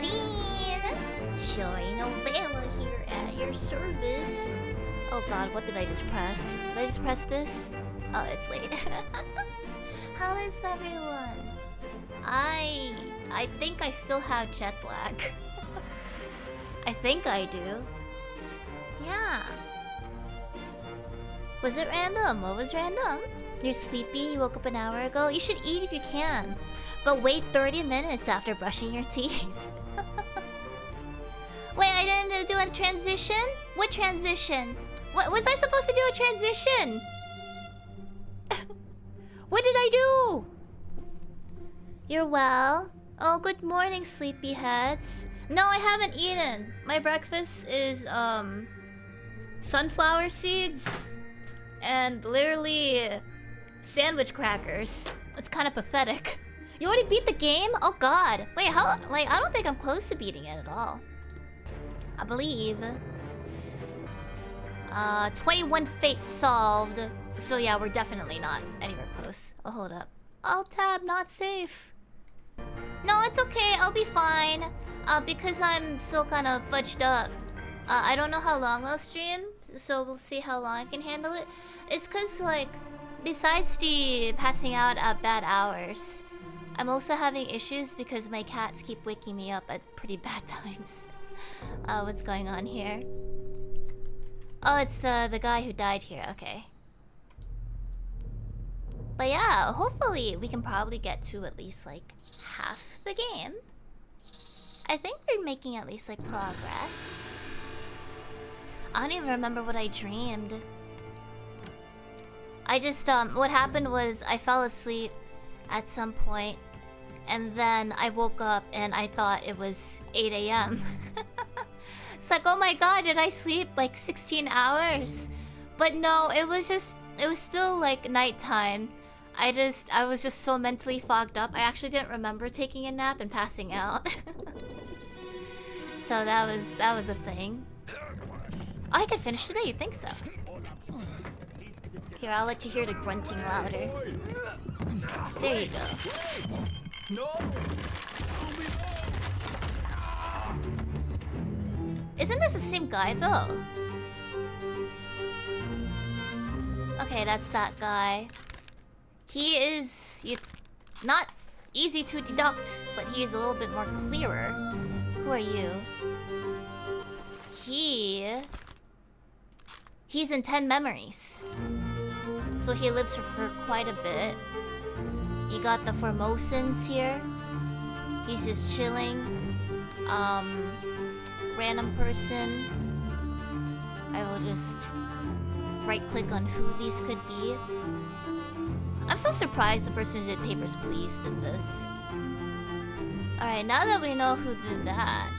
Dinn! Shiori Novella here at your service. Oh god, what did I just press? Did I just press this? Oh, it's late. How is everyone? I think I still have jet lag. I think I do. Yeah. Was it random? What was random? You're sleepy, you woke up an hour ago? You should eat if you can. But wait 30 minutes after brushing your teeth. Wait, I didn't do a transition? What transition? What was I supposed to do a transition? What did I do? You're well? Oh, good morning, sleepyheads. No, I haven't eaten. My breakfast is sunflower seeds and literally sandwich crackers. It's kind of pathetic. You already beat the game? Oh god. Wait, how? Like, I don't think I'm close to beating it at all. I believe. 21 fates solved. So yeah, we're definitely not anywhere close. Oh, hold up. Alt tab, not safe. No, it's okay. I'll be fine. Because I'm still kind of fudged up. I don't know how long I'll stream, so we'll see how long I can handle it. It's cause like, besides the passing out at bad hours, I'm also having issues because my cats keep waking me up at pretty bad times. What's going on here? Oh, it's the guy who died here. Okay. But yeah, hopefully we can probably get to at least like half the game. I think we're making at least like progress. I don't even remember what I dreamed. I just what happened was I fell asleep at some point and then I woke up and I thought it was 8 AM. It's like, oh my god, did I sleep like 16 hours? But no, it was still like nighttime. I was just so mentally fogged up. I actually didn't remember taking a nap and passing out. So that was a thing. Oh, I could finish today, you think so? Here, I'll let you hear the grunting louder. There you go. Isn't this the same guy though? Okay, that's that guy. He is not easy to deduct, but he is a little bit more clearer. Who are you? He's in 10 memories. So he lives for quite a bit. You got the Formosans here. He's just chilling. Random person. I will just right-click on who these could be. I'm so surprised the person who did Papers, Please did this. Alright, now that we know who did that,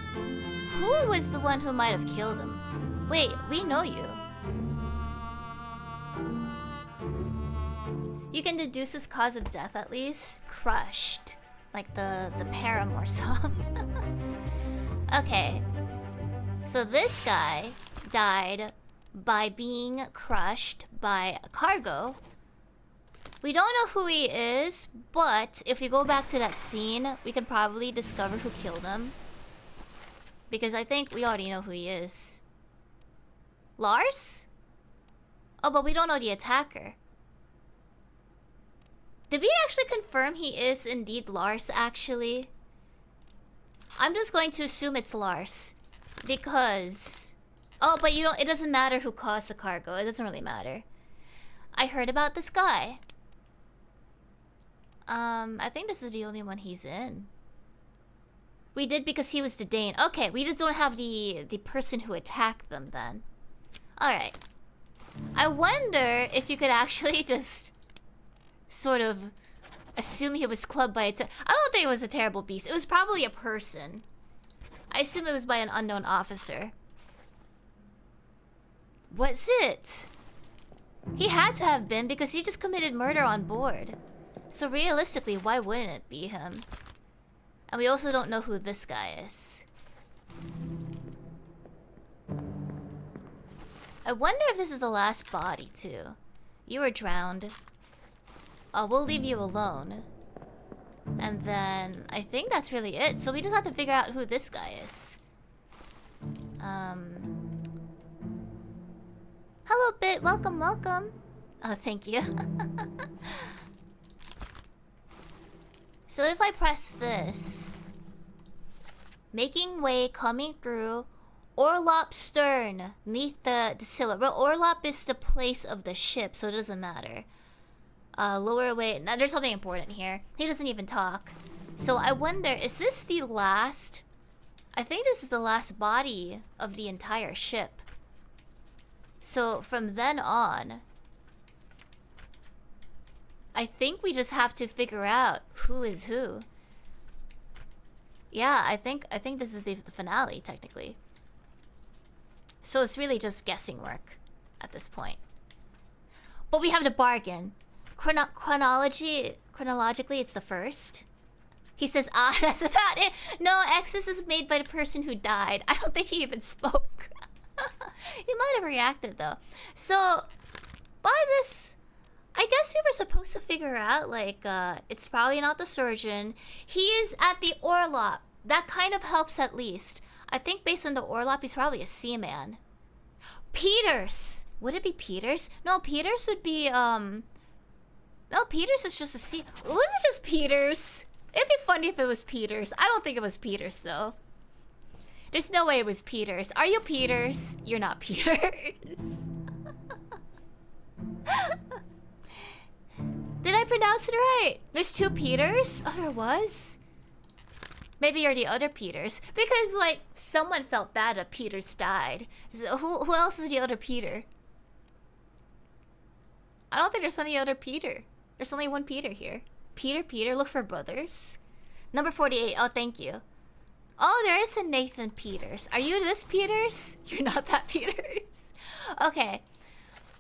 who was the one who might have killed him? Wait, we know you. You can deduce his cause of death at least. Crushed. Like the Paramore song. Okay. So this guy died by being crushed by a cargo. We don't know who he is, but if we go back to that scene, we can probably discover who killed him. Because I think we already know who he is. Lars? Oh, but we don't know the attacker. Did we actually confirm he is indeed Lars, actually? I'm just going to assume it's Lars. Because... Oh, but it doesn't matter who caused the cargo. It doesn't really matter. I heard about this guy. I think this is the only one he's in. We did because he was the Dane. Okay, we just don't have the person who attacked them then. Alright. I wonder if you could actually just sort of assume he was clubbed by a... I don't think it was a terrible beast. It was probably a person. I assume it was by an unknown officer. Was it? He had to have been because he just committed murder on board. So realistically, why wouldn't it be him? And we also don't know who this guy is. I wonder if this is the last body, too. You were drowned. Oh, we'll leave you alone. And then I think that's really it. So we just have to figure out who this guy is. Hello, Bit. Welcome, welcome. Oh, thank you. So if I press this, making way, coming through, Orlop stern, meet the tiller. Well, Orlop is the place of the ship, so it doesn't matter. Lower away. Now, there's something important here. He doesn't even talk. So I wonder, is this the last? I think this is the last body of the entire ship. So from then on, I think we just have to figure out who is who. Yeah, I think this is the finale, technically. So it's really just guessing work at this point. But we have to bargain. Chronologically, it's the first. He says, ah, that's about it. No, Exodus is made by the person who died. I don't think he even spoke. He might have reacted, though. So, by this, I guess we were supposed to figure out, like, it's probably not the surgeon. He is at the Orlop. That kind of helps at least. I think based on the Orlop, he's probably a seaman. Peters! Would it be Peters? No, Peters would be, No, Peters is just a sea... Was it just Peters? It'd be funny if it was Peters. I don't think it was Peters, though. There's no way it was Peters. Are you Peters? You're not Peters. Did I pronounce it right? There's two Peters? Oh, there was? Maybe you're the other Peters. Because, like, someone felt bad that Peters died. So who else is the other Peter? I don't think there's any other Peter. There's only one Peter here. Peter, look for brothers. Number 48. Oh, thank you. Oh, there is a Nathan Peters. Are you this Peters? You're not that Peters. Okay.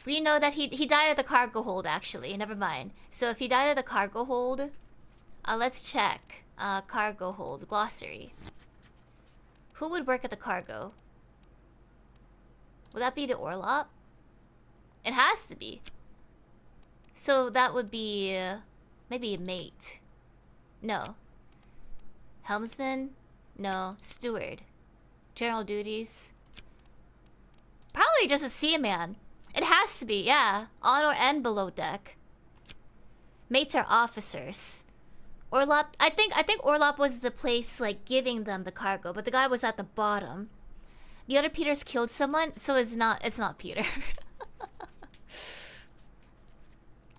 We know that he died at the cargo hold, actually. Never mind. So if he died at the cargo hold, let's check. Cargo hold. Glossary. Who would work at the cargo? Would that be the Orlop? It has to be. So that would be... maybe a mate. No. Helmsman? No. Steward. General duties. Probably just a seaman. It has to be, yeah. On or and below deck. Mates are officers. Orlop... I think Orlop was the place, like, giving them the cargo, but the guy was at the bottom. The other Peters killed someone, so it's not Peter.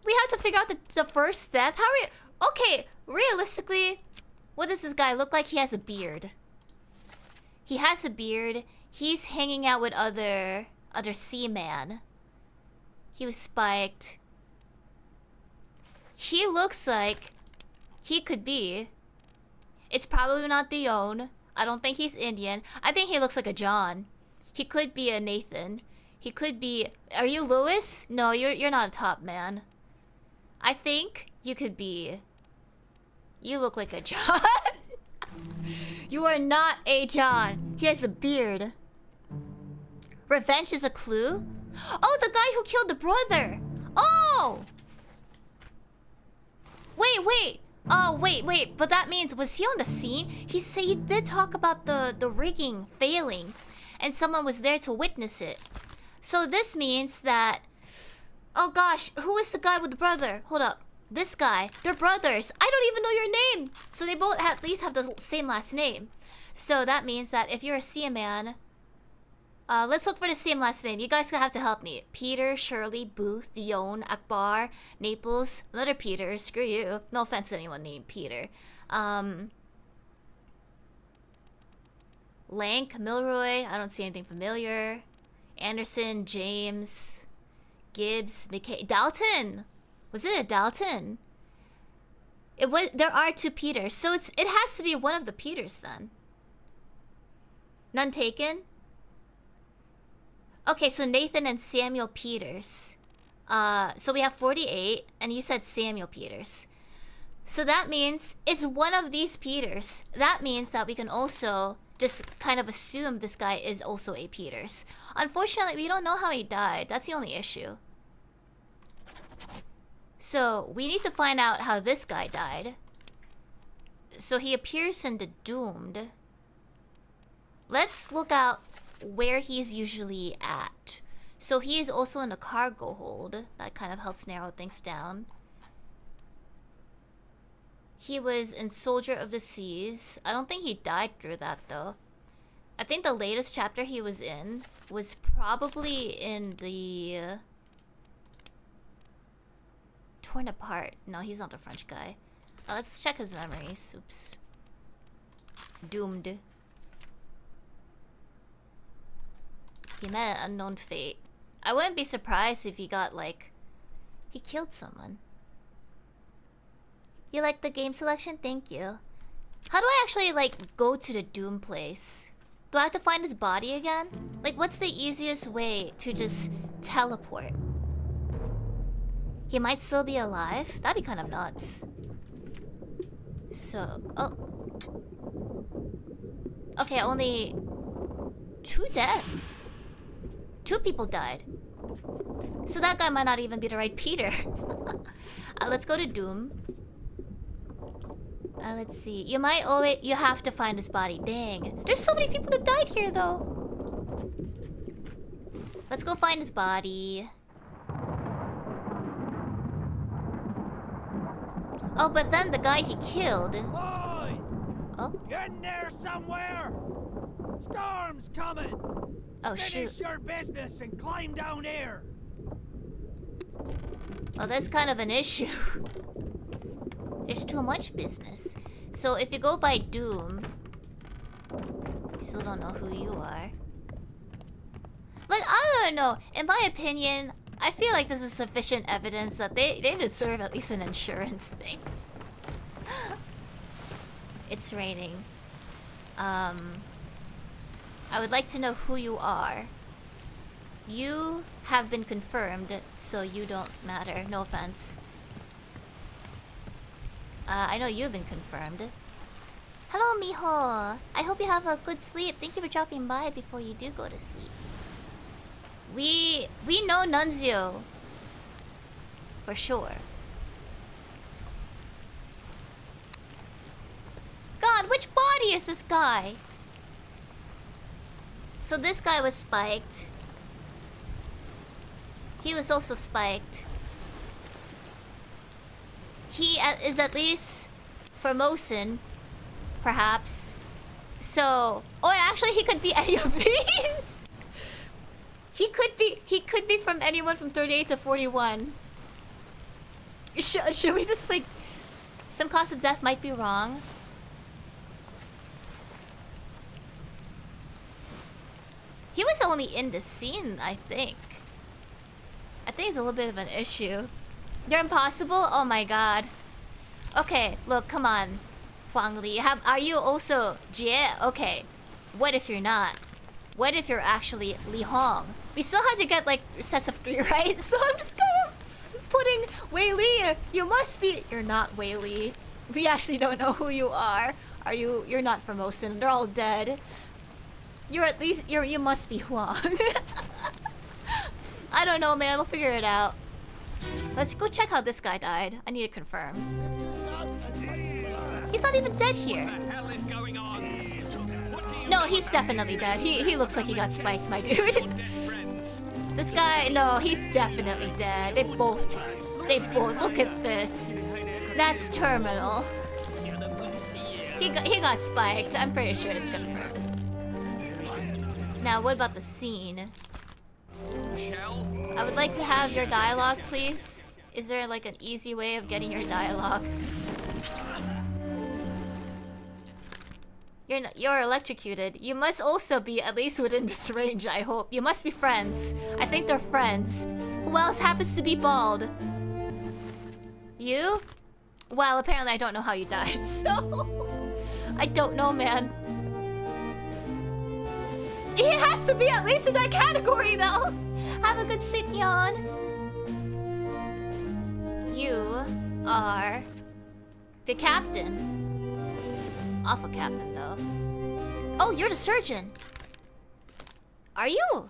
We have to figure out the first death. How are we... Okay, realistically, what does this guy look like? He has a beard. He has a beard. He's hanging out with other seaman. He was spiked. He looks like he could be. It's probably not Dion. I don't think he's Indian. I think he looks like a John. He could be a Nathan. He could be... Are you Lewis? No, you're not a top man. I think you could be... You look like a John. You are not a John. He has a beard. Revenge is a clue? Oh, the guy who killed the brother. Oh! Wait. Oh, wait. But that means, was he on the scene? He did talk about the rigging failing. And someone was there to witness it. So this means that... Oh gosh, who is the guy with the brother? Hold up. This guy. They're brothers. I don't even know your name. So they both at least have the same last name. So that means that if you're a seaman... let's look for the same last name. You guys have to help me. Peter, Shirley, Booth, Dion, Akbar, Naples, another Peter. Screw you. No offense to anyone named Peter. Lank, Milroy. I don't see anything familiar. Anderson, James... Gibbs, McKay, Dalton. Was it a Dalton? It was. There are two Peters, so it has to be one of the Peters then. None taken. Okay, so Nathan and Samuel Peters. So we have 48, and you said Samuel Peters. So that means it's one of these Peters. That means that we can also just kind of assume this guy is also a Peters. Unfortunately, we don't know how he died. That's the only issue. So we need to find out how this guy died. So he appears in the Doomed. Let's look out where he's usually at. So he is also in a cargo hold. That kind of helps narrow things down. He was in Soldier of the Seas. I don't think he died through that though. I think the latest chapter he was in was probably in the... Torn Apart. No, he's not the French guy. Let's check his memories. Oops. Doomed. He met an unknown fate. I wouldn't be surprised if he got, like... He killed someone. You like the game selection? Thank you. How do I actually, like, go to the Doom place? Do I have to find his body again? Like, what's the easiest way to just teleport? He might still be alive? That'd be kind of nuts. So... Oh. Okay, only... 2 deaths. 2 people died. So that guy might not even be the right Peter. Let's go to Doom. Let's see. You might always... You have to find his body. Dang. There's so many people that died here, though. Let's go find his body. Oh, but then the guy he killed... Boy! Oh? Get in there somewhere! Storm's coming! Oh, shoot. Finish your business and climb down here! Well, that's kind of an issue. There's too much business. So if you go by Doom... You still don't know who you are. Like, I don't know. In my opinion, I feel like this is sufficient evidence that they deserve at least an insurance thing. It's raining. I would like to know who you are. You have been confirmed, so you don't matter. No offense. I know you've been confirmed. Hello, mijo. I hope you have a good sleep. Thank you for dropping by before you do go to sleep. We know Nunzio. For sure. God, which body is this guy? So this guy was spiked. He was also spiked. He is at least Formosan, perhaps. So, or actually he could be any of these. He could be from anyone from 38 to 41. Should we just like... Some cause of death might be wrong. He was only in the scene, I think. I think it's a little bit of an issue. You're impossible? Oh my god. Okay, look, come on. Huang Li, are you also Jie? Okay. What if you're not? What if you're actually Li Hong? We still had to get like sets of 3, right? So I'm just kind of putting Wei Li. You must be. You're not Wei Li. We actually don't know who you are. Are you? You're not Formosan. They're all dead. You're at least. You must be Huang. I don't know, man. We'll figure it out. Let's go check how this guy died. I need to confirm. He's not even dead here. What the hell is going on? No, he's definitely dead. He looks like he got spiked, my dude. This guy, no, he's definitely dead. They both, look at this. That's terminal. He got spiked. I'm pretty sure it's confirmed. Now, what about the scene? I would like to have your dialogue, please. Is there like an easy way of getting your dialogue? You're electrocuted. You must also be at least within this range, I hope. You must be friends. I think they're friends. Who else happens to be bald? You? Well, apparently I don't know how you died, so... I don't know, man. He has to be at least in that category, though! Have a good sleep, Yon. You are... the captain. Awful captain, though. Oh, you're the surgeon. Are you?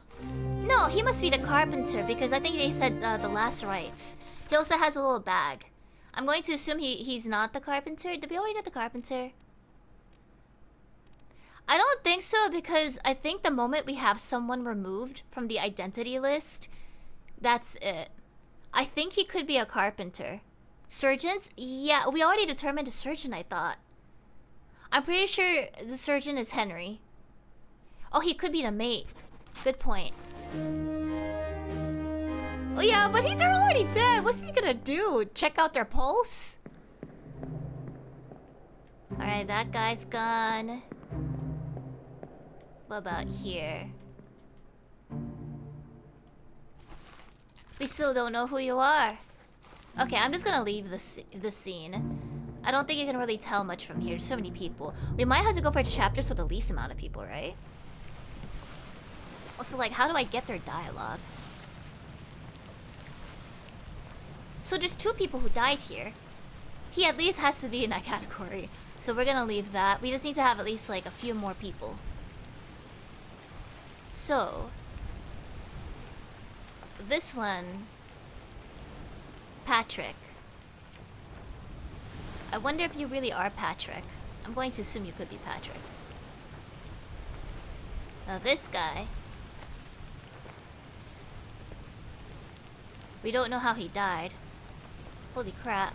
No, he must be the carpenter because I think they said the last rites. He also has a little bag. I'm going to assume he's not the carpenter. Did we already get the carpenter? I don't think so, because I think the moment we have someone removed from the identity list, that's it. I think he could be a carpenter. Surgeons? Yeah, we already determined a surgeon, I thought. I'm pretty sure the surgeon is Henry. Oh, he could be the mate. Good point. Oh yeah, but they're already dead. What's he gonna do? Check out their pulse? Alright, that guy's gone. What about here? We still don't know who you are. Okay, I'm just gonna leave the scene. I don't think you can really tell much from here. There's so many people. We might have to go for chapters with the least amount of people, right? Also, like, how do I get their dialogue? So there's 2 people who died here. He at least has to be in that category. So we're gonna leave that. We just need to have at least, like, a few more people. So... this one... Patrick. I wonder if you really are Patrick. I'm going to assume you could be Patrick. Now this guy... we don't know how he died. Holy crap.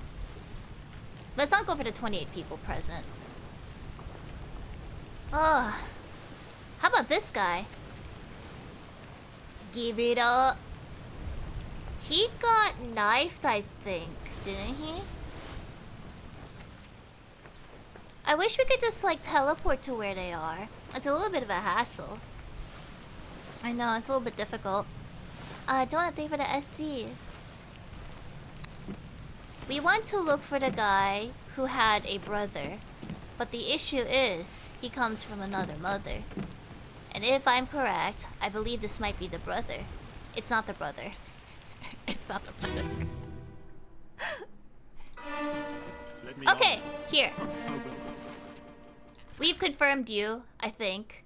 Let's not go for the 28 people present. Oh. How about this guy? Give it up. He got knifed, I think, didn't he? I wish we could just, like, teleport to where they are. It's a little bit of a hassle. I know, it's a little bit difficult. Donut, thank you for the SC. We want to look for the guy who had a brother. But the issue is, he comes from another mother. And if I'm correct, I believe this might be the brother. It's not the brother. It's not the brother. Okay, here. We've confirmed you, I think.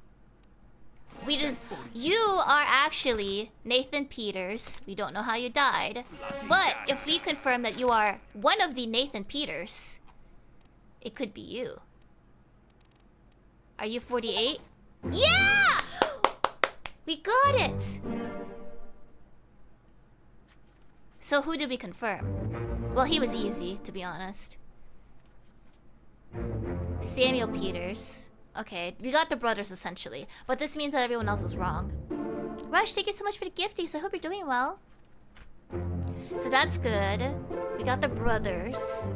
You are actually Nathan Peters. We don't know how you died. But if we confirm that you are one of the Nathan Peters, it could be you. Are you 48? Yeah! We got it! So who did we confirm? Well, he was easy, to be honest. Samuel Peters. Okay, we got the brothers essentially. But this means that everyone else was wrong. Rush, thank you so much for the gifties. I hope you're doing well. So that's good. We got the brothers.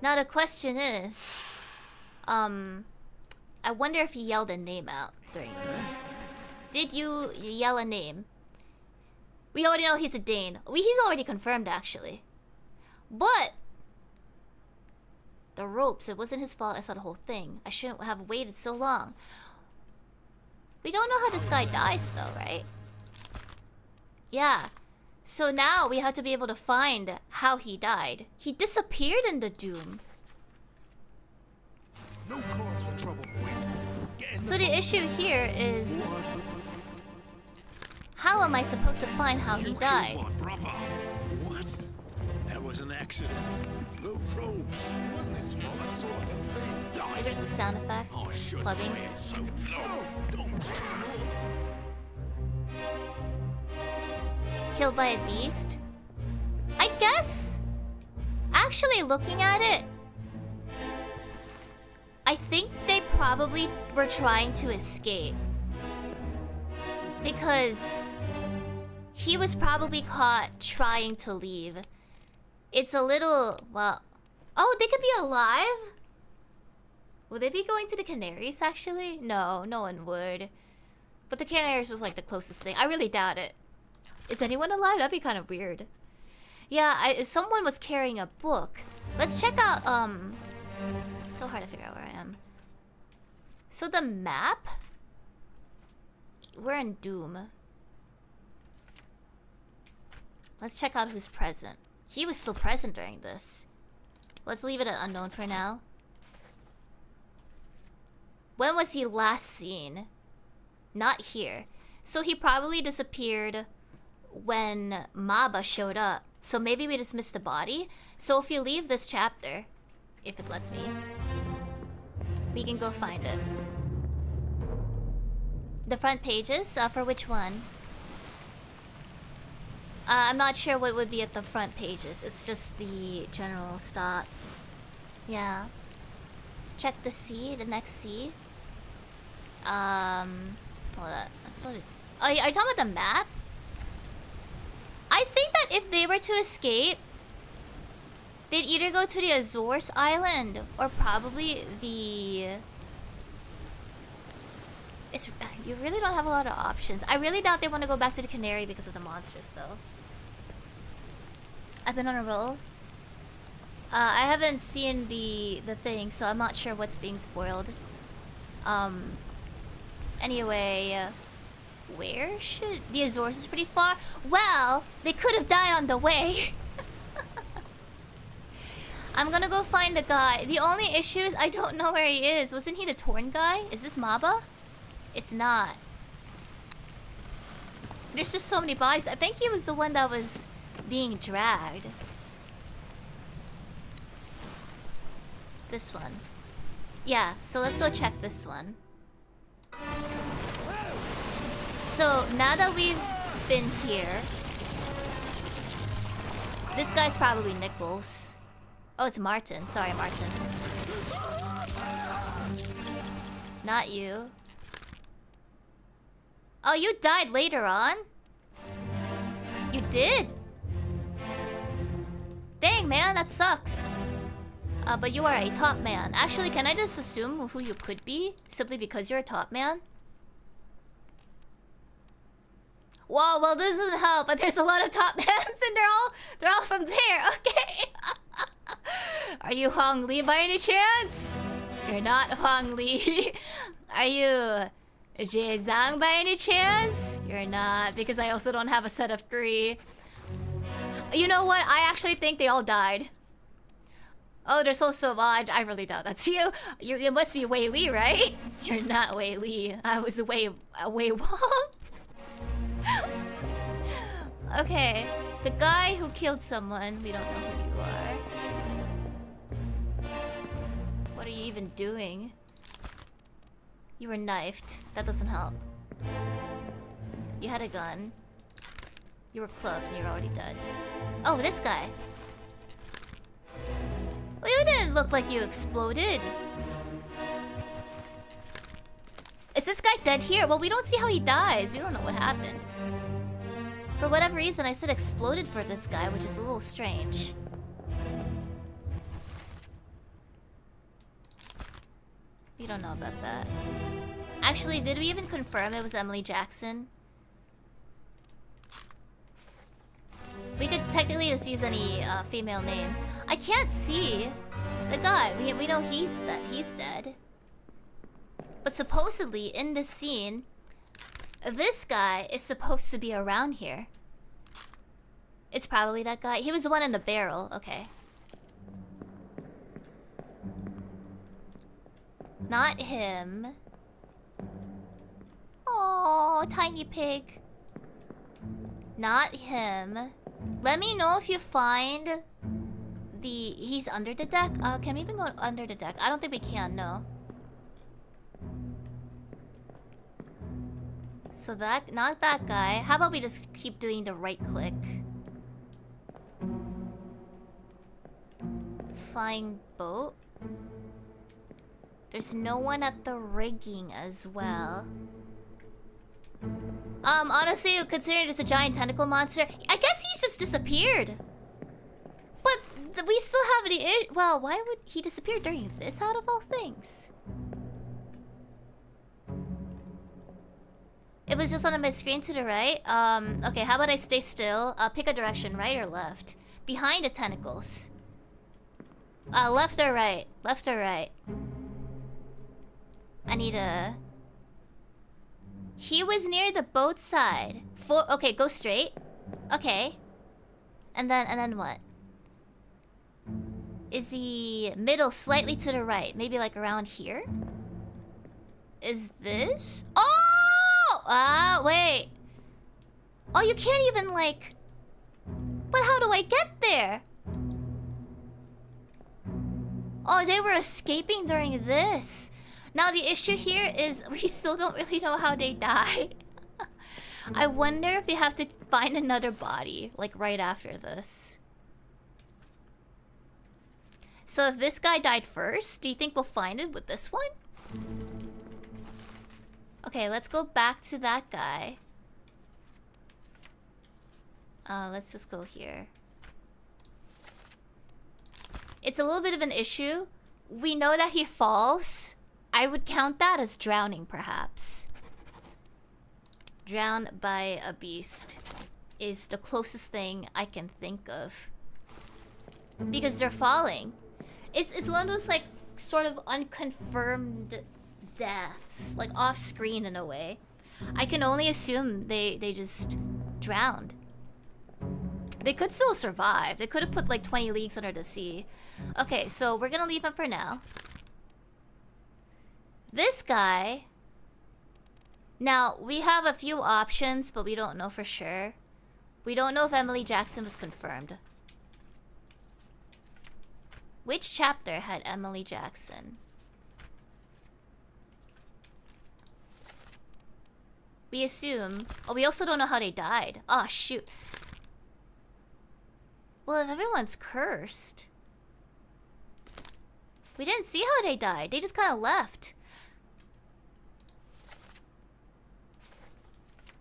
Now the question is... I wonder if he yelled a name out during this. Did you yell a name? We already know he's a Dane. He's already confirmed, actually. But... the ropes, it wasn't his fault I saw the whole thing. I shouldn't have waited so long. We don't know how this guy dies though, right? Yeah. So now we have to be able to find how he died. He disappeared in the Doom. No cause for trouble, boys. So the issue here is... how am I supposed to find how he died? What? That was an accident. No ropes. It wasn't his fault. I saw the whole thing. Maybe there's a sound effect. Oh, shut Clubbing. so No, don't. Killed by a beast? I guess... actually looking at it... I think they probably were trying to escape. Because... he was probably caught trying to leave. It's a little... well... oh, they could be alive? Would they be going to the Canaries, actually? No, no one would. But the Canaries was like the closest thing. I really doubt it. Is anyone alive? That'd be kind of weird. Yeah, someone was carrying a book. Let's check out, it's so hard to figure out where I am. So the map? We're in Doom. Let's check out who's present. He was still present during this. Let's leave it at unknown for now. When was he last seen? Not here. So he probably disappeared when Maba showed up. So maybe we just missed the body. So if you leave this chapter, if it lets me, we can go find it. The front pages? For which one? I'm not sure what would be at the front pages. It's just the general stop. Yeah. Check the C, the next C. Hold up. Let's go to... Oh, are you talking about the map? I think that if they were to escape, they'd either go to the Azores Island or probably the... You really don't have a lot of options. I really doubt they want to go back to the Canary because of the monsters, though. I've been on a roll. I haven't seen the thing, so I'm not sure what's being spoiled. Anyway, where should... The Azores is pretty far. Well, they could have died on the way. I'm gonna go find the guy. The only issue is I don't know where he is. Wasn't he the torn guy? Is this Maba? It's not. There's just so many bodies. I think he was the one that was being dragged. This one. Yeah, so let's go check this one. So now that we've been here, this guy's probably Nichols. Oh, it's Martin. Sorry, Martin. Not you. Oh, you died later on? You did? Dang, man, that sucks. But you are a top man. Actually, can I just assume who you could be? Simply because you're a top man? Whoa, well, this doesn't help, but there's a lot of top mans and they're all from there, okay? Are you Hong Li by any chance? You're not Hong Li. Are you Jie Zhang by any chance? You're not, because I also don't have a set of 3. You know what? I actually think they all died. Oh, there's also... Well, I really doubt that's you. You must be Wei Li, right? You're not Wei Li. I was Wei Wong. Okay. The guy who killed someone. We don't know who you are. What are you even doing? You were knifed. That doesn't help. You had a gun. You were clubbed and you're already dead. Oh, this guy. Well, you didn't look like you exploded. Is this guy dead here? Well, we don't see how he dies. We don't know what happened. For whatever reason, I said exploded for this guy, which is a little strange. We don't know about that. Actually, did we even confirm it was Emily Jackson? We could technically just use any female name. I can't see the guy. We know he's dead. But supposedly, in this scene, this guy is supposed to be around here. It's probably that guy. He was the one in the barrel. Okay. Not him. Oh, tiny pig. Not him. Let me know if you find the... He's under the deck? Can we even go under the deck? I don't think we can, no. So that... Not that guy. How about we just keep doing the right click? Flying boat? There's no one at the rigging as well. Honestly, considering it's a giant tentacle monster, I guess he's just disappeared. But we still have the... Well, why would he disappear during this out of all things? It was just on my screen to the right. Okay, how about I stay still? Pick a direction, right or left? Behind the tentacles. Left or right? Left or right? I need a... He was near the boat side. Okay, go straight. Okay. And then what? Is the middle slightly to the right? Maybe like around here? Is this? Oh! Wait. Oh, you can't even like... But how do I get there? Oh, they were escaping during this. Now the issue here is we still don't really know how they die. I wonder if we have to find another body, like right after this. So if this guy died first, do you think we'll find it with this one? Okay, let's go back to that guy. Let's just go here. It's a little bit of an issue. We know that he falls. I would count that as drowning, perhaps. Drown by a beast is the closest thing I can think of. Because they're falling. It's one of those, like, sort of unconfirmed deaths. Like, off-screen in a way. I can only assume they just drowned. They could still survive. They could have put, like, 20 leagues under the sea. Okay, so we're gonna leave him for now. This guy... Now, we have a few options, but we don't know for sure. We don't know if Emily Jackson was confirmed. Which chapter had Emily Jackson? We assume... Oh, we also don't know how they died. Oh, shoot. Well, if everyone's cursed... We didn't see how they died. They just kind of left.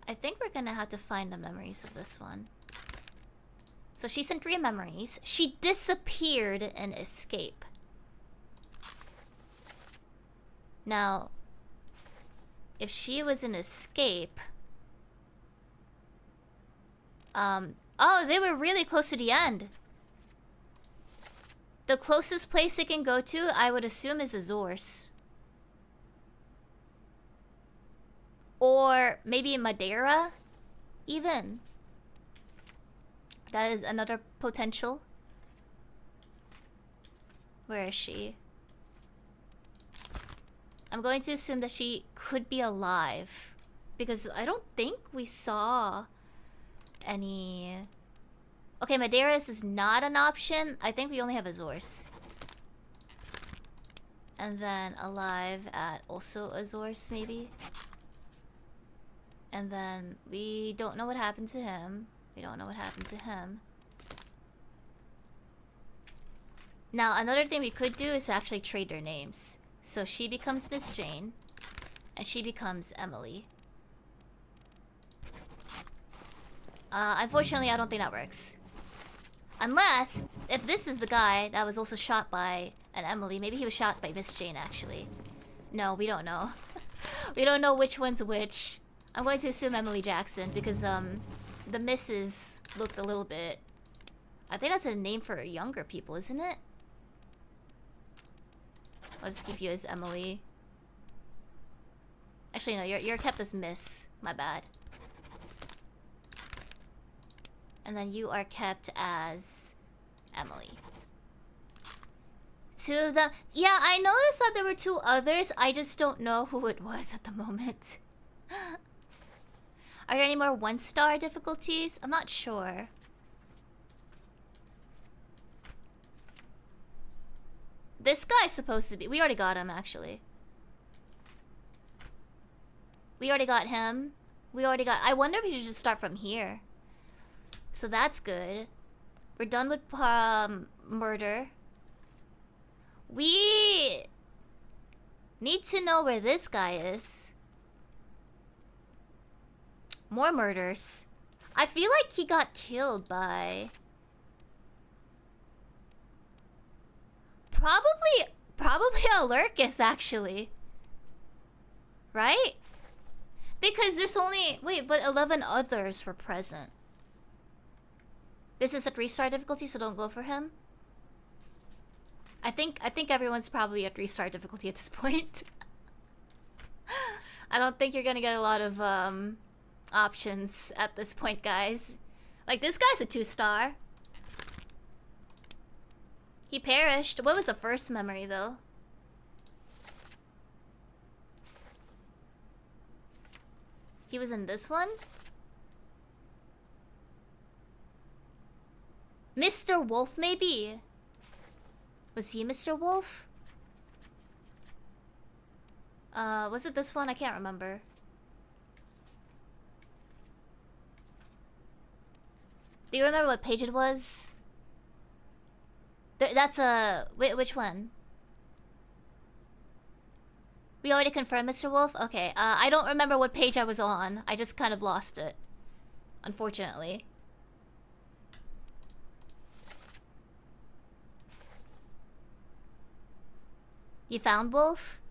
I think we're gonna have to find the memories of this one. So she sent 3 memories. She disappeared in escape. Now, if she was in escape... Oh, they were really close to the end. The closest place they can go to, I would assume, is Azores. Or maybe Madeira, even. That is another potential. Where is she? I'm going to assume that she could be alive. Because I don't think we saw any... Okay, Madeira is not an option. I think we only have Azores. And then alive at also Azores, maybe. And then we don't know what happened to him. We don't know what happened to him. Now, another thing we could do is actually trade their names. So she becomes Miss Jane. And she becomes Emily. Unfortunately, I don't think that works. Unless, if this is the guy that was also shot by an Emily, maybe he was shot by Miss Jane, actually. No, we don't know. We don't know which one's which. I'm going to assume Emily Jackson, because, the misses looked a little bit... I think that's a name for younger people, isn't it? I'll just keep you as Emily. Actually, no, you're kept as Miss. My bad. And then you are kept as Emily. 2 of them. Yeah, I noticed that there were 2 others. I just don't know who it was at the moment. Are there any more 1-star difficulties? I'm not sure. This guy's supposed to be... We already got him, actually. We already got him. We already got... I wonder if we should just start from here. So that's good. We're done with murder. We need to know where this guy is. More murders. I feel like he got killed by... Probably a Lurkus, actually. Right? Because there's only... Wait, but 11 others were present. This is a 3-star difficulty, so don't go for him. I think everyone's probably at 3-star difficulty at this point. I don't think you're gonna get a lot of options at this point, guys. Like, this guy's a 2-star. He perished. What was the first memory, though? He was in this one? Mr. Wolf, maybe? Was he Mr. Wolf? Was it this one? I can't remember. Do you remember what page it was? That's a... Which one? We already confirmed Mr. Wolf? Okay, I don't remember what page I was on. I just kind of lost it. Unfortunately. You found Wolf?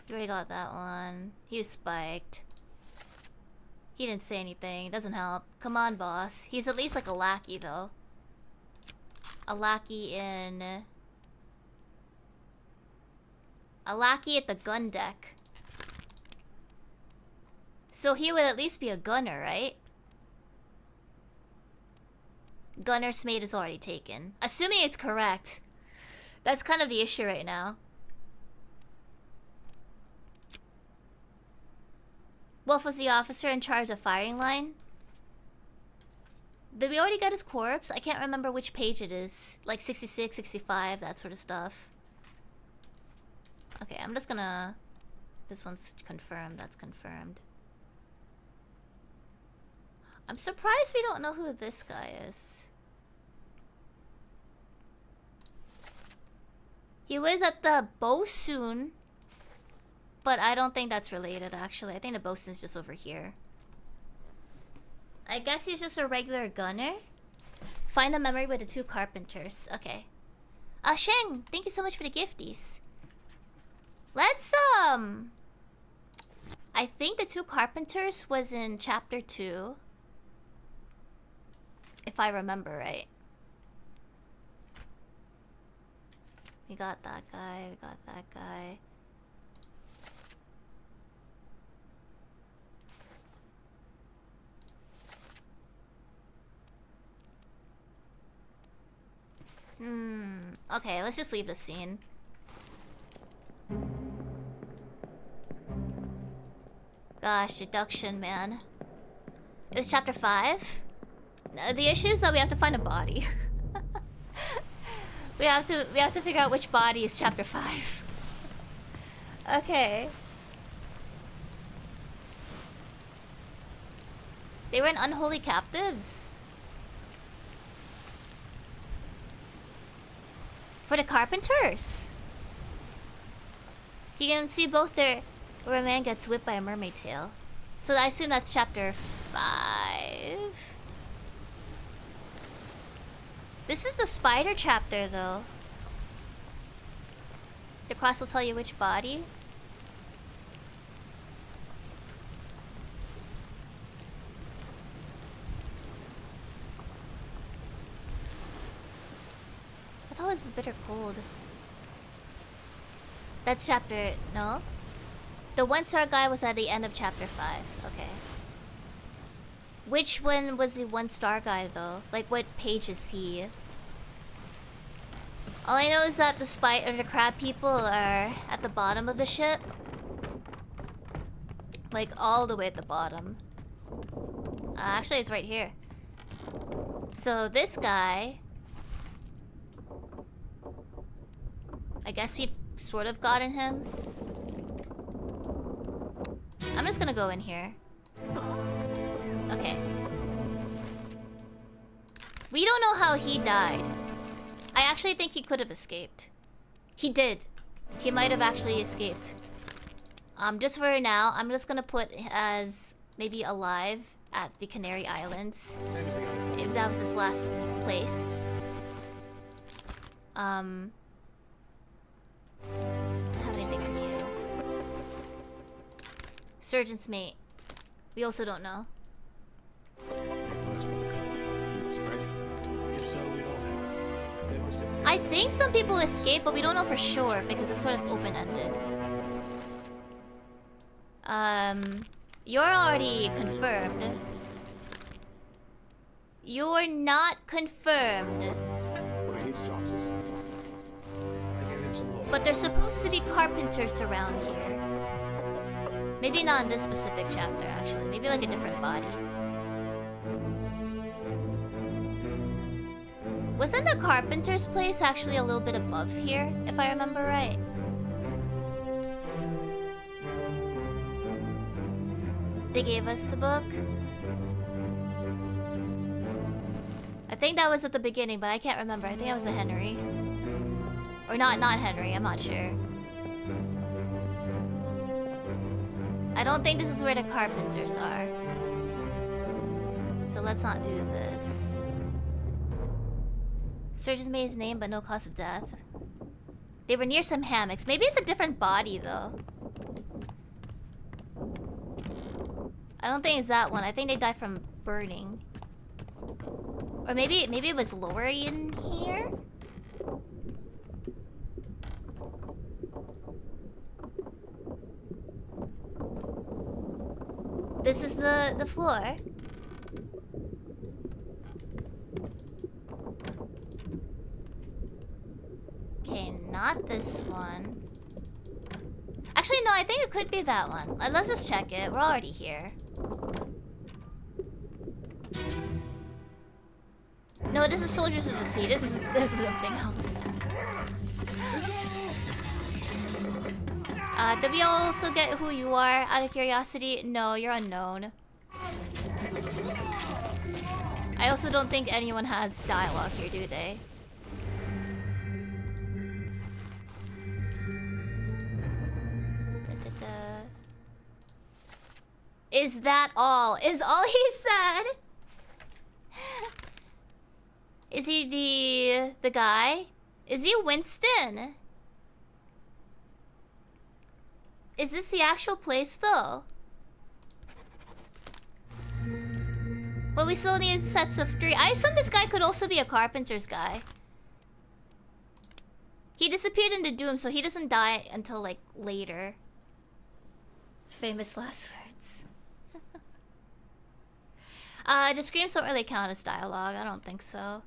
You already got that one. He was spiked. He didn't say anything. Doesn't help. Come on, boss. He's at least like a lackey, though. A lackey in... A lackey at the gun deck. So he would at least be a gunner, right? Gunner's mate is already taken. Assuming it's correct. That's kind of the issue right now. Wolf was the officer in charge of firing line. Did we already get his corpse? I can't remember which page it is. Like 66, 65, that sort of stuff. Okay, I'm just gonna... This one's confirmed, that's confirmed. I'm surprised we don't know who this guy is. He was at the Bosun. But I don't think that's related, actually. I think the Bosun's just over here. I guess he's just a regular gunner. Find the memory with the two carpenters. Okay. Sheng, thank you so much for the gifties. Let's, I think the two carpenters was in chapter 2. If I remember right. We got that guy, we got that guy. Okay, let's just leave the scene. Gosh, deduction, man. It was chapter 5? The issue is that we have to find a body. we have to figure out which body is chapter 5. Okay. They were in unholy captives. For the carpenters. You can see both there where a man gets whipped by a mermaid tail. So I assume that's chapter 5. This is the spider chapter though. The cross will tell you which body. I thought it was the bitter cold. That's chapter... no? The one-star guy was at the end of chapter 5. Okay. Which one was the one-star guy, though? Like, what page is he? All I know is that the the crab people are at the bottom of the ship. Like, all the way at the bottom. Actually, it's right here. So, this guy... I guess we've sort of gotten him. I'm just gonna go in here. Okay. We don't know how he died. I actually think he could have escaped. He did. He might have actually escaped. Just for now, I'm just gonna put as maybe alive at the Canary Islands. If that was his last place. I don't have anything from you. Surgeon's mate. We also don't know. I think some people escape, but we don't know for sure because it's sort of open-ended. You're already confirmed. You're not confirmed. But there's supposed to be carpenters around here. Maybe not in this specific chapter, actually. Maybe like a different body. Wasn't the carpenter's place actually a little bit above here, if I remember right? They gave us the book. I think that was at the beginning, but I can't remember. I think that was a Henry. Or not Henry, I'm not sure. I don't think this is where the carpenters are. So let's not do this. Surgeons made his name, but no cause of death. They were near some hammocks. Maybe it's a different body, though. I don't think it's that one. I think they died from burning. Or maybe it was lower in here? This is the floor. Okay, not this one. Actually, no, I think it could be that one. Let's just check it. We're already here. No, this is Soldiers of the Sea. This is something else. Did we also get who you are out of curiosity? No, you're unknown. I also don't think anyone has dialogue here, do they? Is that all? Is all he said? Is he the guy? Is he Winston? Is this the actual place though? But we still need sets of 3. I assume this guy could also be a carpenter's guy. He disappeared into Doom, so he doesn't die until like later. Famous last words. The screams don't really count as dialogue. I don't think so.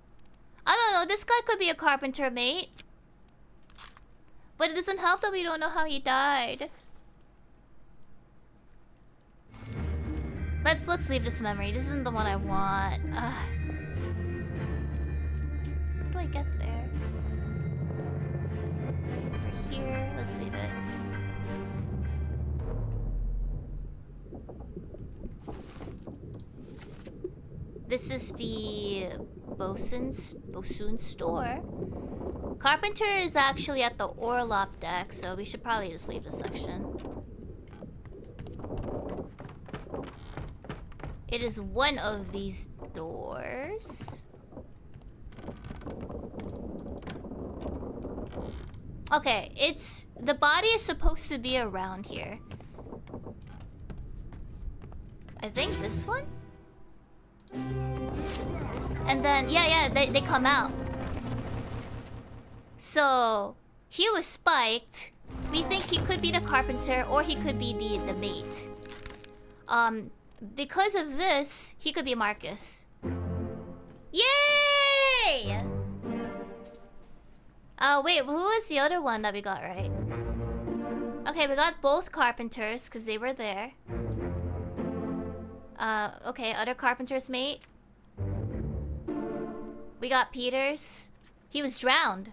I don't know. This guy could be a carpenter, mate. But it doesn't help that we don't know how he died. Let's leave this memory. This isn't the one I want. How do I get there? Over here. Let's leave it. This is the Bosun store. Carpenter is actually at the Orlop deck, so we should probably just leave this section. It is one of these doors. Okay, the body is supposed to be around here. I think this one? And then, yeah, they come out. So, he was spiked. We think he could be the carpenter or he could be the mate. Because of this, he could be Marcus. Yay! Wait, who was the other one that we got right? Okay, we got both carpenters because they were there. Okay, other carpenter's mate. We got Peters. He was drowned.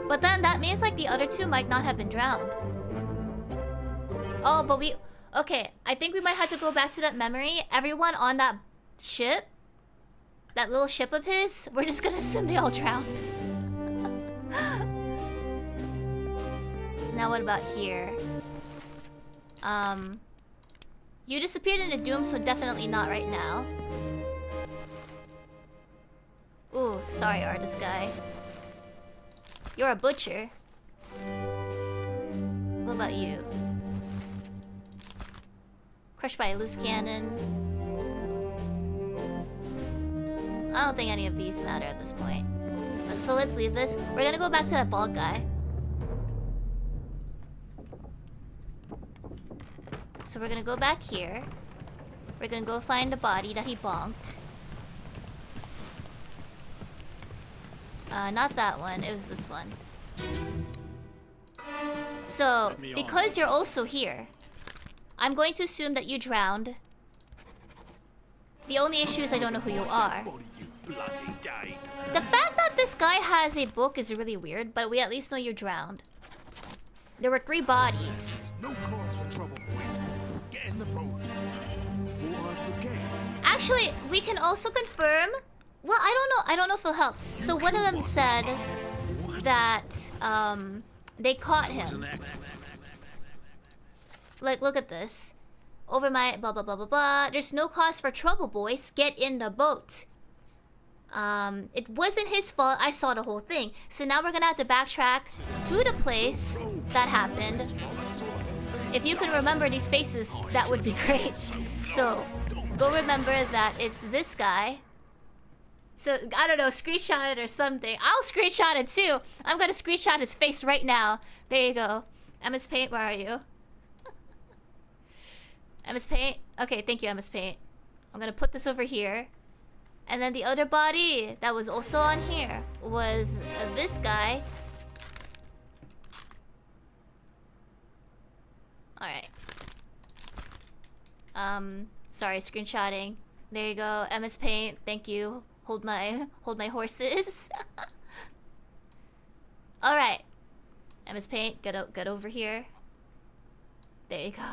But then that means like the other two might not have been drowned. Oh, but we... Okay, I think we might have to go back to that memory. Everyone on that ship, that little ship of his, we're just gonna assume they all drowned. Now what about here? You disappeared into Doom, so definitely not right now. Ooh, sorry, artist guy. You're a butcher. What about you? Crushed by a loose cannon. I don't think any of these matter at this point. So let's leave this. We're gonna go back to that bald guy. So we're gonna go back here. We're gonna go find the body that he bonked. Not that one. It was this one. So, because you're also here, I'm going to assume that you drowned. The only issue is I don't know who you are. The fact that this guy has a book is really weird, but we at least know you drowned. There were 3 bodies. No cause for trouble, boys. Get in the boat. Actually, we can also confirm. Well, I don't know if it'll help. So one of them said that they caught him. Like, look at this. Over my blah blah blah blah blah. There's no cause for trouble, boys. Get in the boat. It wasn't his fault. I saw the whole thing. So now we're gonna have to backtrack to the place that happened. If you can remember these faces, that would be great. So go remember that it's this guy. So I don't know, screenshot it or something. I'll screenshot it too. I'm gonna screenshot his face right now. There you go. MS Paint, where are you? MS Paint? Okay, thank you, MS Paint. I'm gonna put this over here. And then the other body that was also on here was this guy. Alright. Sorry, screenshotting. There you go, MS Paint, thank you. Hold my horses. Alright. MS Paint, get over here. There you go.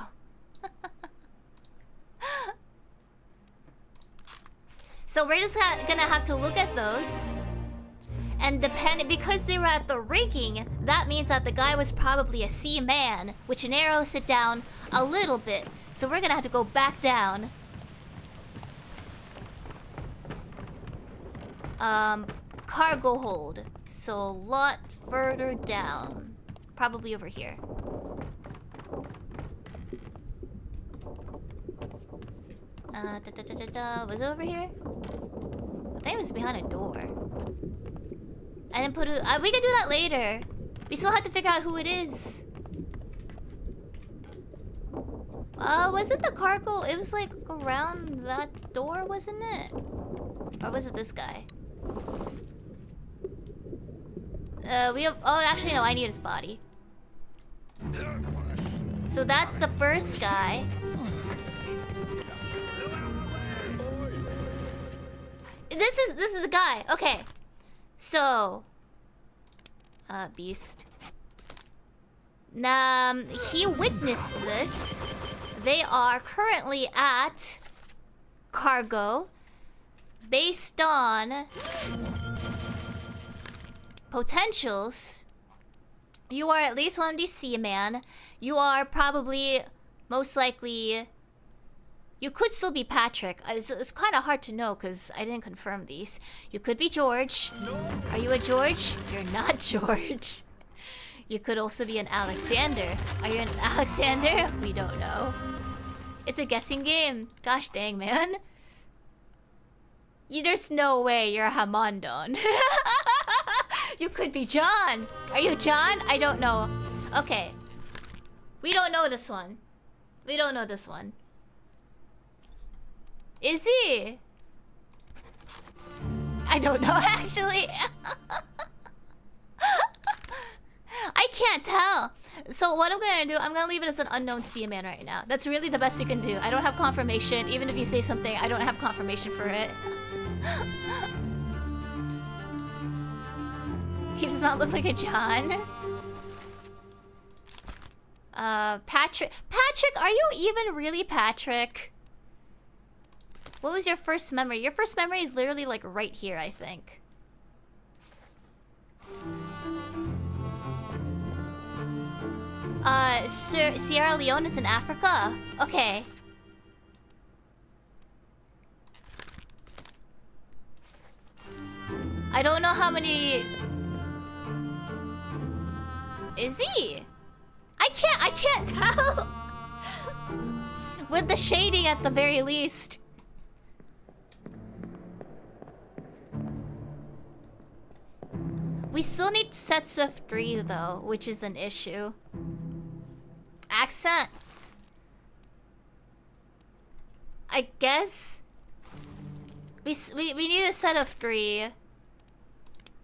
So we're just gonna have to look at those. And because they were at the rigging, that means that the guy was probably a seaman, which narrows it down a little bit. So we're gonna have to go back down. Cargo hold. So a lot further down. Probably over here. Was it over here? I think it was behind a door. I didn't put it. We can do that later. We still have to figure out who it is. Was it the cargo? It was like around that door, wasn't it? Or was it this guy? We have. Oh, actually, no. I need his body. So that's the first guy. This is the guy. Okay. So Beast. He witnessed this. They are currently at cargo. Based on potentials, you are at least one of these seamen. You are probably most likely. You could still be Patrick. It's kind of hard to know because I didn't confirm these. You could be George. Are you a George? You're not George. You could also be an Alexander. Are you an Alexander? We don't know. It's a guessing game. Gosh dang, man. There's no way you're a Hamondon. You could be John. Are you John? I don't know. Okay. We don't know this one. We don't know this one. Is he? I don't know, actually. I can't tell. So what I'm gonna do, I'm gonna leave it as an unknown seaman right now. That's really the best you can do. I don't have confirmation. Even if you say something, I don't have confirmation for it. He does not look like a John. Patrick. Patrick, are you even really Patrick? What was your first memory? Your first memory is literally like right here, I think. Sierra Leone is in Africa? Okay. I don't know how many... Is he? I can't tell! With the shading at the very least. We still need sets of 3 though, which is an issue. Accent. I guess we need a set of 3.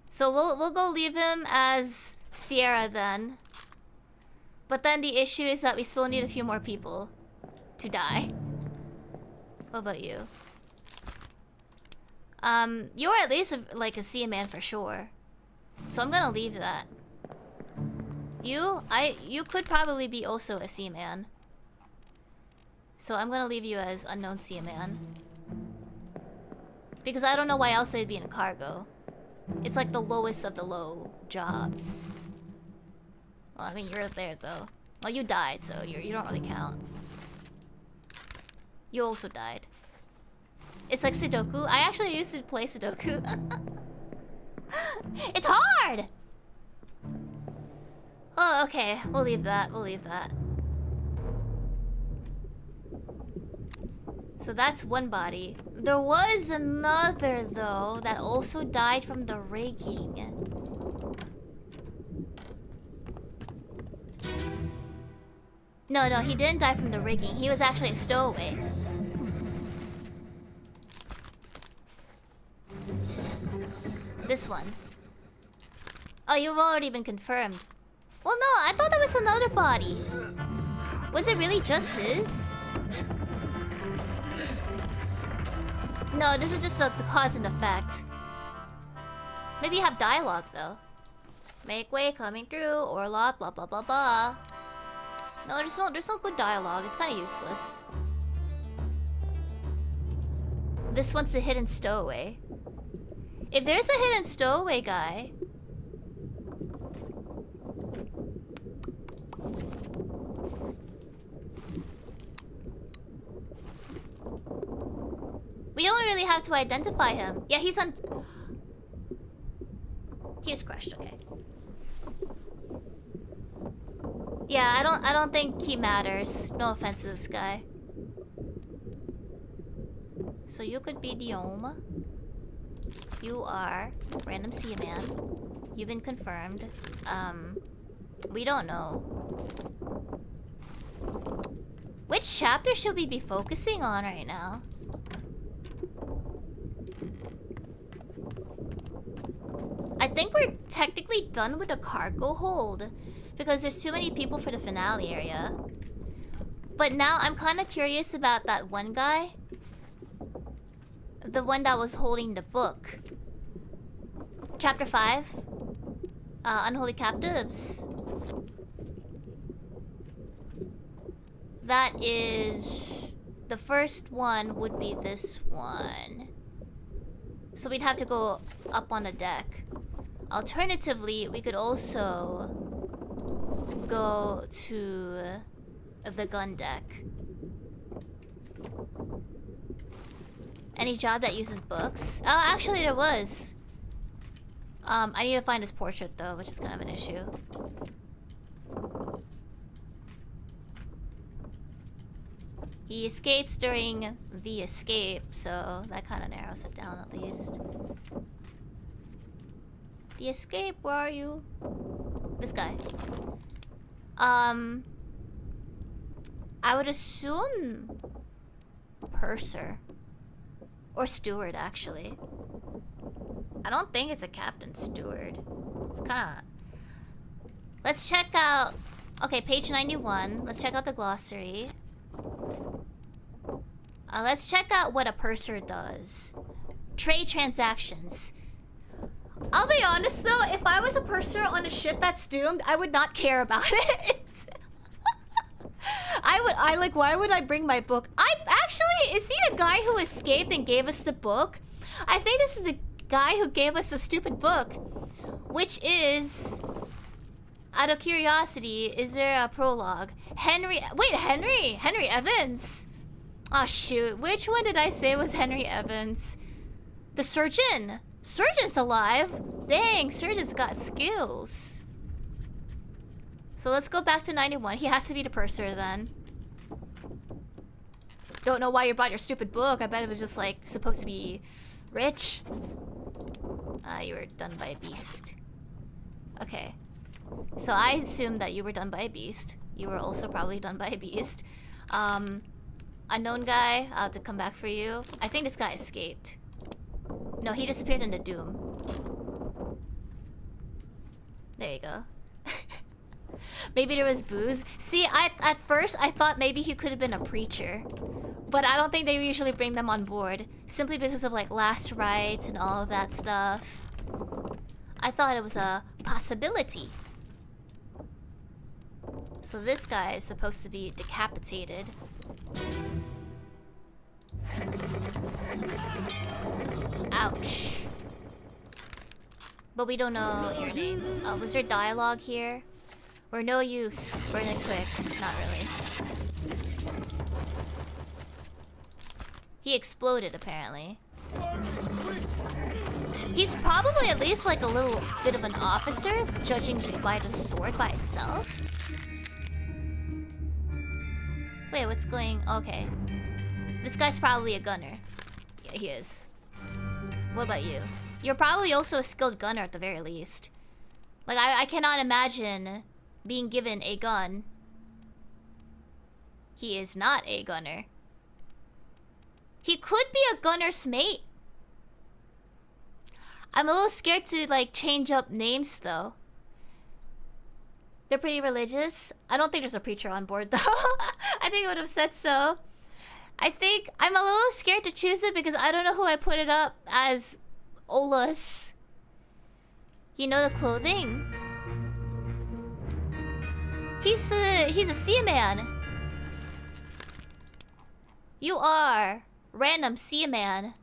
So we'll go leave him as Sierra then. But then the issue is that we still need a few more people to die. What about you? You're at least like a seaman for sure. So I'm gonna leave that. You could probably be also a seaman. So I'm gonna leave you as unknown seaman. Because I don't know why else they'd be in cargo. It's like the lowest of the low jobs. Well, I mean, you're there though. Well, you died, so you don't really count. You also died. It's like Sudoku. I actually used to play Sudoku. It's hard! Oh, okay. We'll leave that. We'll leave that. So that's one body. There was another, though, that also died from the rigging. No, he didn't die from the rigging. He was actually a stowaway. This one. Oh, you've already been confirmed. Well, no, I thought there was another body. Was it really just his? No, this is just the cause and effect. Maybe you have dialogue, though. Make way coming through, Orla, blah blah blah blah. No, there's no good dialogue. It's kind of useless. This one's the hidden stowaway. If there's a hidden stowaway guy... We don't really have to identify him. Yeah, he's on... He was crushed, okay. Yeah, I don't think he matters. No offense to this guy. So you could be Diome. You are random seaman. You've been confirmed. We don't know. Which chapter should we be focusing on right now? I think we're technically done with the cargo hold because there's too many people for the finale area. But now I'm kind of curious about that one guy. The one that was holding the book. Chapter 5. Unholy Captives. That is... The first one would be this one. So we'd have to go up on the deck. Alternatively, we could also go to the gun deck. Any job that uses books? Oh, actually there was. I need to find his portrait though, which is kind of an issue. He escapes during the escape, so that kind of narrows it down at least. The escape, where are you? This guy. I would assume purser. Or steward, actually. I don't think it's a captain steward. It's kind of... Let's check out... Okay, page 91. Let's check out the glossary. Let's check out what a purser does. Trade transactions. I'll be honest though, if I was a purser on a ship that's doomed, I would not care about it. Why would I bring my book? Is he the guy who escaped and gave us the book? I think this is the guy who gave us the stupid book. Which is... Out of curiosity, is there a prologue? Henry Evans! Oh shoot, which one did I say was Henry Evans? The surgeon! Surgeon's alive! Dang, surgeon's got skills. So let's go back to 91. He has to be the purser then. Don't know why you bought your stupid book. I bet it was just like supposed to be rich. You were done by a beast. Okay. So I assumed that you were done by a beast. You were also probably done by a beast. Unknown guy, I'll have to come back for you. I think this guy escaped. No, he disappeared into Doom. There you go. Maybe there was booze. See, at first I thought maybe he could have been a preacher. But I don't think they usually bring them on board. Simply because of like last rites and all of that stuff. I thought it was a possibility. So this guy is supposed to be decapitated. Ouch. But we don't know your name. Was there dialogue here? We're no use. Burn it quick. Not really. He exploded, apparently. He's probably at least like a little bit of an officer, judging just by the sword by itself. Wait, what's going... Okay. This guy's probably a gunner. Yeah, he is. What about you? You're probably also a skilled gunner at the very least. Like, I cannot imagine being given a gun. He is not a gunner. He could be a gunner's mate. I'm a little scared to, like, change up names, though. They're pretty religious. I don't think there's a preacher on board, though. I think I would have said so. I think I'm a little scared to choose it because I don't know who I put it up as Olus. You know the clothing? He's a seaman. You are random seaman.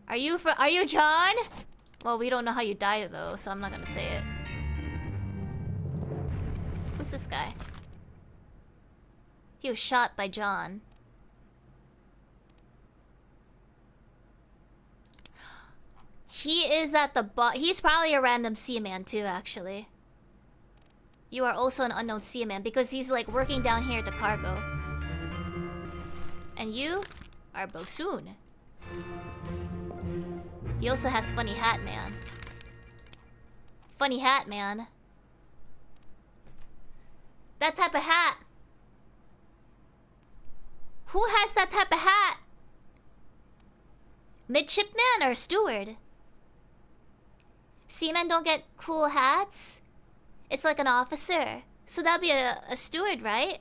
Are you John? Well, we don't know how you die though, so I'm not gonna say it. Who's this guy? He was shot by John. He is at the he's probably a random seaman too, actually. You are also an unknown seaman because he's like working down here at the cargo. And you are Bosun. He also has funny hat man. Funny hat man. That type of hat. Who has that type of hat? Midshipman or steward? Seamen don't get cool hats? It's like an officer. So that'd be a steward, right?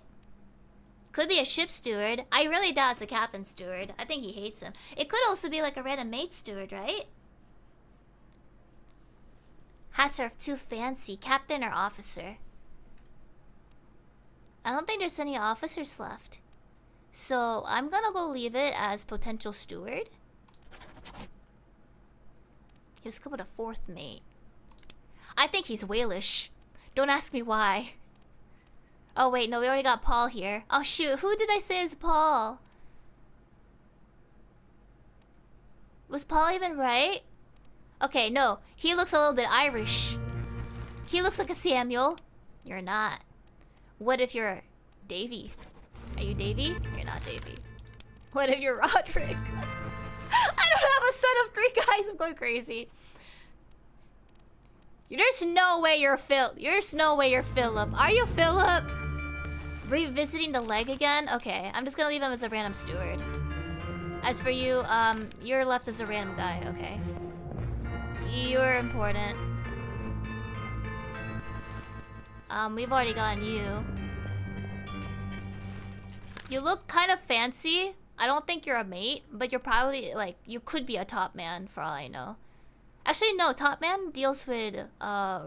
Could be a ship steward. I really doubt it's a captain steward. I think he hates him. It could also be like a random mate steward, right? Hats are too fancy. Captain or officer? I don't think there's any officers left. So I'm gonna go leave it as potential steward. He was good with a fourth mate. I think he's whalish. Don't ask me why. Oh wait, no, we already got Paul here. Oh shoot, who did I say is Paul? Was Paul even right? Okay, no, he looks a little bit Irish. He looks like a Samuel. You're not. What if you're Davy? Are you Davy? You're not Davy. What if you're Roderick? I don't have a set of 3 guys. I'm going crazy. There's no way you're Phil. There's no way you're Philip. Are you Philip? Revisiting the leg again? Okay, I'm just gonna leave him as a random steward. As for you, you're left as a random guy. Okay. You're important. We've already gotten you. You look kind of fancy. I don't think you're a mate, but you're probably, like, you could be a top man for all I know. Actually, no, top man deals with,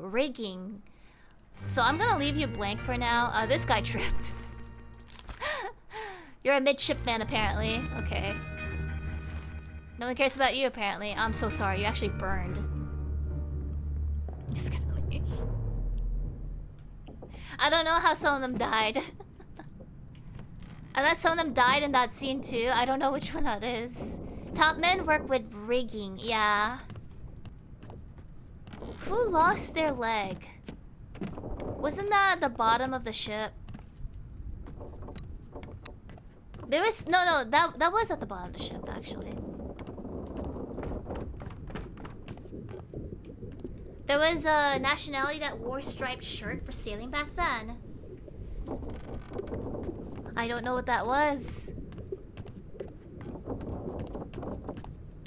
rigging. So I'm gonna leave you blank for now. This guy tripped. You're a midshipman, apparently. Okay. No one cares about you, apparently. I'm so sorry, you actually burned. Just gonna leave. I don't know how some of them died. Unless some of them died in that scene too. I don't know which one that is. Top men work with rigging. Yeah. Who lost their leg? Wasn't that at the bottom of the ship? There was... No, that was at the bottom of the ship, actually. There was a nationality that wore striped shirt for sailing back then. I don't know what that was.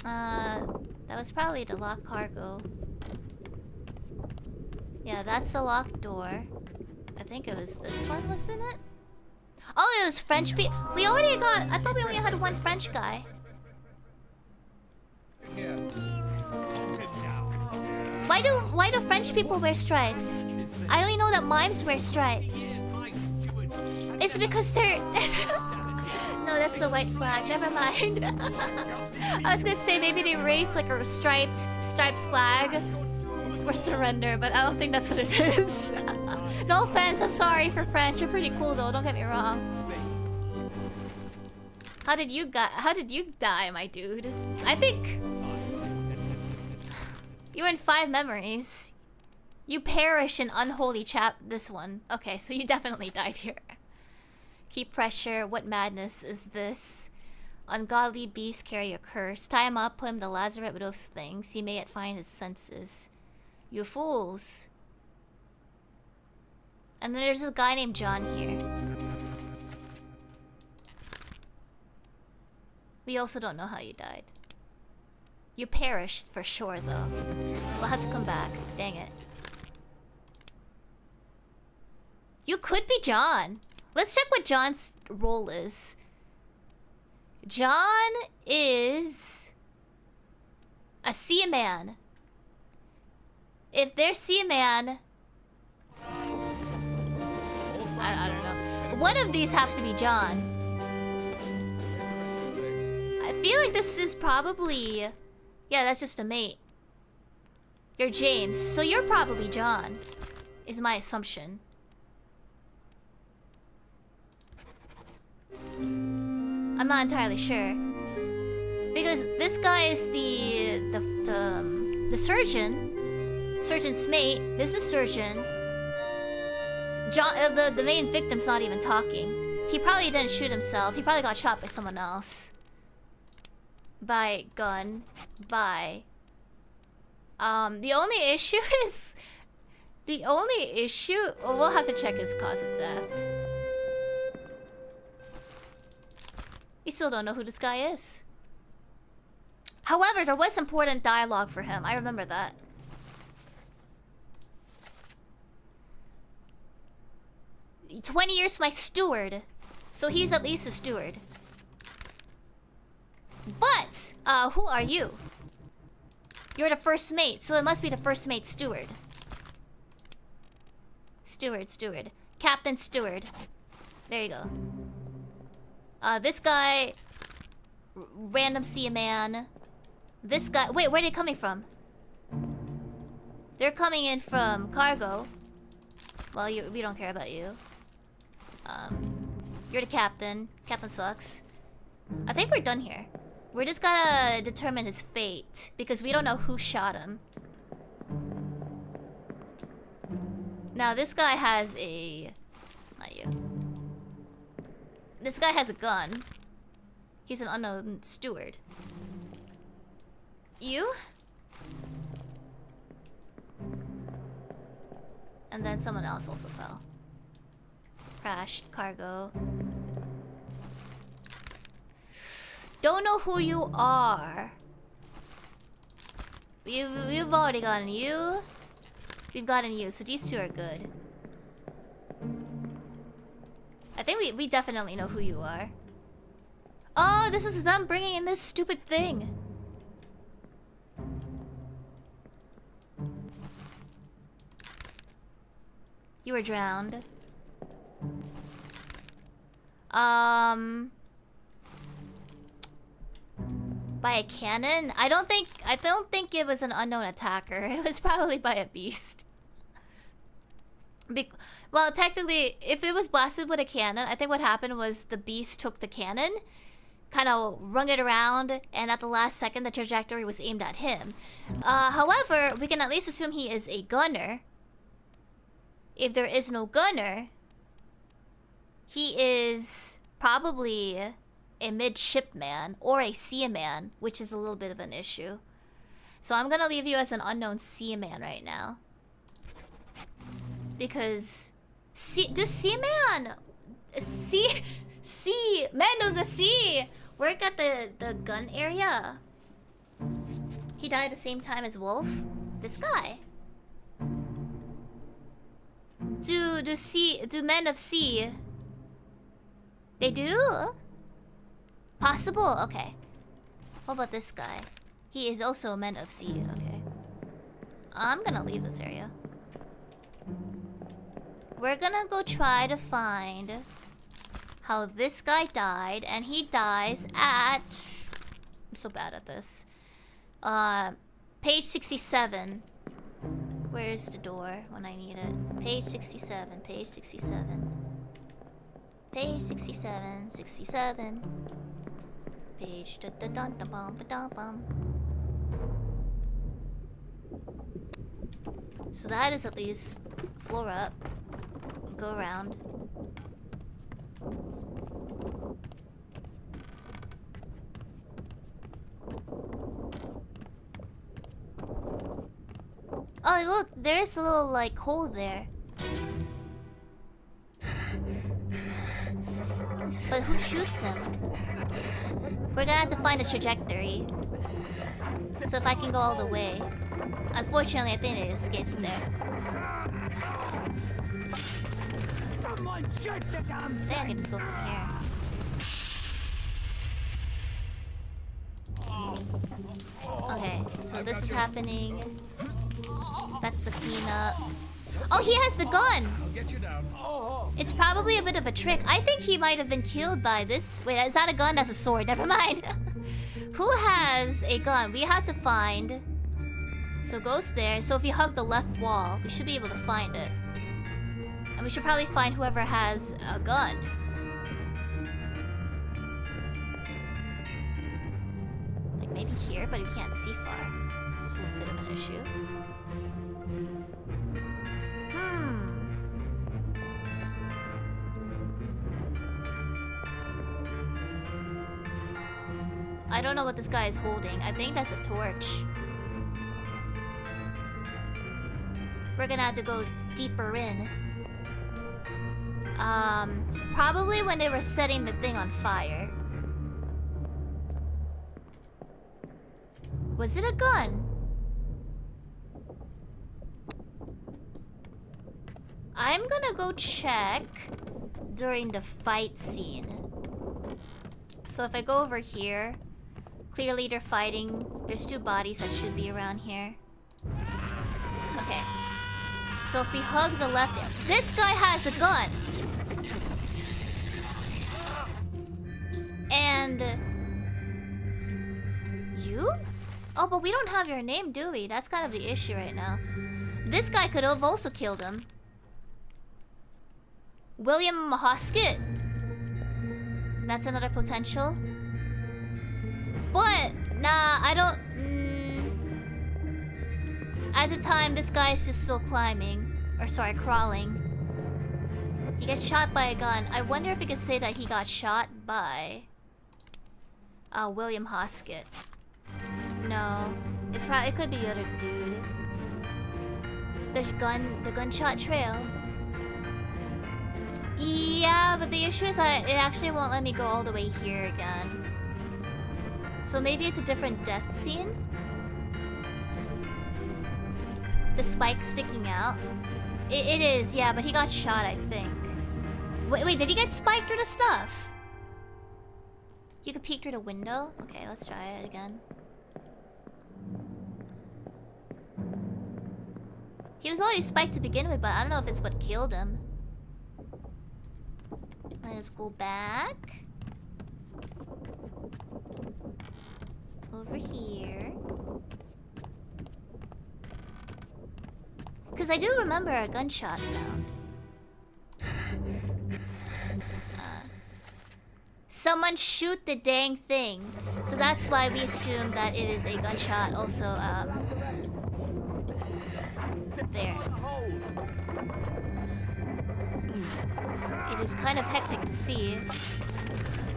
That was probably the locked cargo. Yeah, that's the locked door. I think it was this one, wasn't it? Oh, it was French people. We already got... I thought we only had one French guy. Why Why do French people wear stripes? I only know that mimes wear stripes. It's because they're... No, that's the white flag. Never mind. I was gonna say maybe they race like a striped flag. It's for surrender, but I don't think that's what it is. No offense, I'm sorry for French. You're pretty cool though, don't get me wrong. How did you die, my dude? I think you're in 5 memories. You perish in unholy this one. Okay, so you definitely died here. Keep pressure. What madness is this? Ungodly beasts carry a curse. Tie him up, put him to lazaret with those things. He may yet find his senses. You fools. And then there's a guy named John here. We also don't know how you died. You perished for sure, though. We'll have to come back. Dang it. You could be John. Let's check what John's role is. John is a sea man. If they're sea man, I don't know. One of these have to be John. I feel like this is probably... Yeah, that's just a mate. You're James, so you're probably John, is my assumption. I'm not entirely sure. Because this guy is the surgeon. Surgeon's mate. This is surgeon. John, the main victim's not even talking. He probably didn't shoot himself. He probably got shot by someone else. By gun. By... the only issue is... The only issue... Well, we'll have to check his cause of death. We still don't know who this guy is. However, there was important dialogue for him. I remember that. "20 years my steward." So he's at least a steward. But, who are you? You're the first mate, so it must be the first mate steward. Steward. Captain Steward. There you go. This guy... Random sea man. This guy... Wait, where are they coming from? They're coming in from cargo. Well, we don't care about you. You're the captain. Captain sucks. I think we're done here. We're just gotta determine his fate, because we don't know who shot him. Now, this guy has a... Not you. This guy has a gun. He's an unknown steward. You? And then someone else also fell. Crashed. Cargo. Don't know who you are. We've already gotten you. We've gotten you, so these two are good. I think we definitely know who you are. Oh, this is them bringing in this stupid thing. You were drowned. By a cannon? I don't think it was an unknown attacker. It was probably by a beast. Well, technically, if it was blasted with a cannon, I think what happened was the beast took the cannon, kind of rung it around, and at the last second, the trajectory was aimed at him. However, we can at least assume he is a gunner. If there is no gunner, he is probably a midshipman or a seaman, which is a little bit of an issue. So I'm gonna leave you as an unknown seaman right now. Because men of the sea work at the gun area. He died at the same time as Wolf. This guy. Do men of sea? They do? Possible? Okay. What about this guy? He is also men of sea. Okay. I'm gonna leave this area. We're gonna go try to find how this guy died, and he dies at... I'm so bad at this. Page 67. Where's the door when I need it? Page 67, page 67. Page 67, 67. Page da da da da bum ba da bum. So that is at least floor up. Go around. Oh look, there's a little like hole there. But who shoots him? We're gonna have to find a trajectory. So if I can go all the way. Unfortunately, I think it escapes there. I think I can just go from here. Okay, so this is happening. That's the cleanup. Oh, he has the gun! I'll get you down. It's probably a bit of a trick. I think he might have been killed by this. Wait, is that a gun? That's a sword. Never mind. Who has a gun? We have to find. So it goes there. So if you hug the left wall, we should be able to find it. And we should probably find whoever has a gun. Like maybe here, but you can't see far. It's a little bit of an issue. I don't know what this guy is holding. I think that's a torch. We're gonna have to go deeper in. Probably when they were setting the thing on fire. Was it a gun? I'm gonna go check during the fight scene. So if I go over here, clearly they're fighting. There's two bodies that should be around here. Okay. So if we hug the left... This guy has a gun! And... You? Oh, but we don't have your name, do we? That's kind of the issue right now. This guy could have also killed him. William Hoskett. That's another potential. But, nah, I don't... At the time, this guy is just still climbing. Or sorry, crawling. He gets shot by a gun. I wonder if we could say that he got shot by... William Hoskett. No. It's probably... It could be the other dude. There's the gunshot trail. Yeah, but the issue is that it actually won't let me go all the way here again. So maybe it's a different death scene? The spike sticking out? It is, yeah, but he got shot, I think. Wait, did he get spiked through the stuff? You could peek through the window? Okay, let's try it again. He was already spiked to begin with, but I don't know if it's what killed him. Let's go back. Over here. Because I do remember a gunshot sound. Someone shoot the dang thing. So that's why we assume that it is a gunshot. Also, there. It is kind of hectic to see.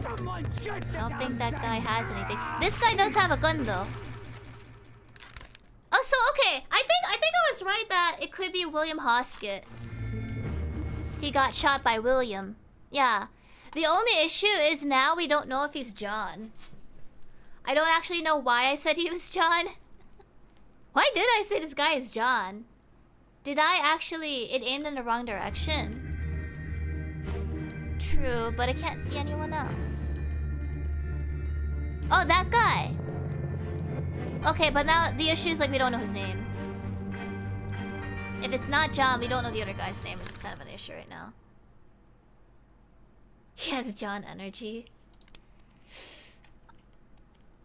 I don't think that guy has anything. This guy does have a gun though. Oh, so okay. I think I was right that it could be William Hoskett. He got shot by William. Yeah. The only issue is now we don't know if he's John. I don't actually know why I said he was John. Why did I say this guy is John? Did I actually... It aimed in the wrong direction. True, but I can't see anyone else. Oh, that guy! Okay, but now the issue is like we don't know his name. If it's not John, we don't know the other guy's name, which is kind of an issue right now. He has John energy.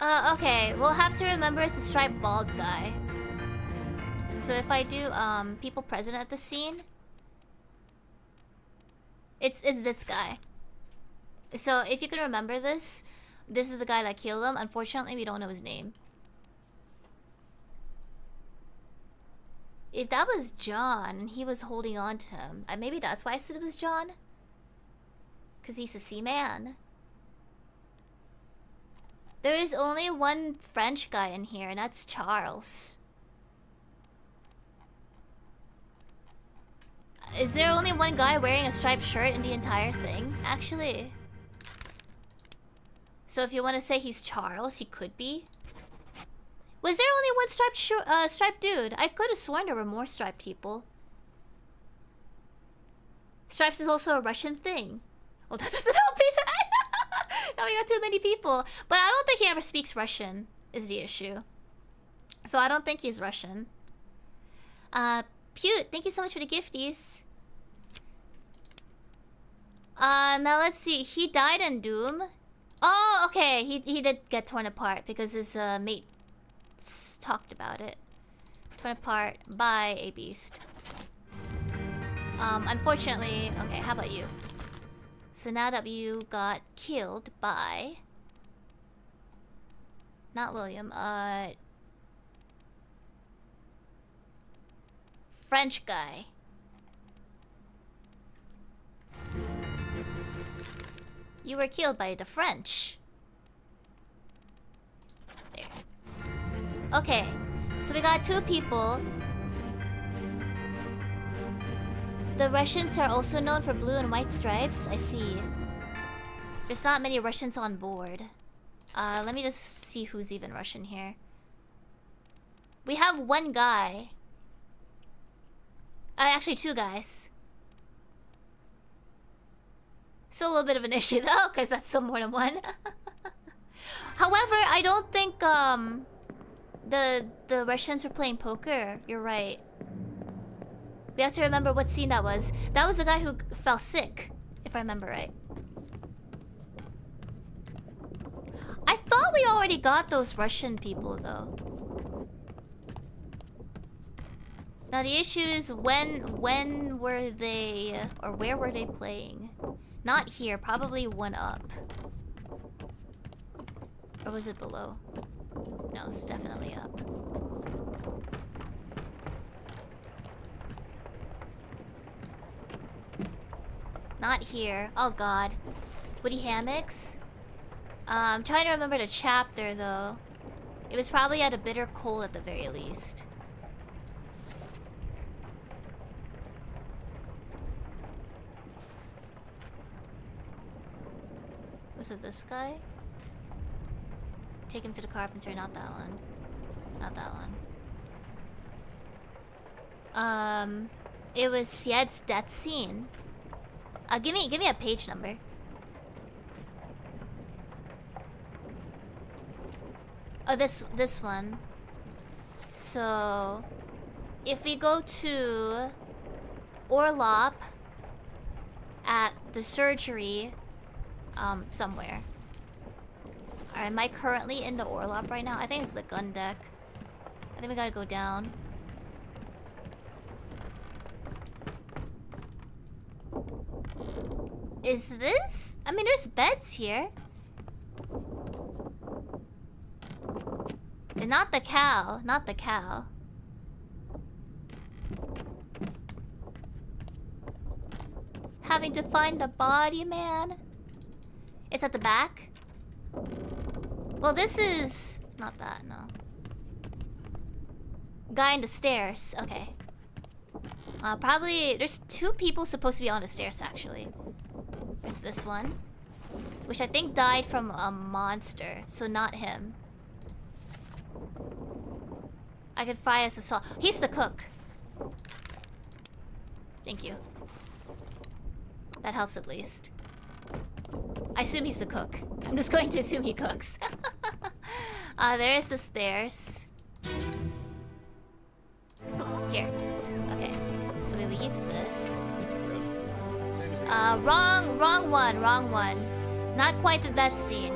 Okay, we'll have to remember it's a striped bald guy. So if I do people present at the scene, it's this guy. So if you can remember this, this is the guy that killed him. Unfortunately, we don't know his name. If that was John and he was holding on to him, maybe that's why I said it was John. Because he's a C-man. There is only one French guy in here, and that's Charles. Is there only one guy wearing a striped shirt in the entire thing? Actually. So if you want to say he's Charles, he could be. Was there only one striped dude? I could have sworn there were more striped people. Stripes is also a Russian thing. Well, that doesn't help me then. Now we got too many people. But I don't think he ever speaks Russian, is the issue. So I don't think he's Russian. Pute, thank you so much for the gifties. Now let's see. He died in Doom. Oh, okay. He did get torn apart because his mate talked about it. Torn apart by a beast. Unfortunately, okay, how about you? So now that you got killed by... Not William, French guy. You were killed by the French. There. Okay, so we got two people. The Russians are also known for blue and white stripes. I see. There's not many Russians on board. Let me just see who's even Russian here. We have one guy. Actually, two guys. Still a little bit of an issue though, because that's still more than one. However, I don't think the Russians were playing poker. You're right. We have to remember what scene that was. That was the guy who fell sick, if I remember right. I thought we already got those Russian people though. Now the issue is when were they, or where were they playing? Not here, probably one up. Or was it below? No, it's definitely up. Not here. Oh god. Woody hammocks? I'm trying to remember the chapter though. It was probably at a bitter cold at the very least. Was it this guy? Take him to the carpenter, not that one. Not that one. It was Sied's death scene. Give me a page number. Oh, this one. So, if we go to Orlop at the surgery, somewhere. Alright, am I currently in the Orlop right now? I think it's the gun deck. I think we gotta go down. Is this? I mean, there's beds here. And not the cow. Not the cow. Having to find the body, man. It's at the back? Well, this is... Not that, no. Guy in the stairs. Okay. Probably... There's two people supposed to be on the stairs, actually. There's this one. Which I think died from a monster. So not him. I could fry as a saw. He's the cook. Thank you. That helps at least. I assume he's the cook. I'm just going to assume he cooks. There's the stairs. Here. Okay. believe this. Same as the Wrong one. Not quite the death scene.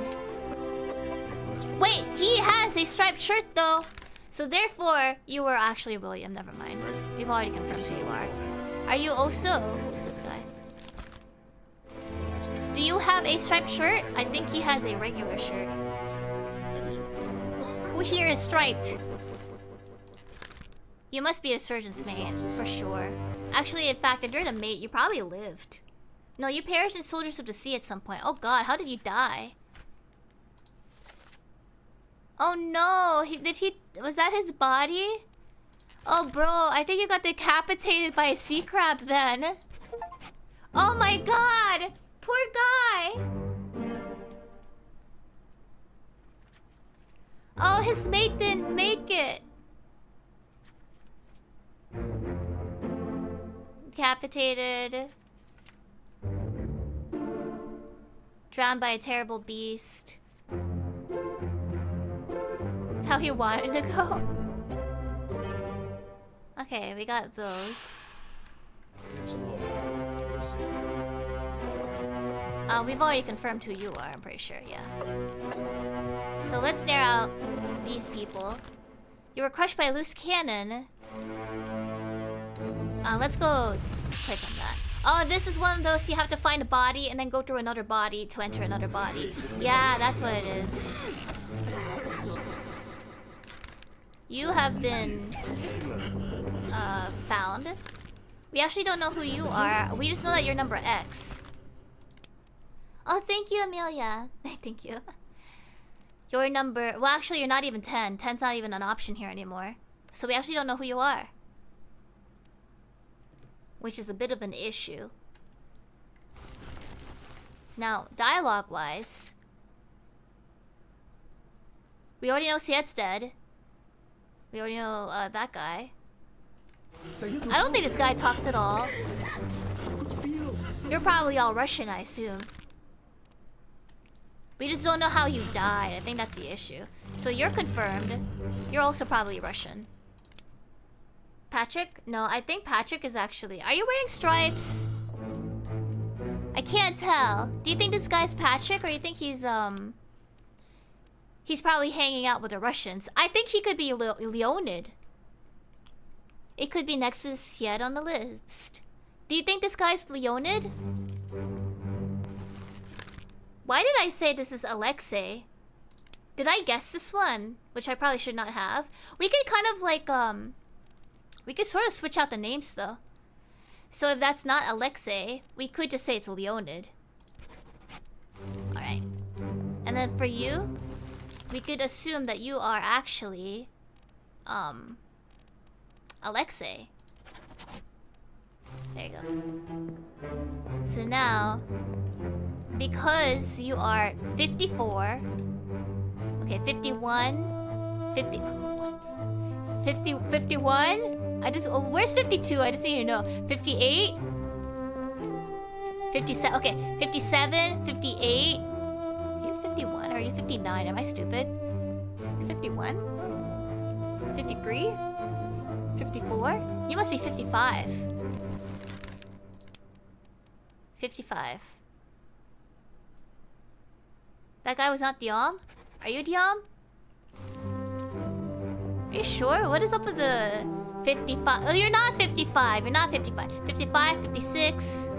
Wait, he has a striped shirt though. So therefore, you were actually William. Never mind. We've already confirmed who you are. Are you also? Who's this guy? Do you have a striped shirt? I think he has a regular shirt. Who here is striped? You must be a surgeon's mate, for sure. Actually, in fact, if you're the mate, you probably lived. No, you perished in Soldiers of the Sea at some point. Oh god, how did you die? Oh no, was that his body? Oh bro, I think you got decapitated by a sea crab then. Oh my god, poor guy. Oh, his mate didn't make it. Decapitated. Drowned by a terrible beast. That's how he wanted to go. Okay, we got those. We've already confirmed who you are, I'm pretty sure, yeah. So let's narrow out these people. You were crushed by a loose cannon. Let's go click on that. Oh, this is one of those you have to find a body and then go through another body to enter another body. Yeah, that's what it is. You have been found. We actually don't know who you are. We just know that you're number X. Oh, thank you, Amelia. Thank you. Your number... Well, actually, you're not even 10. 10's not even an option here anymore. So we actually don't know who you are. Which is a bit of an issue. Now, dialogue-wise... We already know Siet's dead. We already know that guy. I don't think this guy talks at all. You're probably all Russian, I assume. We just don't know how you died. I think that's the issue. So you're confirmed. You're also probably Russian. Patrick? No, I think Patrick is actually... Are you wearing stripes? I can't tell. Do you think this guy's Patrick or you think he's He's probably hanging out with the Russians. I think he could be Leonid. It could be next to Siet on the list. Do you think this guy's Leonid? Why did I say this is Alexei? Did I guess this one? Which I probably should not have. We could kind of like, we could sort of switch out the names though. So if that's not Alexei, we could just say it's Leonid. Alright. And then for you, we could assume that you are actually, Alexei. There you go. So now, because you are 54, okay, 51, 50, 50, 51? Where's 52? I just need to know. 58? 57, okay, 57, 58. Are you 51 or are you 59? Am I stupid? You're 51? 53? 54? You must be 55. 55. That guy was not Diom? Are you Diom? Are you sure? What is up with the 55? Oh, you're not 55. You're not 55. 55, 56,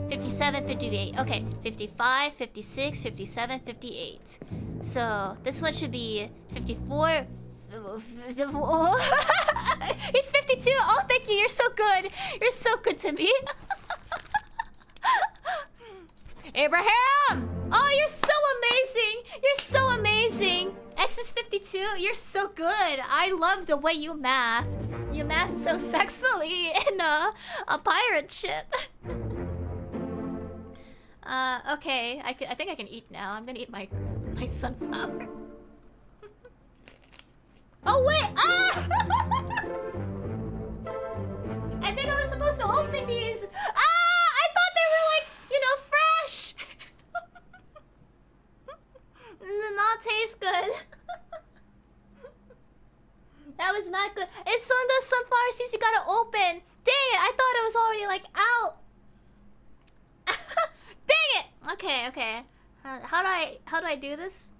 57, 58. Okay, 55, 56, 57, 58. So, this one should be 54... He's 52! Oh, thank you! You're so good! You're so good to me! Abraham! Oh, you're so amazing! You're so amazing! X is 52. You're so good. I love the way you math. You math so sexily in a pirate ship. Okay. I think I can eat now. I'm gonna eat my sunflower. Oh wait! Ah! I think I was supposed to open these. Ah! I thought they were like, you know, fresh. Did not taste good. That was not good. It's one of those sunflower seeds you gotta open. Dang it, I thought I was already like out. Dang it! Okay, okay. How do I do this?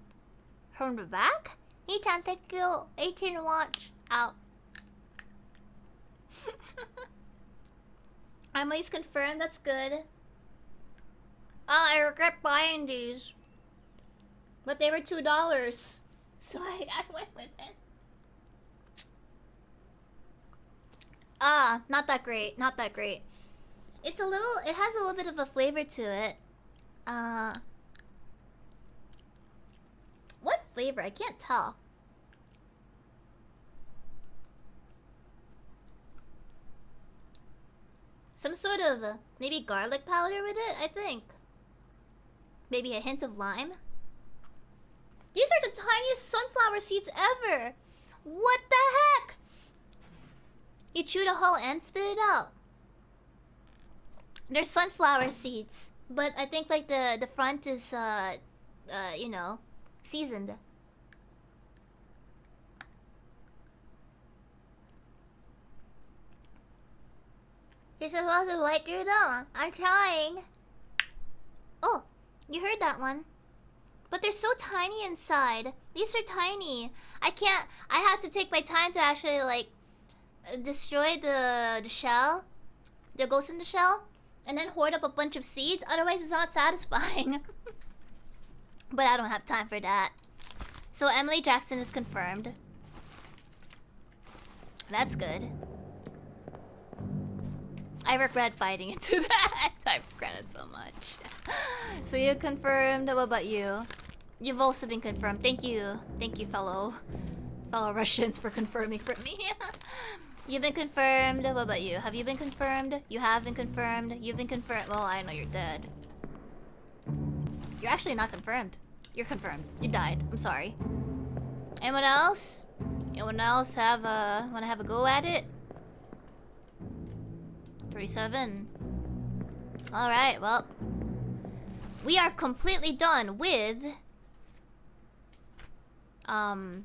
From the back? Nichan, thank you. 18 watch. Out. Emily's confirmed. That's good. I regret buying these, but they were $2, so I went with it. Not that great. Not that great. It's a little. It has a little bit of a flavor to it. What flavor? I can't tell. Some sort of maybe garlic powder with it, I think. Maybe a hint of lime. These are the tiniest sunflower seeds ever. What the heck? You chew the hull and spit it out. They're sunflower seeds, but I think like the front is you know, seasoned. You're supposed to wipe your tongue. I'm trying. Oh, you heard that one. But they're so tiny inside. These are tiny. I have to take my time to actually like destroy the shell. The ghost in the shell. And then hoard up a bunch of seeds. Otherwise it's not satisfying. But I don't have time for that. So Emily Jackson is confirmed. That's good. I regret fighting into that. I regret it so much. So you confirmed. What about you? You've also been confirmed. Thank you. Thank you, fellow Russians, for confirming for me. You've been confirmed. What about you? Have you been confirmed? You have been confirmed. You've been confirmed. Well, I know you're dead. You're actually not confirmed. You're confirmed. You died. I'm sorry. Anyone else? Anyone else wanna have a go at it? 37. Alright, well. We are completely done with... nothing.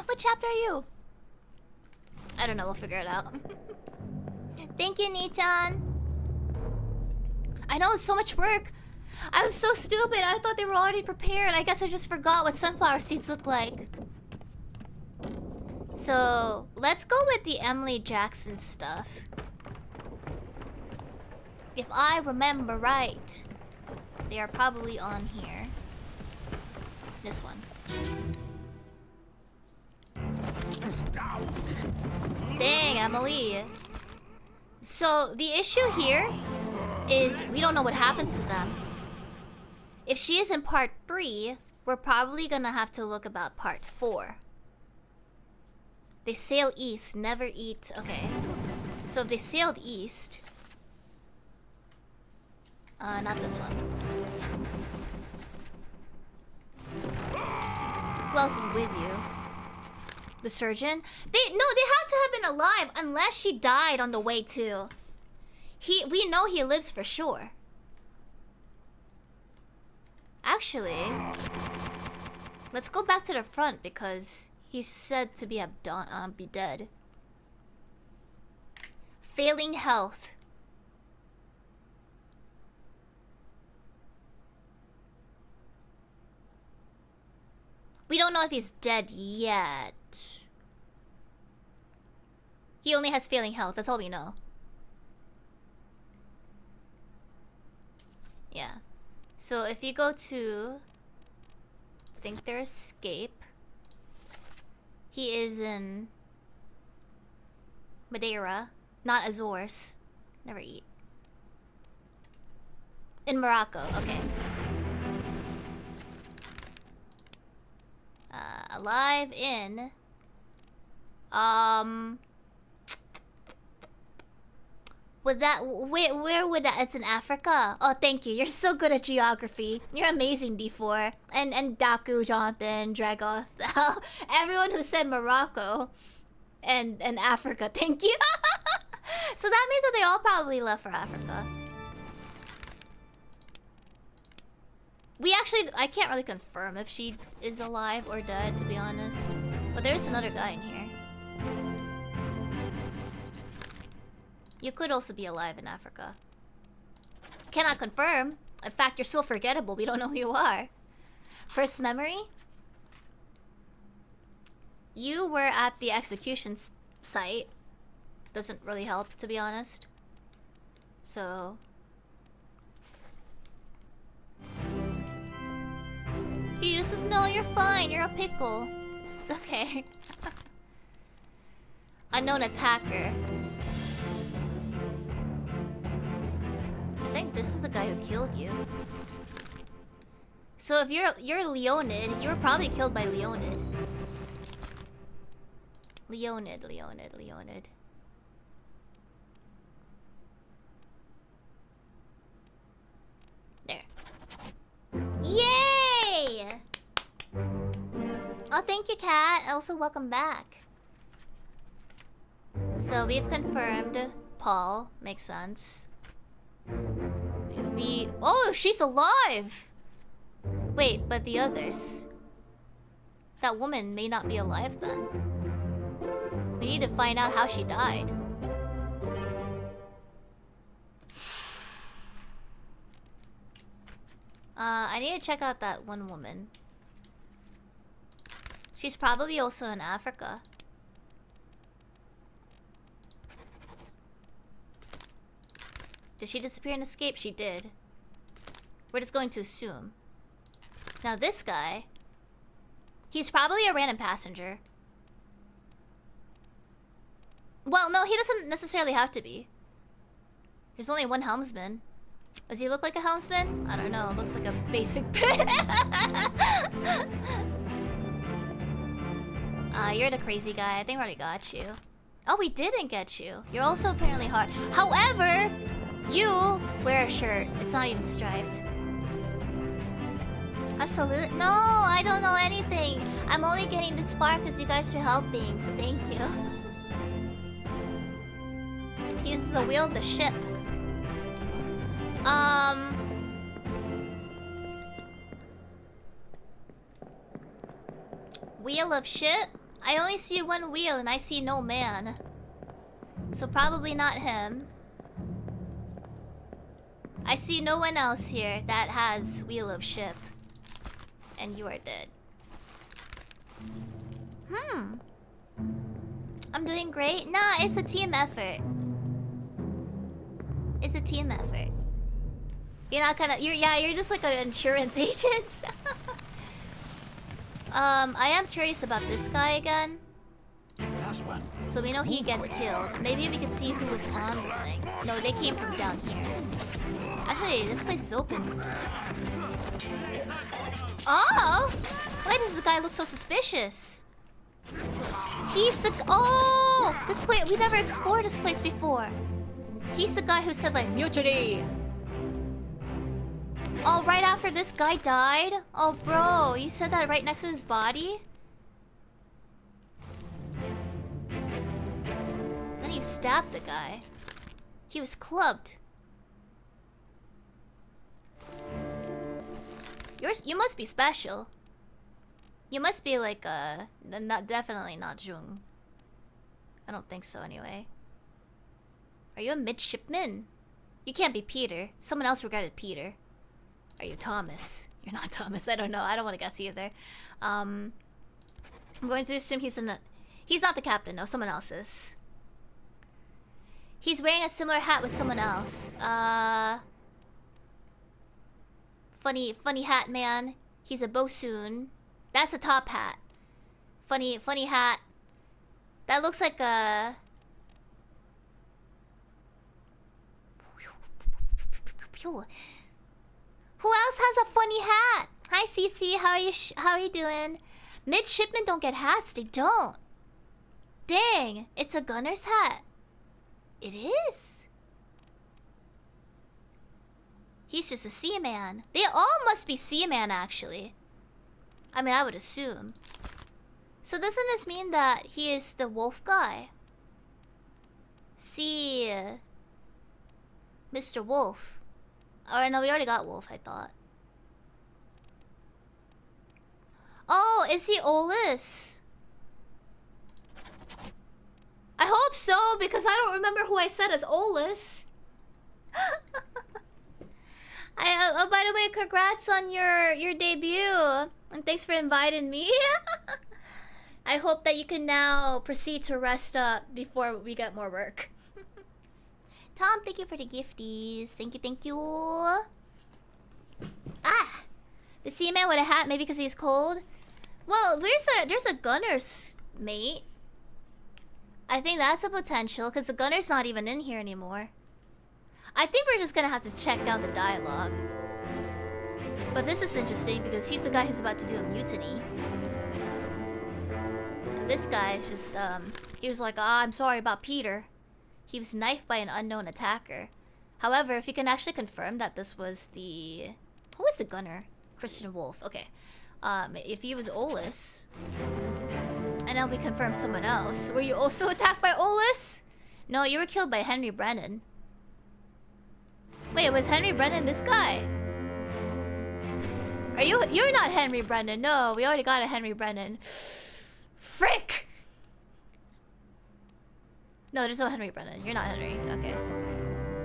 What chapter are you? I don't know, we'll figure it out. Thank you, Nichan. I know, it's so much work. I was so stupid. I thought they were already prepared. I guess I just forgot what sunflower seeds look like. So, let's go with the Emily Jackson stuff. If I remember right, they are probably on here. This one. Dang, Emily. So, the issue here is we don't know what happens to them. If she is in part 3, we're probably gonna have to look about part 4. They sail east, never eat. Okay. So if they sailed east... not this one. Who else is with you? The surgeon? They have to have been alive unless she died on the way too. We know he lives for sure. Actually, let's go back to the front because he's said to be dead. Failing health. We don't know if he's dead yet. He only has failing health, that's all we know. Yeah. So if you go to... I think their escape. He is in... Madeira. Not Azores. Never eat. In Morocco, okay. Alive in... Where would that... It's in Africa? Oh, thank you. You're so good at geography. You're amazing, D4. And Daku, Jonathan, Dragoth. Everyone who said Morocco and Africa, thank you. So that means that they all probably left for Africa. We actually... I can't really confirm if she is alive or dead, to be honest. But there is another guy in here. You could also be alive in Africa. Cannot confirm. In fact, you're so forgettable, we don't know who you are. First memory? You were at the execution site. Doesn't really help, to be honest. So... He uses no, you're fine, you're a pickle. It's okay. Unknown attacker. I think this is the guy who killed you. So if you're Leonid, you were probably killed by Leonid. Leonid. There. Yay! Oh, thank you, Kat. Also, welcome back. So we've confirmed Paul. Makes sense. Oh, she's alive! Wait, but the others? That woman may not be alive then. We need to find out how she died. I need to check out that one woman. She's probably also in Africa. Did she disappear and escape? She did. We're just going to assume. Now this guy... He's probably a random passenger. Well, no, he doesn't necessarily have to be. There's only one helmsman. Does he look like a helmsman? I don't know. Looks like a basic you're the crazy guy. I think we already got you. Oh, we didn't get you. You're also apparently hard. However, you wear a shirt. It's not even striped. A salute? No, I don't know anything. I'm only getting this far because you guys are helping, so thank you. He uses the wheel of the ship. Wheel of shit? I only see one wheel and I see no man. So probably not him. I see no one else here that has wheel of ship. And you are dead. I'm doing great? Nah, it's a team effort. It's a team effort. You're not gonna... You're just like an insurance agent. I am curious about this guy again. Last one. So we know he gets killed. Maybe we can see who was on the thing. No, they came from down here. Actually, this place is open. Oh! Why does this guy look so suspicious? He's the... Oh! This way... We never explored this place before. He's the guy who said, like, mutiny! Oh, right after this guy died? Oh, bro, you said that right next to his body? Then you stabbed the guy. He was clubbed. You must be special. You must be like definitely not Jung. I don't think so anyway. Are you a midshipman? You can't be Peter. Someone else regarded Peter. Are you Thomas? You're not Thomas. I don't know. I don't want to guess either. I'm going to assume he's not the captain. No, someone else is. He's wearing a similar hat with someone else. Funny hat man. He's a bosun. That's a top hat. Funny hat. That looks like a... Who else has a funny hat? Hi, Cece. How are you doing? Midshipmen don't get hats. They don't. Dang, it's a gunner's hat. It is. He's just a seaman. They all must be seaman, actually. I mean, I would assume. So doesn't this mean that he is the wolf guy? See... Mr. Wolf. Oh, no, we already got Wolf, I thought. Oh, is he Olus? I hope so, because I don't remember who I said as Olus. Oh, by the way, congrats on your debut, and thanks for inviting me. I hope that you can now proceed to rest up before we get more work. Tom, thank you for the gifties. Thank you, thank you. Ah, the seaman with a hat, maybe because he's cold. Well, there's a gunner's mate. I think that's a potential, because the gunner's not even in here anymore. I think we're just gonna have to check out the dialogue. But this is interesting, because he's the guy who's about to do a mutiny. And this guy is just, he was like, ah, I'm sorry about Peter. He was knifed by an unknown attacker. However, if you can actually confirm that this was the... Who was the gunner? Christian Wolf. Okay. If he was Olus... And now we confirm someone else. Were you also attacked by Olus? No, you were killed by Henry Brennan. Wait, was Henry Brennan this guy? Are you... You're not Henry Brennan. No, we already got a Henry Brennan. Frick! No, there's no Henry Brennan. You're not Henry. Okay.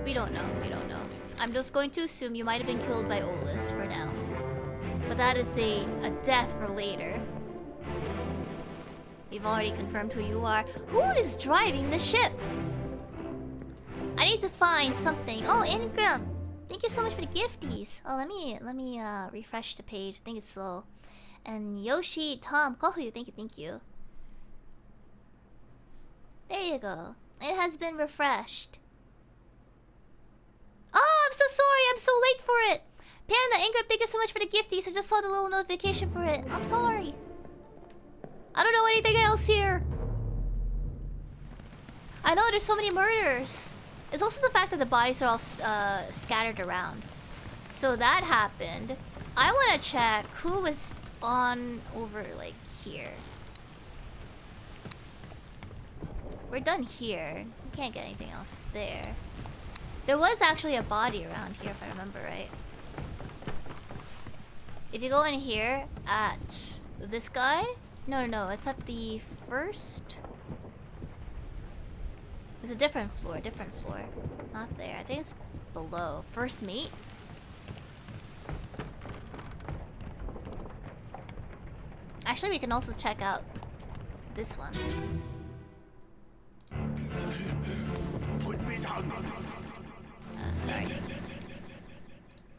We don't know. We don't know. I'm just going to assume you might have been killed by Olus for now. But that is a death for later. We've already confirmed who you are. Who is driving the ship? I need to find something. Oh, Ingram! Thank you so much for the gifties. Oh, let me refresh the page. I think it's slow. And Yoshi, Tom, Kohu, thank you, thank you. There you go. It has been refreshed. Oh, I'm so sorry. I'm so late for it. Panda, Ingram, thank you so much for the gifties. I just saw the little notification for it. I'm sorry. I don't know anything else here. I know there's so many murders. It's also the fact that the bodies are all scattered around. So that happened. I want to check who was on over like here. We're done here. We can't get anything else there. There was actually a body around here if I remember right. If you go in here at this guy... No, it's at the first... It's a different floor. Not there. I think it's below. First mate? Actually, we can also check out this one. Put me down. Sorry.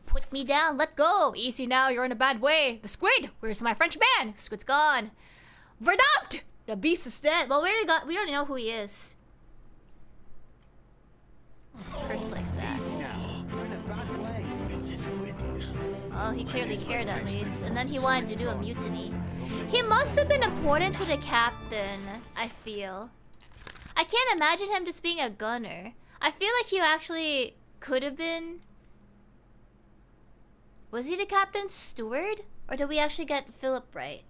Put me down, let go! Easy now, you're in a bad way. The squid! Where's my French man? Squid's gone. Verdammt! The beast is dead. Well, we already know who he is. First like that. Well, he clearly cared at least. And then he wanted to do a mutiny. He must have been important to the captain, I feel. I can't imagine him just being a gunner. I feel like he actually could have been... Was he the captain's steward? Or did we actually get Philip right?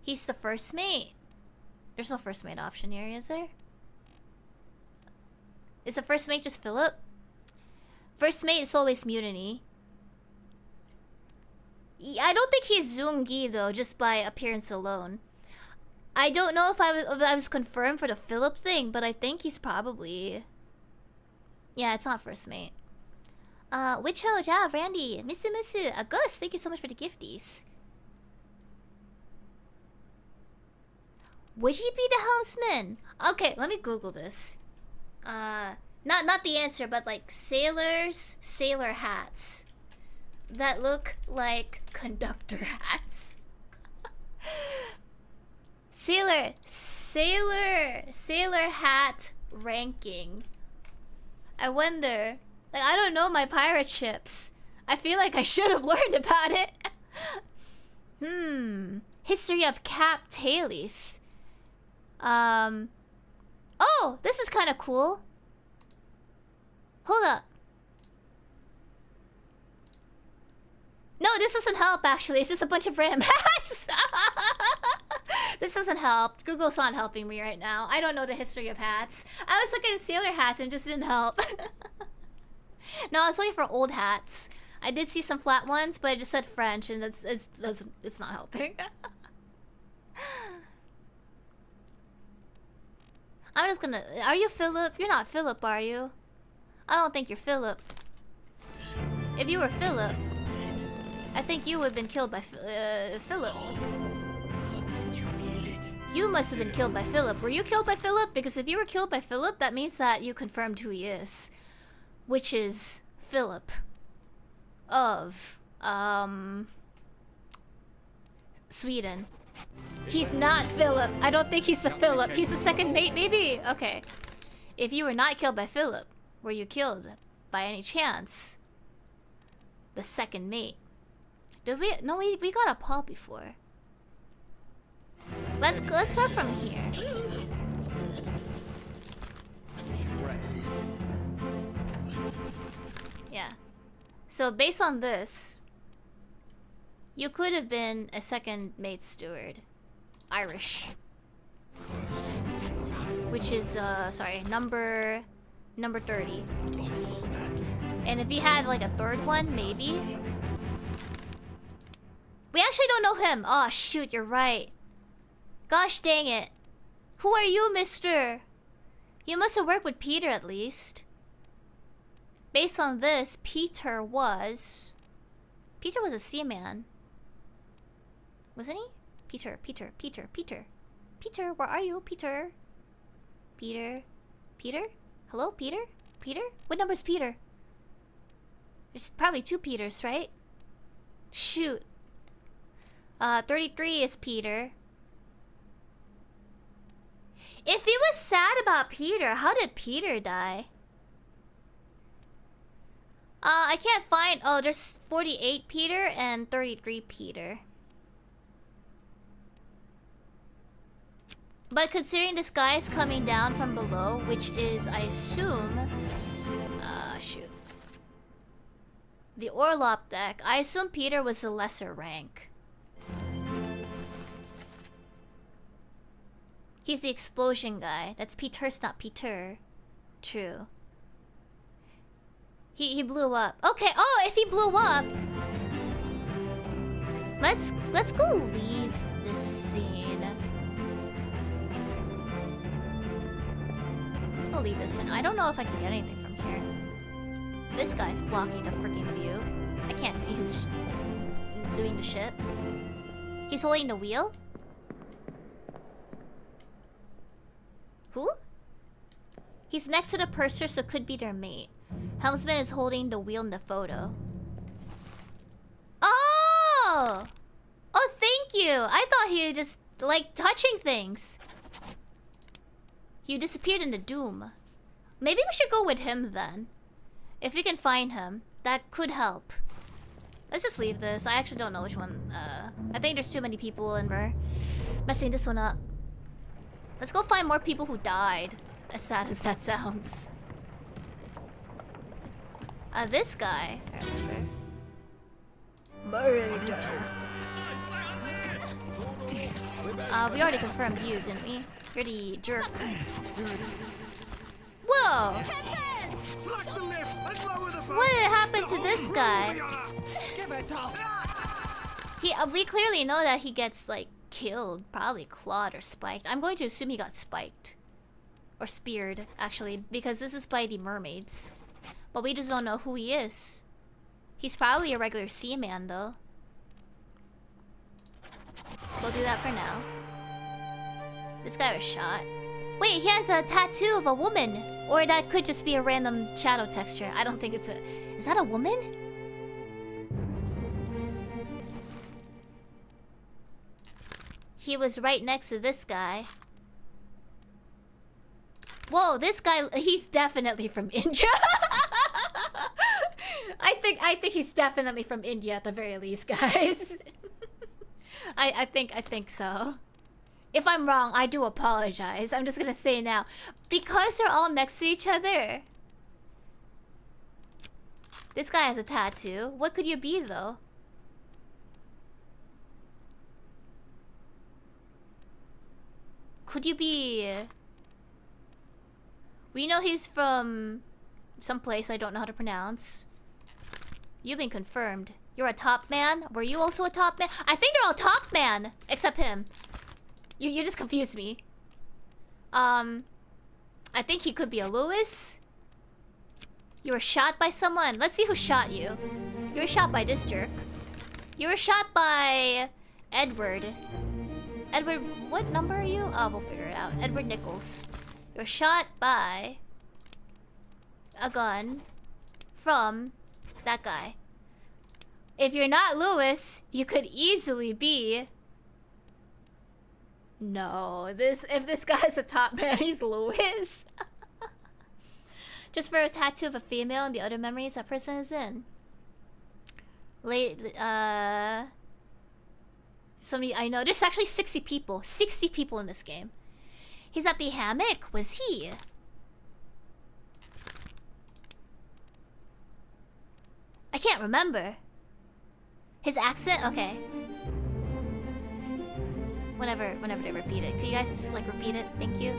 He's the first mate. There's no first mate option here, is there? Is the first mate just Philip? First mate is always mutiny. I don't think he's Zungi though, just by appearance alone. I don't know if I was confirmed for the Philip thing, but I think he's probably... Yeah, it's not first mate. Witcho, Jav, Randy, Misu, August, thank you so much for the gifties. Would he be the helmsman? Okay, let me Google this. Not the answer, but like sailor hats that look like conductor hats. sailor hat ranking. I wonder. Like, I don't know my pirate ships. I feel like I should have learned about it. History of Cap Tailies. Oh, this is kind of cool. Hold up. No, this doesn't help actually. It's just a bunch of random hats. This doesn't help. Google's not helping me right now. I don't know the history of hats. I was looking at sailor hats and it just didn't help. No, I was looking for old hats. I did see some flat ones, but I just said French and it's not helping. I'm just gonna... Are you Philip? You're not Philip, are you? I don't think you're Philip. If you were Philip, I think you would have been killed by Philip. You must have been killed by Philip. Were you killed by Philip? Because if you were killed by Philip, that means that you confirmed who he is. Which is Philip. Of... Sweden. He's not Philip. I don't think he's the Philip. He's the second mate, maybe? Okay. If you were not killed by Philip, were you killed by any chance the second mate? Did we? No, we got a Paul before. Let's start from here. Yeah. So based on this, you could have been a second mate steward. Irish. Which is, sorry, number 30. And if he had like a third one, maybe? We actually don't know him. Oh, shoot, you're right. Gosh dang it. Who are you, mister? You must have worked with Peter at least. Based on this, Peter was a seaman. Wasn't he? Peter, where are you, Peter? Peter? Hello, Peter? Peter? What number's Peter? There's probably 2 Peters, right? Shoot. 33 is Peter. If he was sad about Peter, how did Peter die? I can't find... Oh, there's 48 Peter and 33 Peter. But considering this guy is coming down from below, which is, I assume... shoot. The Orlop deck, I assume Peter was the lesser rank. He's the explosion guy. That's Peter's, not Peter. True. He blew up. Okay, oh, if he blew up... Let's go leave this scene. Let's go leave this scene. I don't know if I can get anything from here. This guy's blocking the freaking view. I can't see who's doing the shit. He's holding the wheel? Who? He's next to the purser, so could be their mate. Helmsman is holding the wheel in the photo. Oh! Oh, thank you! I thought he just, like, touching things. You disappeared in the doom. Maybe we should go with him then. If we can find him, that could help. Let's just leave this. I actually don't know which one. I think there's too many people and we're messing this one up. Let's go find more people who died. As sad as that sounds. This guy. I remember. Murder. We already confirmed you, didn't we? You're the jerk. Whoa! What happened to this guy? We clearly know that he gets, like, killed. Probably clawed or spiked. I'm going to assume he got spiked. Or speared, actually, because this is by the mermaids. But we just don't know who he is. He's probably a regular seaman, though. So we'll do that for now. This guy was shot. Wait, he has a tattoo of a woman! Or that could just be a random shadow texture. I don't think it's a... Is that a woman? He was right next to this guy. Whoa, this guy, he's definitely from India. I think he's definitely from India at the very least, guys. I think so. If I'm wrong, I do apologize. I'm just gonna say now. Because they're all next to each other. This guy has a tattoo. What could you be, though? Could you be... We know he's from... someplace I don't know how to pronounce. You've been confirmed. You're a top man? Were you also a top man? I think they're all top man! Except him. You just confused me. I think he could be a Lewis. You were shot by someone. Let's see who shot you. You were shot by this jerk. You were shot by Edward. Edward, what number are you? Oh, we'll figure it out. Edward Nichols. You were shot by a gun from that guy. If you're not Lewis, you could easily be... No, if this guy's a top man, he's Lewis. Just for a tattoo of a female and the other memories that person is in. Somebody I know. There's actually 60 people. 60 people in this game. He's at the hammock. Was he? I can't remember. His accent? Okay. Whenever they repeat it. Could you guys just like repeat it? Thank you.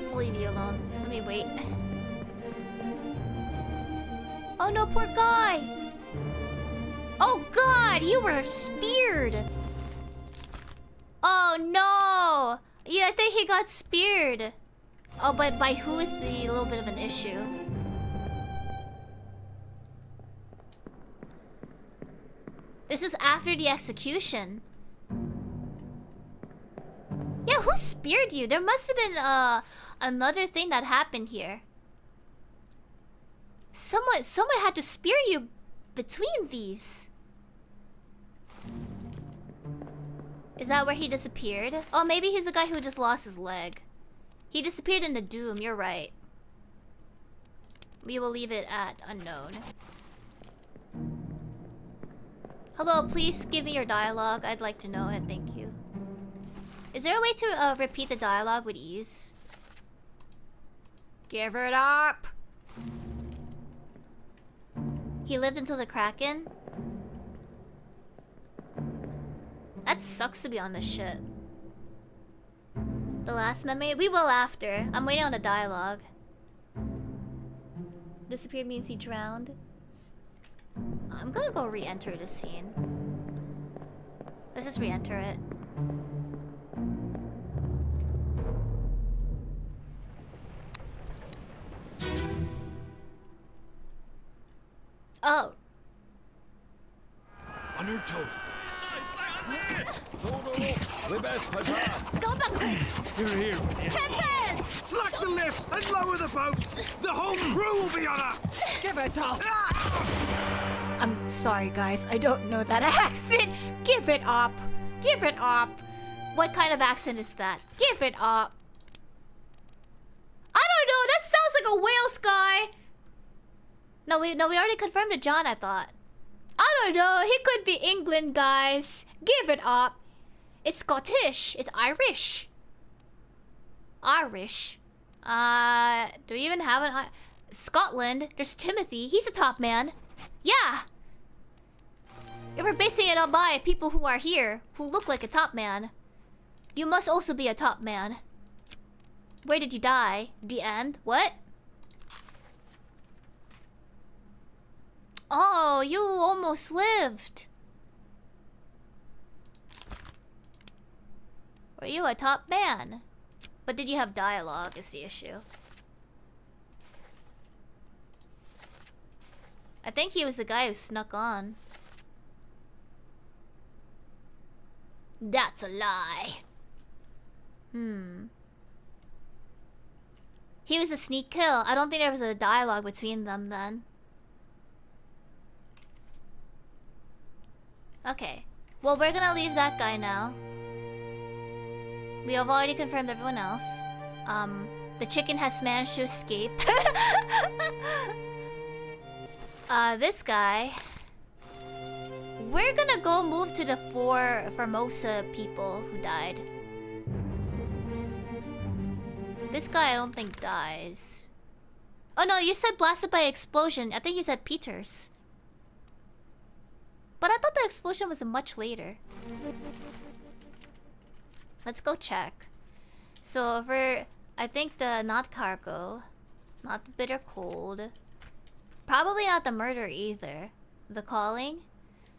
I'll leave you alone. Let me wait. Oh no, poor guy! Oh god, you were speared! Oh no! Yeah, I think he got speared. Oh, but by who is the little bit of an issue? This is after the execution. Yeah, who speared you? There must have been another thing that happened here. Someone had to spear you between these. Is that where he disappeared? Oh, maybe he's the guy who just lost his leg. He disappeared in the Doom, you're right. We will leave it at unknown. Hello, please give me your dialogue. I'd like to know it, thank you. Is there a way to repeat the dialogue with ease? Give it up! He lived until the Kraken? That sucks to be on this shit. The last memory? We will after. I'm waiting on the dialogue. Disappeared means he drowned. I'm gonna go re-enter the scene. Let's just re-enter it. Oh. On your toes. Go back quick! Here. Captain! Slack the lifts and lower the boats! The whole crew will be on us! Give it up! I'm sorry, guys. I don't know that accent. Give it up. Give it up. What kind of accent is that? Give it up. I don't know. That sounds like a Wales guy. No, we already confirmed it, John, I thought. I don't know. He could be England, guys. Give it up. It's Scottish. It's Irish. Irish. Do we even have an... Scotland. There's Timothy. He's a top man. Yeah. If we're basing it on by people who are here, who look like a top man, you must also be a top man. Where did you die? The end? What? Oh, you almost lived. Were you a top man? But did you have dialogue is the issue. I think he was the guy who snuck on. That's a lie. He was a sneak kill. I don't think there was a dialogue between them then. Okay. Well, we're gonna leave that guy now. We have already confirmed everyone else. The chicken has managed to escape. This guy. We're gonna go move to the 4 Formosa people who died. This guy I don't think dies. Oh no, you said blasted by explosion. I think you said Peters. But I thought the explosion was much later. Let's go check. So for I think the not cargo, not the bitter cold, Probably not the murder either. The calling?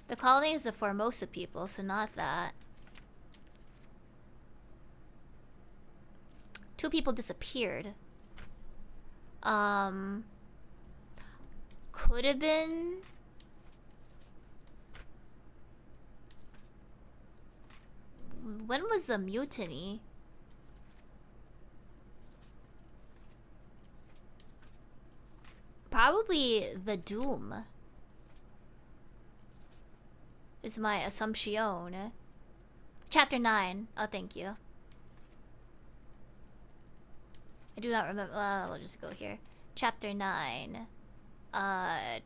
The calling is the Formosa people, so not that. 2 people disappeared. Could have been... When was the mutiny? Probably the Doom. Is my assumption. Chapter 9. Oh, thank you. I do not remember. We'll just go here. Chapter 9.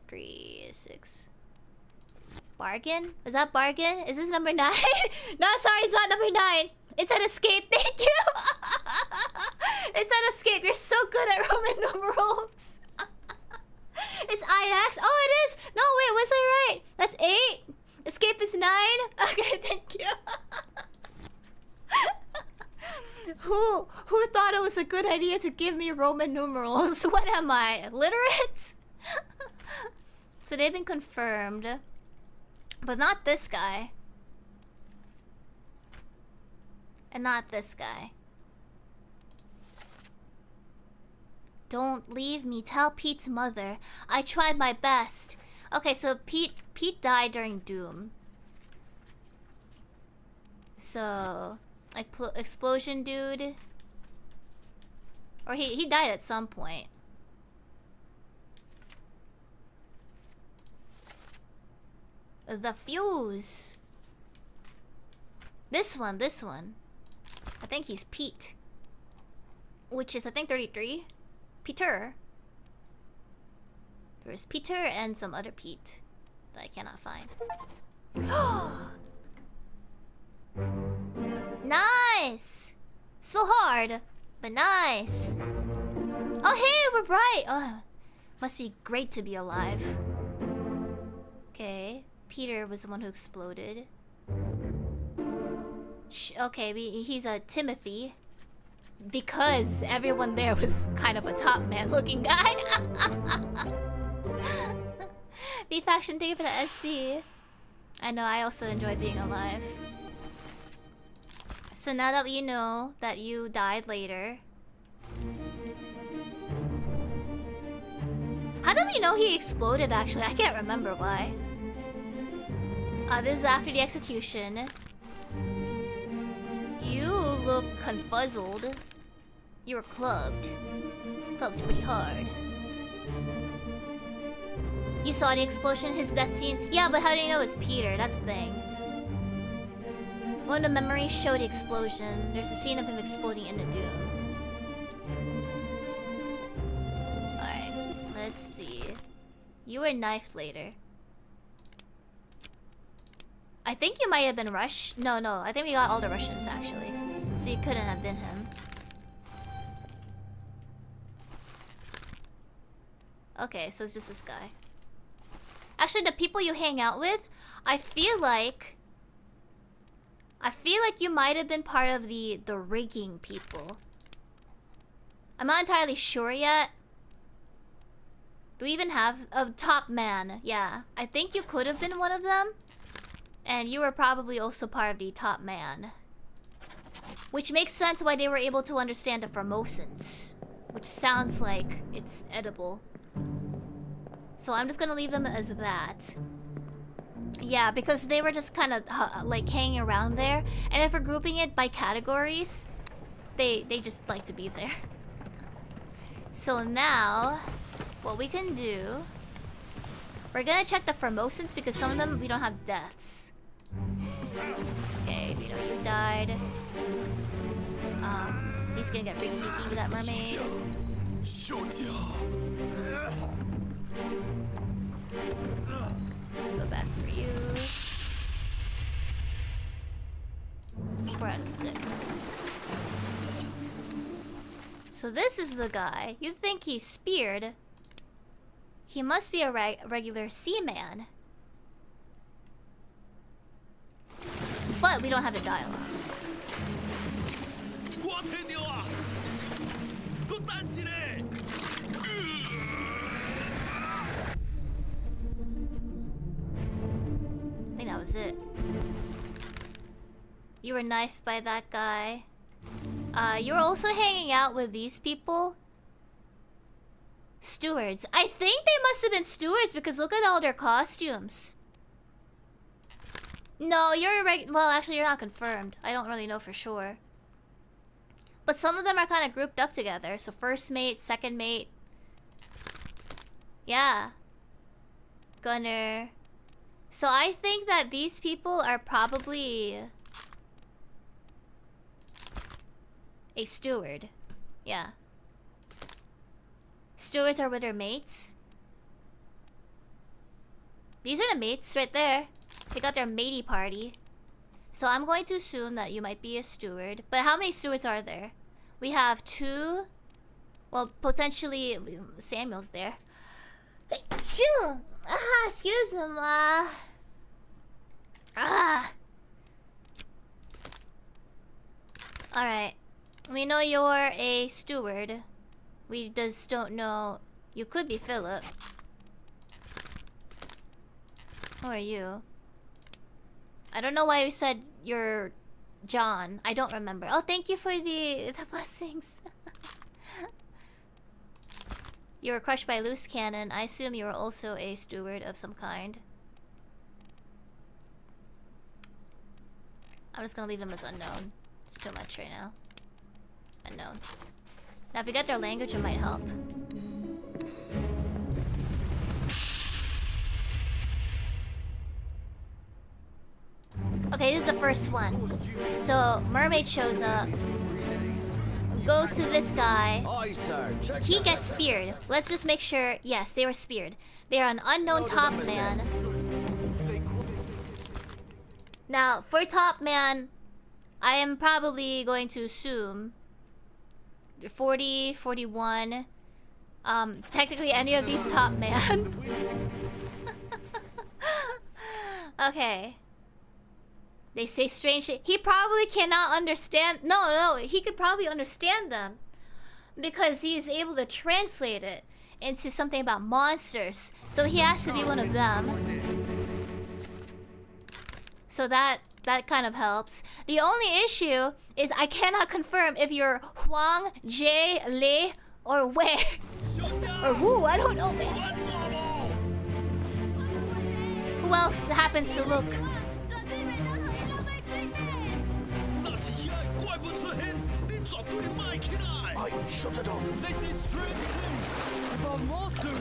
3, 6. Bargain? Was that bargain? Is this number 9? No, sorry, it's not number 9. It's an escape. Thank you. It's an escape. You're so good at Roman numerals. It's IX. Oh, it is. No, wait, was I right? That's 8. Escape is 9. Okay, thank you. Who thought it was a good idea to give me Roman numerals? What am I, illiterate? So they've been confirmed. But not this guy. And not this guy. Don't leave me. Tell Pete's mother. I tried my best. Okay, so Pete died during Doom. So, like, explosion dude. Or he died at some point. The fuse. This one. I think he's Pete. Which is, I think, 33. Peter. There's Peter and some other Pete that I cannot find. Nice! So hard, but nice. Oh, hey, we're right. Oh, must be great to be alive. Okay, Peter was the one who exploded. Okay, he's a Timothy. Because everyone there was kind of a top man looking guy. B faction, thank you for the SC. I know, I also enjoy being alive. So now that you know that you died later. How do we know he exploded actually? I can't remember why. This is after the execution. You look confuzzled. You were clubbed. Clubbed pretty hard. You saw the explosion, his death scene? Yeah, but how do you know it's Peter? That's the thing. One of the memories showed the explosion. There's a scene of him exploding in the Doom. Alright, let's see. You were knifed later. I think you might have been rushed. No, I think we got all the Russians actually. So you couldn't have been him. Okay, so it's just this guy. Actually, the people you hang out with, I feel like you might have been part of the rigging people. I'm not entirely sure yet. Do we even have a top man? Yeah, I think you could have been one of them. And you were probably also part of the top man. Which makes sense why they were able to understand the Formosans. Which sounds like it's edible. So I'm just gonna leave them as that. Yeah, because they were just kind of like hanging around there. And if we're grouping it by categories, they just like to be there. So now, what we can do... We're gonna check the Formosans because some of them we don't have deaths. Okay, we know you died. He's gonna get freaky deaky with that mermaid. Go back for you. 4 out of 6. So this is the guy. You think he's speared? He must be a regular seaman. But we don't have the dialogue. You were knifed by that guy. You're also hanging out with these people. Stewards. I think they must have been stewards because look at all their costumes. No, you're well, actually, you're not confirmed. I don't really know for sure. But some of them are kind of grouped up together. So first mate, second mate. Yeah. Gunner. So I think that these people are probably a steward. Yeah. Stewards are with their mates. These are the mates right there. They got their matey party. So I'm going to assume that you might be a steward. But how many stewards are there? We have 2. Well, potentially Samuel's there. Excuse him. Alright. We know you're a steward. We just don't know. You could be Philip. Who are you? I don't know why we said you're John. I don't remember. Oh, thank you for the blessings. You were crushed by loose cannon. I assume you were also a steward of some kind. I'm just gonna leave them as unknown. It's too much right now. Unknown. Now if we get their language, it might help. Okay, this is the first one. So, mermaid shows up. Goes to this guy. He gets speared. Let's just make sure. Yes, they were speared. They are an unknown top man. Now, for top man, I am probably going to assume 40, 41. Technically any of these top man. Okay. They say strange shit. He probably cannot understand. No, he could probably understand them because he is able to translate it into something about monsters. So he has to be one of them. So that kind of helps. The only issue is I cannot confirm if you're Huang, Jie, Le, or Wei. Or Wu, I don't know, man. Who else happens to look? This is strange things about monsters.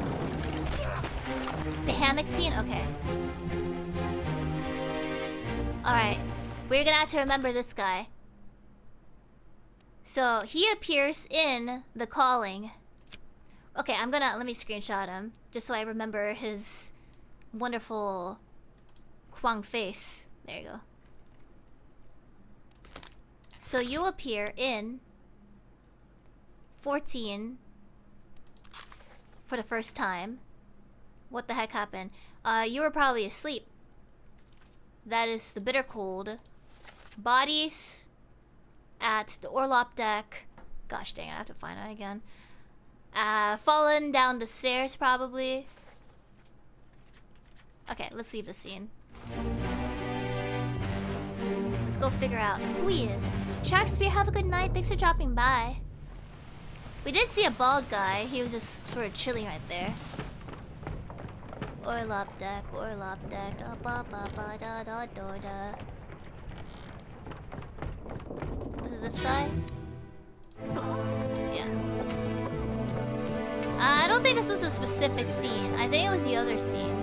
The hammock scene? Okay. Alright. We're gonna have to remember this guy. So, he appears in The Calling. Okay, let me screenshot him. Just so I remember his wonderful Kwang face. There you go. So you appear in 14 for the first time. What the heck happened? You were probably asleep. That is the bitter cold. Bodies at the Orlop deck. Gosh dang, I have to find it again. Fallen down the stairs probably. Okay, let's leave the scene. Let's go figure out who he is. Shakespeare, have a good night. Thanks for dropping by. We did see a bald guy. He was just sort of chilling right there. Orlop deck, Orlop deck. Ba ba ba da da da da. This is this guy? Yeah. I don't think this was a specific scene. I think it was the other scene.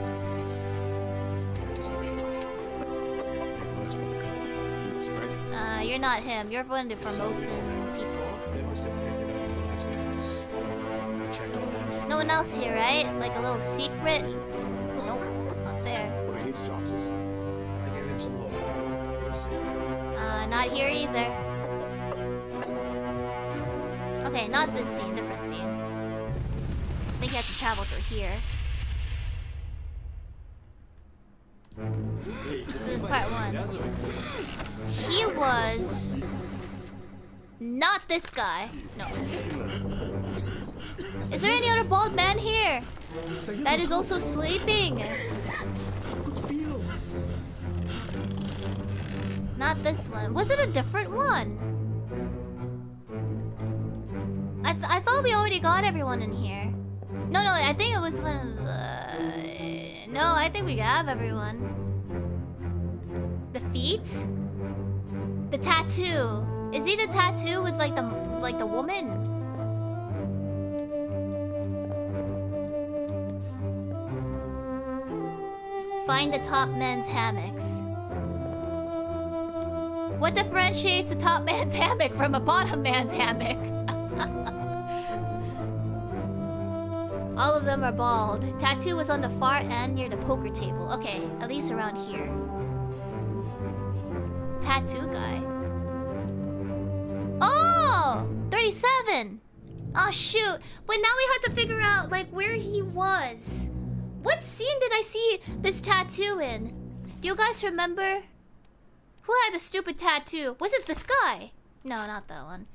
You're not him. You're one of the Formosan people. No one else here, right? Like a little secret? Nope, not there. Not here either. Okay, not this scene, different scene. I think you have to travel through here. This is part 1. He was not this guy. No. Is there any other bald man here that is also sleeping? Not this one. Was it a different one? I thought we already got everyone in here. No, I think it was one of the... No, I think we have everyone. The feet? The tattoo. Is he the tattoo with like the woman? Find the top men's hammocks. What differentiates a top man's hammock from a bottom man's hammock? All of them are bald. Tattoo was on the far end near the poker table. Okay, at least around here. Tattoo guy. Oh! 37! Oh shoot. But now we have to figure out like where he was. What scene did I see this tattoo in? Do you guys remember? Who had the stupid tattoo? Was it this guy? No, not that one.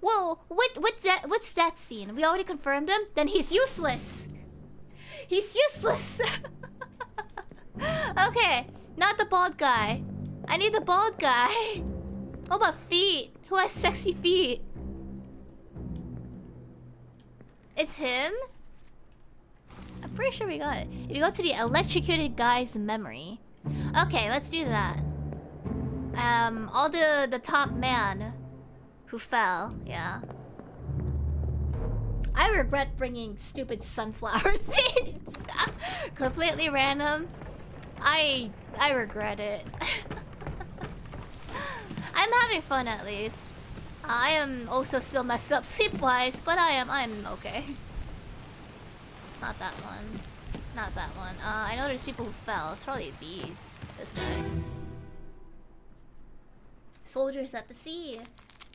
Whoa, what's that scene? We already confirmed him? Then he's useless. He's useless. Okay, not the bald guy. I need the bald guy. What about feet? Who has sexy feet? It's him? I'm pretty sure we got it. If you go to the electrocuted guy's memory. Okay, let's do that. All the top man who fell, yeah. I regret bringing stupid sunflower seeds. Completely random. I regret it. I'm having fun at least. I am also still messed up sleep-wise, but I'm okay. Not that one. Not that one. I know there's people who fell. It's probably these. This guy. Soldiers at the sea.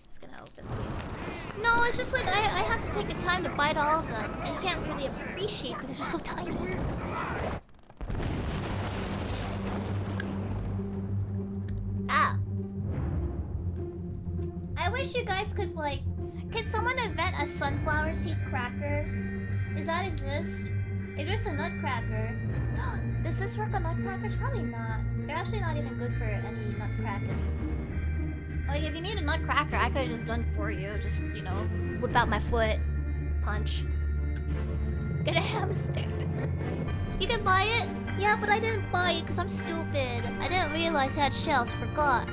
Just gonna open these. No, it's just like I have to take the time to bite all of them, and you can't really appreciate because they're so tiny. Ah. I wish you guys could like... Can someone invent a sunflower seed cracker? Does that exist? If there's a nutcracker... Does this work on nutcrackers? Probably not. They're actually not even good for any nutcracking. Like, if you need a nutcracker, I could have just done for you. Just, you know, whip out my foot. Punch. Get a hamster. You can buy it? Yeah, but I didn't buy it because I'm stupid. I didn't realize it had shells. I forgot.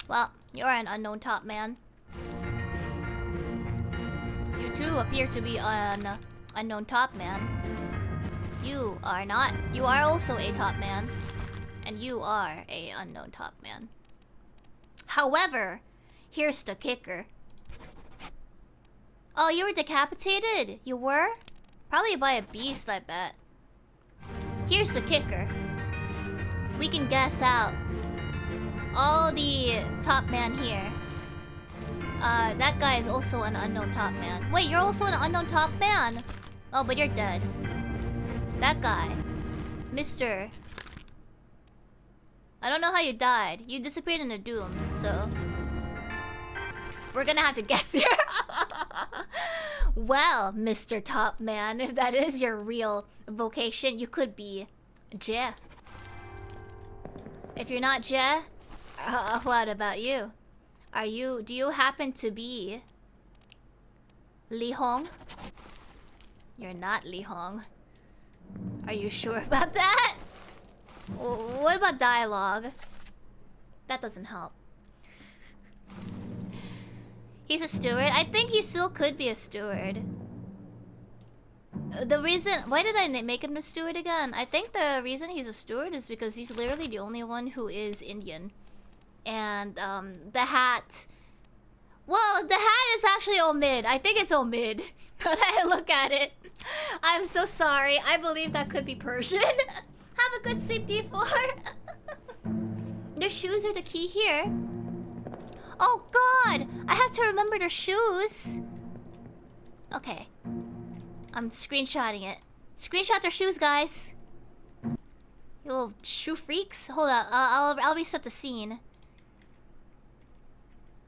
Well, you're an unknown top man. You too appear to be an unknown top man. You are not. You are also a top man. And you are a unknown top man. However, here's the kicker. Oh, you were decapitated? You were? Probably by a beast, I bet. Here's the kicker. We can guess out all the top man here. That guy is also an unknown top man. Wait, you're also an unknown top man? Oh, but you're dead. That guy. Mr. I don't know how you died. You disappeared in the doom, so... We're gonna have to guess here. Well, Mr. Top Man, if that is your real vocation, you could be Je. If you're not Je, what about you? Do you happen to be Li Hong? You're not Li Hong. Are you sure about that? What about dialogue? That doesn't help. He's a steward? I think he still could be a steward. The reason... Why did I make him a steward again? I think the reason he's a steward is because he's literally the only one who is Indian. And, the hat... Well, the hat is actually Omid. I think it's Omid. Now that I look at it. I'm so sorry. I believe that could be Persian. Have a good sleep, D4. Their shoes are the key here. Oh god! I have to remember their shoes. Okay. I'm screenshotting it. Screenshot their shoes, guys. You little shoe freaks. Hold up. I'll reset the scene.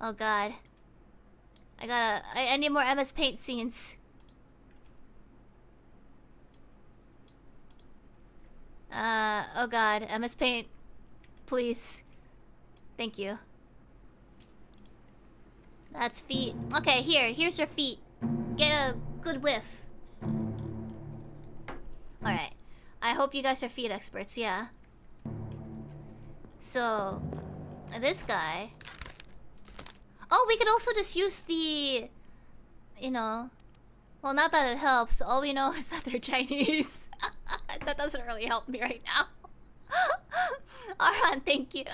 Oh god. I need more MS Paint scenes. Oh god. MS Paint. Please. Thank you. That's feet. Okay, here's your feet. Get a good whiff. Alright. I hope you guys are feet experts, yeah. So, this guy. Oh, we could also just use the... You know... Well, not that it helps. All we know is that they're Chinese. That doesn't really help me right now. Arhan, thank you.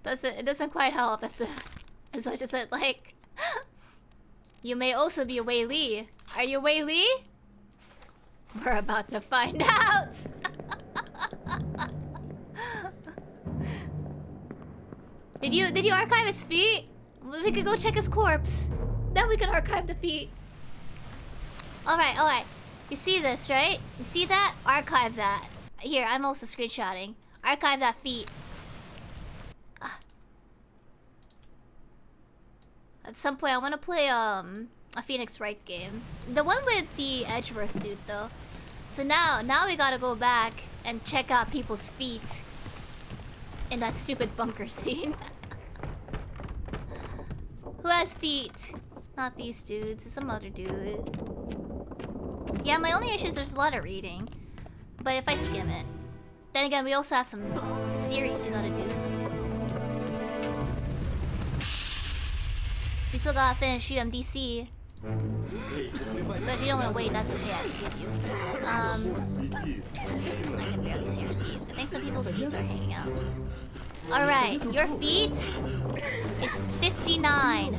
It doesn't quite help as much as I'd like. You may also be Wei Li. Are you Wei Li? We're about to find out. Did you archive his feet? We could go check his corpse. Then we can archive the feet. Alright. You see this, right? You see that? Archive that. Here, I'm also screenshotting. Archive that feet. At some point, I want to play a Phoenix Wright game. The one with the Edgeworth dude, though. So now we gotta go back and check out people's feet in that stupid bunker scene. Who has feet? Not these dudes. It's some other dude. Yeah, my only issue is there's a lot of reading. But if I skim it. Then again, we also have some series we gotta do. We still gotta finish UMDC. But if you don't wanna wait, that's okay, I forgive you. I can barely see your feet. I think some people's feet are hanging out. Alright, your feet is 59.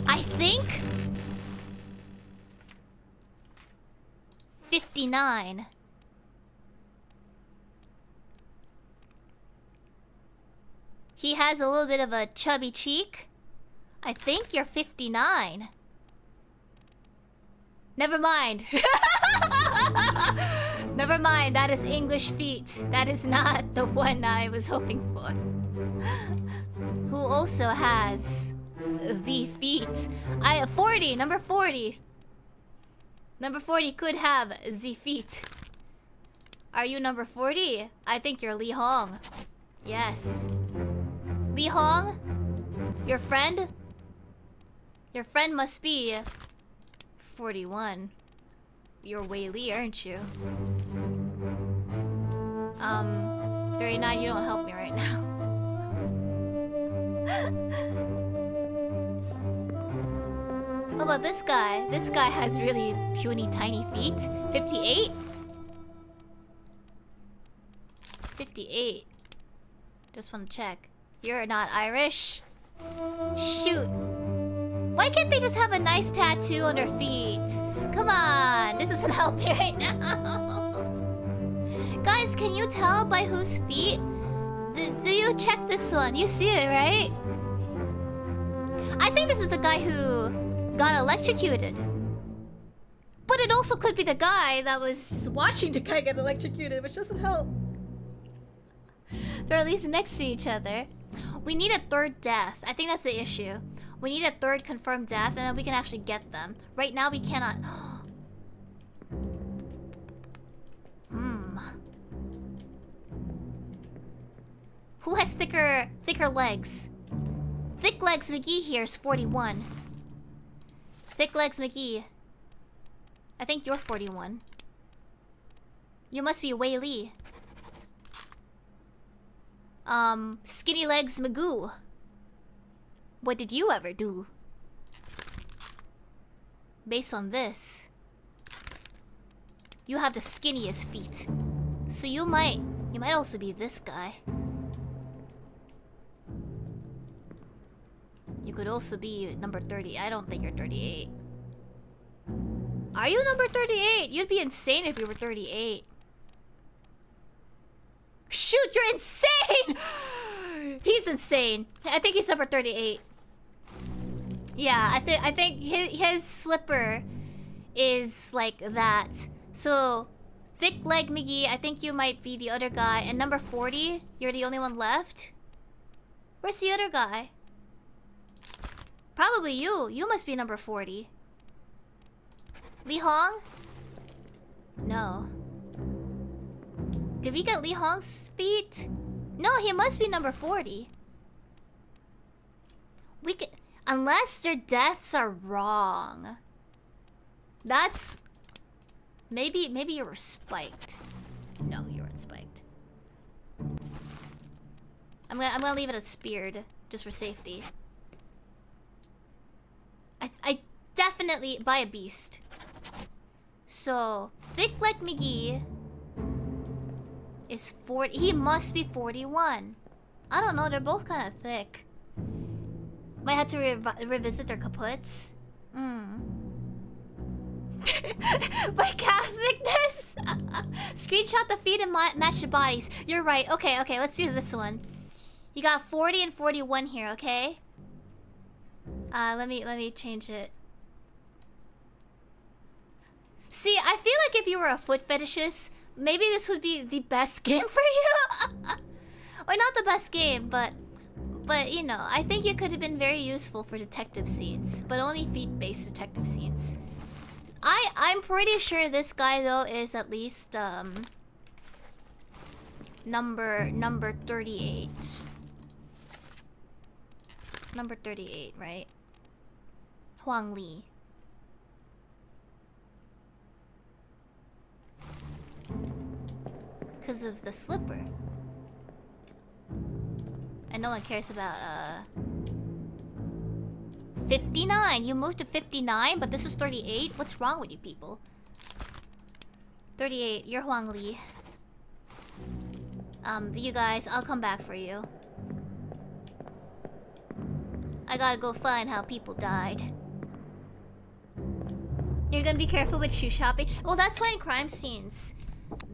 I think 59. He has a little bit of a chubby cheek. I think you're 59. Never mind. Never mind, that is English feet. That is not the one I was hoping for. Who also has the feet. 40, number 40. Number 40 could have the feet. Are you number 40? I think you're Li Hong. Yes. Li Hong? Your friend? Your friend must be 41. You're Wei Li, aren't you? 39, you don't help me right now. What about this guy? This guy has really puny tiny feet. 58? 58. Just want to check. You're not Irish? Shoot. Why can't they just have a nice tattoo on their feet? Come on, this doesn't help me right now. Guys, can you tell by whose feet? Do you check this one? You see it, right? I think this is the guy who got electrocuted. But it also could be the guy that was just watching the guy get electrocuted, which doesn't help. They're at least next to each other. We need a third death. I think that's the issue. We need a third confirmed death, and then we can actually get them. Right now, we cannot. Who has thicker legs? Thick Legs McGee here is 41. Thick Legs McGee. I think you're 41. You must be Wei Li. Skinny Legs Magoo. What did you ever do? Based on this, you have the skinniest feet. So you might also be this guy. You could also be number 30. I don't think you're 38. Are you number 38? You'd be insane if you were 38. Shoot, you're insane! He's insane. I think he's number 38. Yeah, I think his slipper is like that. So, Thick Leg McGee, I think you might be the other guy. And number 40, you're the only one left? Where's the other guy? Probably you. You must be number 40. Li Hong? No. Did we get Li Hong's feet? No, he must be number 40. We can, unless their deaths are wrong. That's maybe you were spiked. No, you weren't spiked. I'm gonna leave it at speared just for safety. I definitely buy a beast. So thick like McGee is 40. He must be 41. I don't know. They're both kind of thick. Might have to revisit their kaputs. By calf thickness. Screenshot the feet and match the bodies. You're right. Okay, let's do this one. You got 40 and 41 here, okay? Let me change it. See, I feel like if you were a foot fetishist, maybe this would be the best game for you. Or not the best game, but you know, I think it could have been very useful for detective scenes, but only feet-based detective scenes. I'm pretty sure this guy though is at least number 38. Number 38, right? Huang Li. Because of the slipper. And no one cares about 59. You moved to 59, but this is 38. What's wrong with you people? 38. You're Huang Li. You guys, I'll come back for you. I gotta go find how people died. You're gonna be careful with shoe shopping. Well, that's why in crime scenes,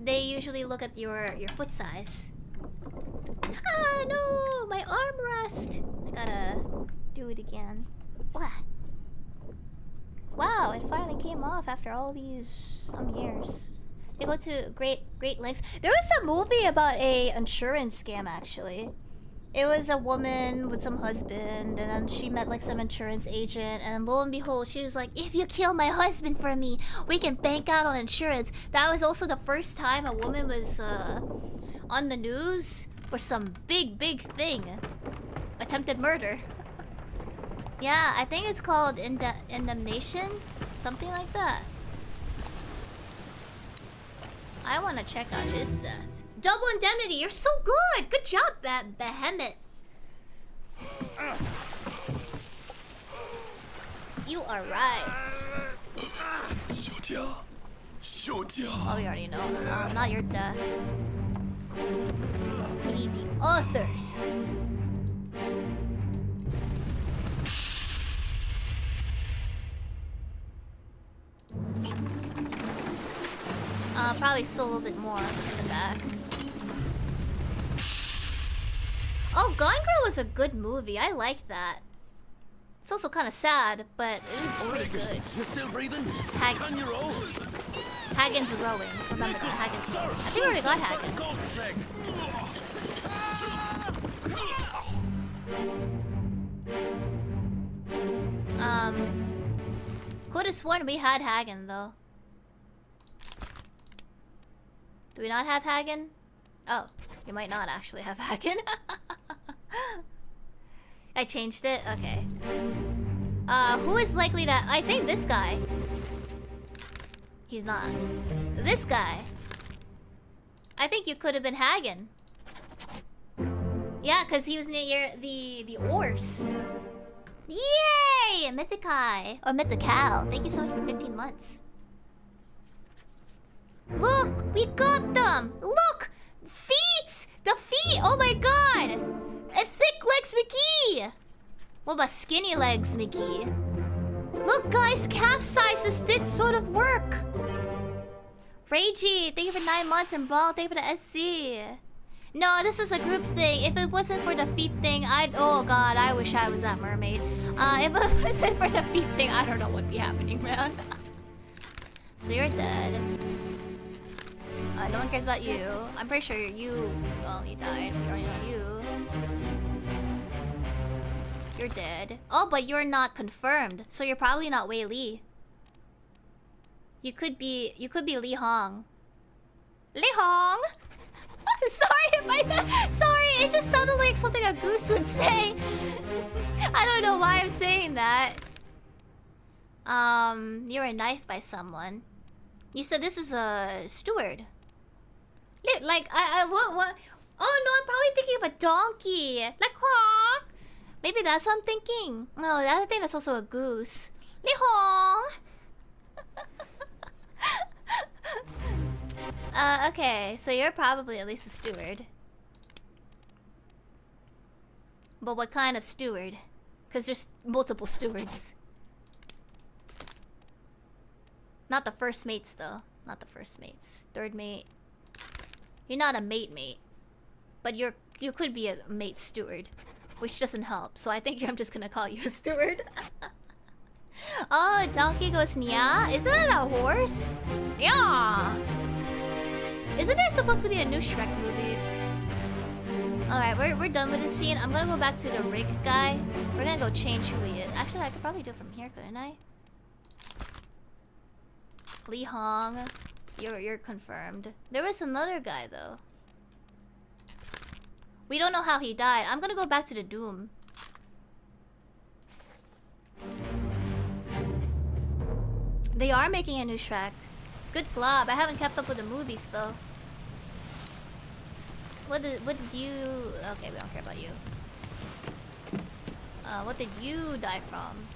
they usually look at your foot size. Ah, no! My armrest! I gotta do it again. Wow, it finally came off after all these years. They go to great lengths. There was a movie about a insurance scam actually. It was a woman with some husband, and then she met like some insurance agent, and lo and behold, she was like, "If you kill my husband for me, we can bank out on insurance." That was also the first time a woman was on the news for some big thing. Attempted murder. Yeah, I think it's called indemnation, something like that. I want to check out his death. Double indemnity, you're so good! Good job, Behemoth. You are right. Oh, we already know. Not your death. We need the authors. Probably still a little bit more in the back. Oh, Gone Girl was a good movie. I like that. It's also kind of sad, but it was pretty good. You're still breathing? Hagen. You're old. Hagen's rowing. Remember that. Hagen's rowing. I think we already got Hagen. Could have sworn we had Hagen though. Do we not have Hagen? Oh, you might not actually have Hagen. I changed it? Okay. Who is likely to... I think this guy. He's not. This guy. I think you could have been Hagen. Yeah, because he was near the Orse. Yay! Mythikai. Or Mythical. Thank you so much for 15 months. Look! We got them! Look! Feet! The feet! Oh my god! Thick legs McGee! What about skinny legs McGee? Look guys, calf sizes did sort of work! Ragey, thank you for 9 months, and Ball, thank you for the SC. No, this is a group thing. If it wasn't for the feet thing, oh god, I wish I was that mermaid. If it wasn't for the feet thing, I don't know what'd be happening, man. So you're dead. No one cares about you. I'm pretty sure well, you died. We already know you. You're dead. Oh, but you're not confirmed, so you're probably not Wei Li. You could be Li Hong. Li Hong! Sorry if I... Sorry, it just sounded like something a goose would say. I don't know why I'm saying that. You're a knife by someone. You said this is a steward. Like, what? Oh no, I'm probably thinking of a donkey. Like, honk. Maybe that's what I'm thinking. No, I think that's also a goose. Like, honk. Okay, so you're probably at least a steward. But what kind of steward? Because there's multiple stewards. Not the first mates, though. Not the first mates. Third mate. You're not a mate. But you could be a mate steward. Which doesn't help. So I think I'm just gonna call you a steward. Oh, donkey goes nya? Isn't that a horse? Yeah. Isn't there supposed to be a new Shrek movie? Alright, we're done with this scene. I'm gonna go back to the rig guy. We're gonna go change who he is. Actually, I could probably do it from here, couldn't I? Li Hong. You're confirmed. There was another guy though. We don't know how he died. I'm gonna go back to the Doom. They are making a new Shrek. Good glob. I haven't kept up with the movies though. What did you... Okay, we don't care about you. What did you die from?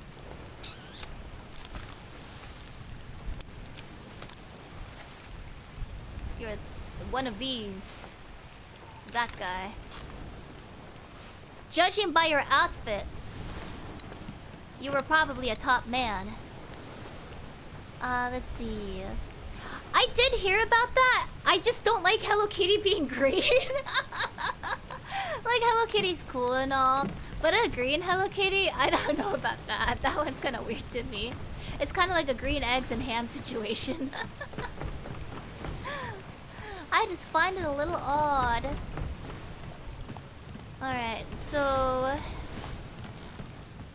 You're one of these. That guy. Judging by your outfit, you were probably a top man. Let's see. I did hear about that. I just don't like Hello Kitty being green. Like, Hello Kitty's cool and all, but a green Hello Kitty, I don't know about that. That one's kind of weird to me. It's kind of like a green eggs and ham situation. I just find it a little odd. Alright, so...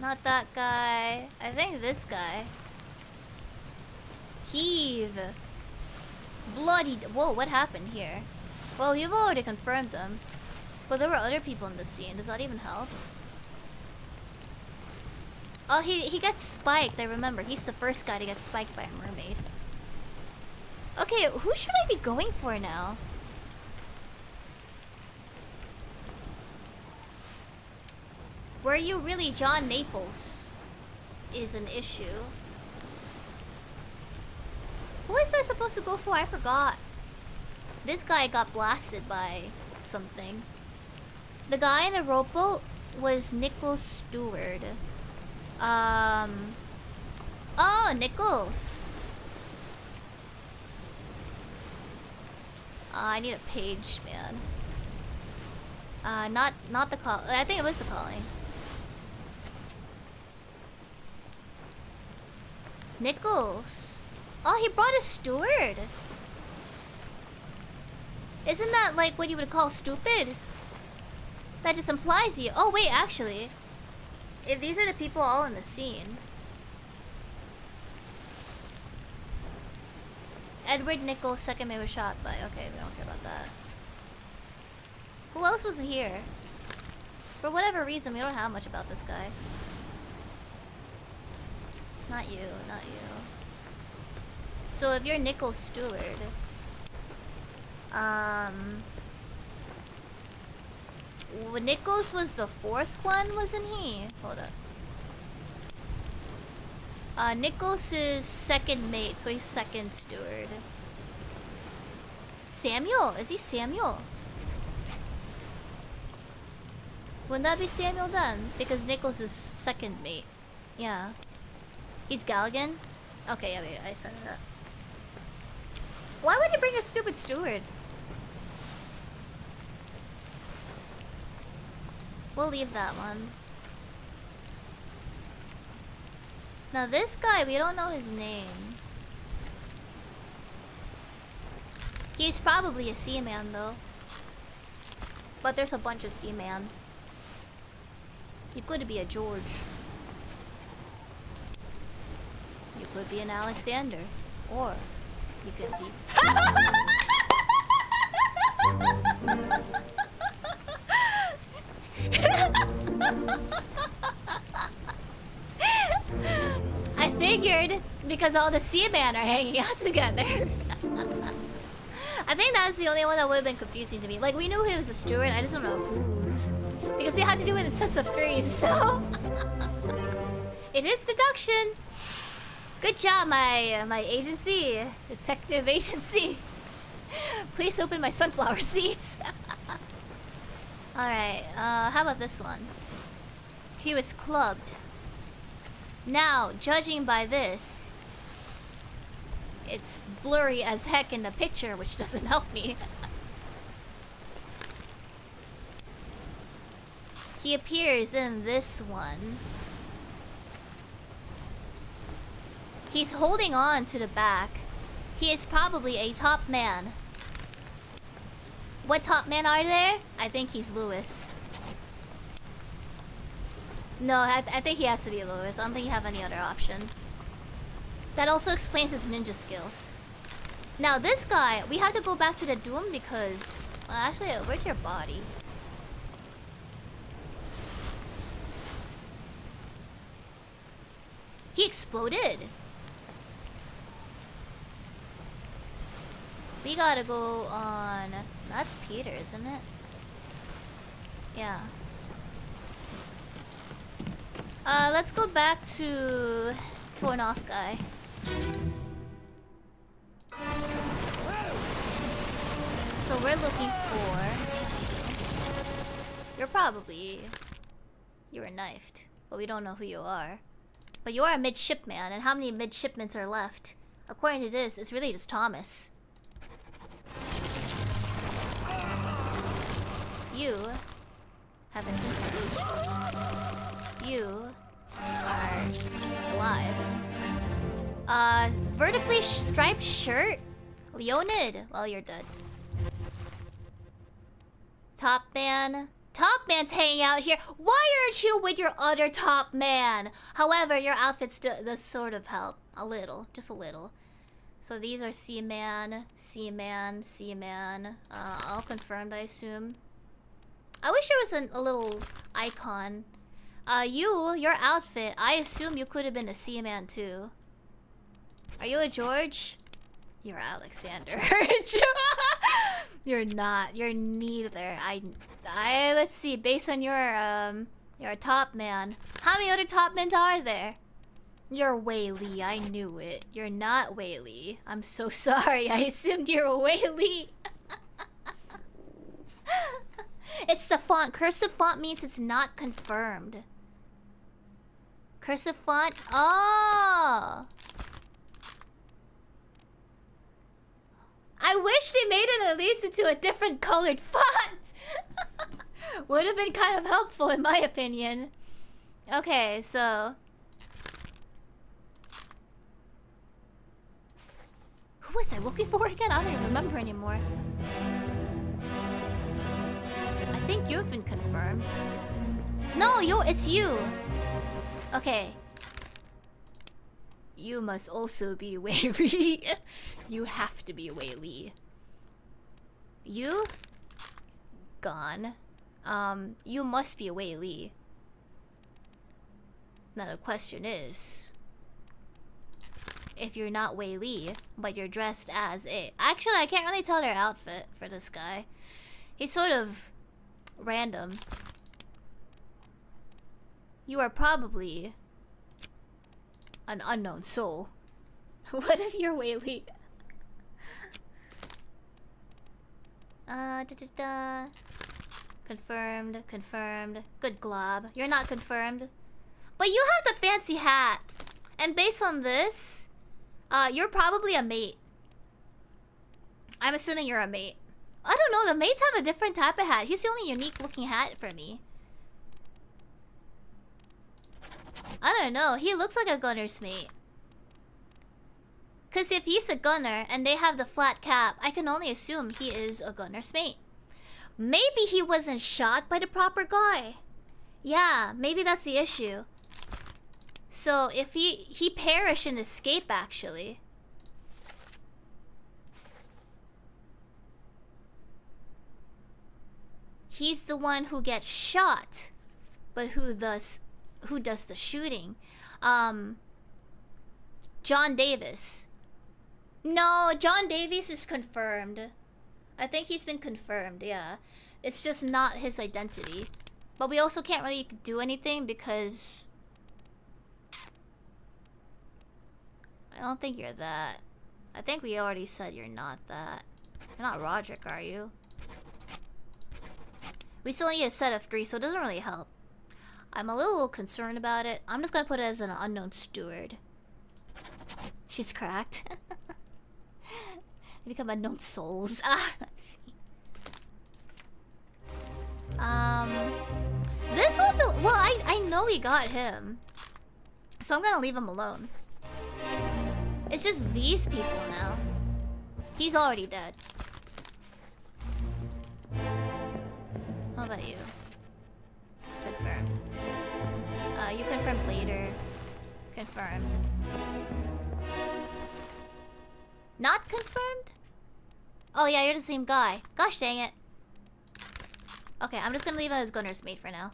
Not that guy. I think this guy. Heave. Bloody... Whoa, what happened here? Well, you've already confirmed them. But there were other people in the scene. Does that even help? Oh, he gets spiked. I remember. He's the first guy to get spiked by a mermaid. Okay, who should I be going for now? Were you really John Naples? Is an issue. Who is I supposed to go for? I forgot. This guy got blasted by something. The guy in the rowboat was Nichols Stewart. Oh, Nichols. I need a page, man. Not the call. I think it was the calling. Nichols. Oh, he brought a steward. Isn't that like what you would call stupid? That just implies you. Oh wait, actually, if these are the people all in the scene. Edward Nichols, second man was shot by. Okay, we don't care about that. Who else was here? For whatever reason, we don't have much about this guy. Not you, not you. So if you're Nichols Stewart, Nichols was the fourth one, wasn't he? Hold up. Nichols is second mate, so he's second steward. Samuel? Is he Samuel? Wouldn't that be Samuel then? Because Nichols is second mate. Yeah. He's Galligan? Okay, yeah, wait, I set it up. Why would you bring a stupid steward? We'll leave that one. Now this guy, we don't know his name. He's probably a seaman though. But there's a bunch of seaman. You could be a George. You could be an Alexander. Or you could be... I figured because all the seamen are hanging out together. I think that's the only one that would have been confusing to me. Like, we knew he was a steward, I just don't know whose. Because we had to do it in sets of 3, so... It is deduction! Good job, my agency. Detective agency. Please open my sunflower seeds. Alright, how about this one? He was clubbed. Now, judging by this, it's blurry as heck in the picture, which doesn't help me. He appears in this one. He's holding on to the back. He is probably a top man. What top men are there? I think he's Lewis. No, I think he has to be Lewis. I don't think you have any other option. That also explains his ninja skills. Now this guy, we have to go back to the Doom because... Well, actually, where's your body? He exploded. We gotta go on... That's Peter, isn't it? Yeah. Let's go back to... Torn off guy. So we're looking for... You're probably... You were knifed. But we don't know who you are. But you are a midshipman, and how many midshipmen are left? According to this, it's really just Thomas. You haven't been. You are alive. Vertically striped shirt? Leonid. Well, you're dead. Top man. Top man's hanging out here. Why aren't you with your other top man? However, your outfits does sort of help. A little. Just a little. So these are Seaman, Seaman, Seaman. All confirmed, I assume. I wish there was a little icon. Your outfit, I assume you could have been a Seaman too. Are you a George? You're Alexander. You're not. You're neither. Let's see. Based on your top man, how many other top men are there? You're Whaley. I knew it. You're not Whaley. I'm so sorry. I assumed you were Whaley. It's the font. Cursive font means it's not confirmed. Cursive font. Oh. I wish they made it at least into a different colored font. Would have been kind of helpful in my opinion. Okay, so... Who was I looking for again? I don't even remember anymore. I think you've been confirmed. No, it's you. Okay. You must also be Whaley. You have to be Whaley. You? Gone. You must be Whaley. Now the question is... If you're not Whaley, but you're dressed as a... Actually, I can't really tell their outfit for this guy. He's sort of... random. You are probably... an unknown soul. What if you're Whaley? Confirmed, confirmed. Good glob. You're not confirmed. But you have the fancy hat. And based on this, you're probably a mate. I'm assuming you're a mate. I don't know, the mates have a different type of hat. He's the only unique looking hat for me. I don't know, he looks like a gunner's mate. Cause if he's a gunner and they have the flat cap, I can only assume he is a gunner's mate. Maybe he wasn't shot by the proper guy. Yeah, maybe that's the issue. So if he perished in escape actually. he's the one who gets shot, but who does the shooting? John Davis. No, John Davies is confirmed. I think he's been confirmed, yeah. It's just not his identity. But we also can't really do anything because... I don't think you're that. I think we already said you're not that. You're not Roderick, are you? We still need a set of 3, so it doesn't really help. I'm a little concerned about it. I'm just gonna put it as an unknown steward. She's cracked. They become unknown souls. Ah, I see. This one's a... Well, I know we got him. So I'm gonna leave him alone. It's just these people now. He's already dead. How about you? Confirmed. You confirmed later. Confirmed. Not confirmed? Oh yeah, you're the same guy. Gosh dang it. Okay, I'm just gonna leave him as gunner's mate for now.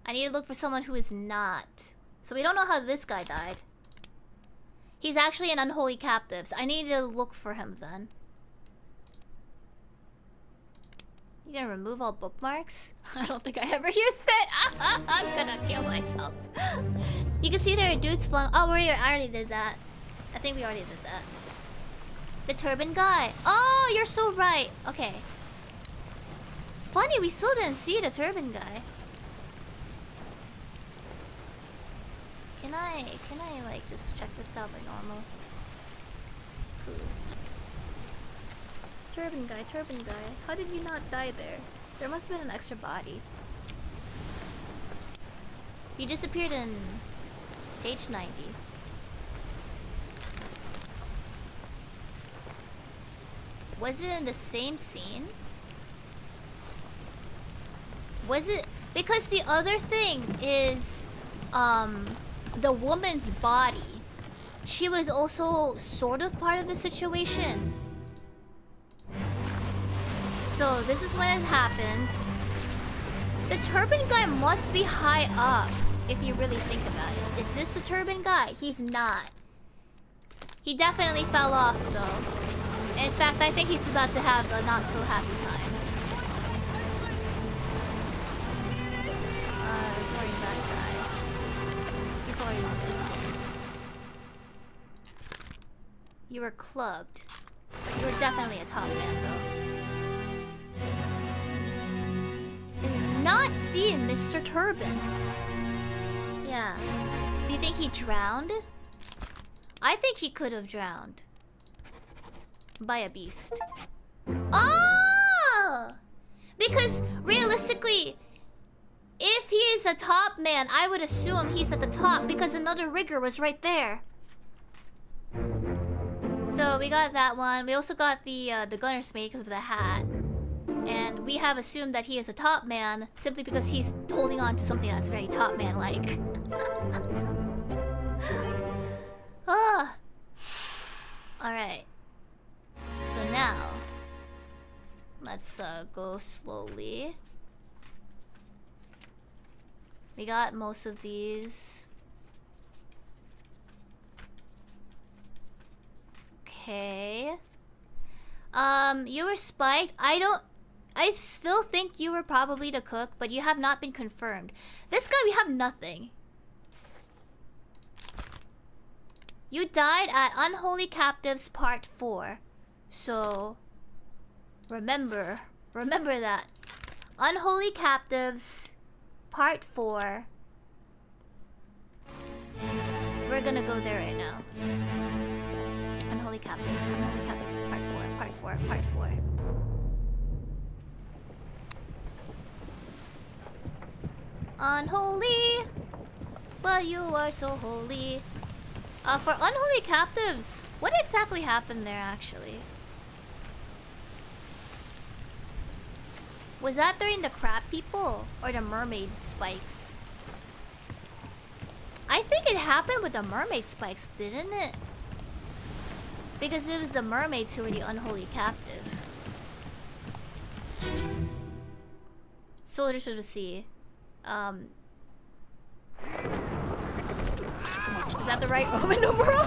I need to look for someone who is not. So we don't know how this guy died. He's actually an unholy captive, so I need to look for him then. You gonna remove all bookmarks? I don't think I ever used it. I'm gonna kill myself. You can see there are dudes flung. Oh, I already did that. I think we already did that. The turban guy. Oh, you're so right. Okay. Funny, we still didn't see the turban guy. Can I like just check this out by normal? Cool. Turban guy. How did you not die there? There must have been an extra body. You disappeared in page 90. Was it in the same scene? Was it? Because the other thing is, the woman's body. She was also sort of part of the situation. So this is when it happens. The turban guy must be high up, if you really think about it. Is this the turban guy? He's not. He definitely fell off though. In fact, I think he's about to have a not so happy time. Ignoring that guy. He's already on 18. You were clubbed. You were definitely a top man though. Did not see Mr. Turban. Yeah. Do you think he drowned? I think he could have drowned. By a beast. Oh! Because realistically, if he is a top man, I would assume he's at the top because another rigger was right there. So we got that one. We also got the gunner's mate because of the hat. And we have assumed that he is a top man simply because he's holding on to something that's very top man-like. Ah. Alright. So now, let's go slowly. We got most of these. Okay. You were spiked. I still think you were probably the cook, but you have not been confirmed. This guy, we have nothing. You died at Unholy Captives Part 4. So, remember that. Unholy Captives, Part 4. We're gonna go there right now. Unholy Captives, Part 4. Unholy, but you are so holy. For Unholy Captives, what exactly happened there actually? Was that during the crab people or the mermaid spikes? I think it happened with the mermaid spikes, didn't it? Because it was the mermaids who were the unholy captive. Soldiers of the Sea. Is that the right Roman numeral?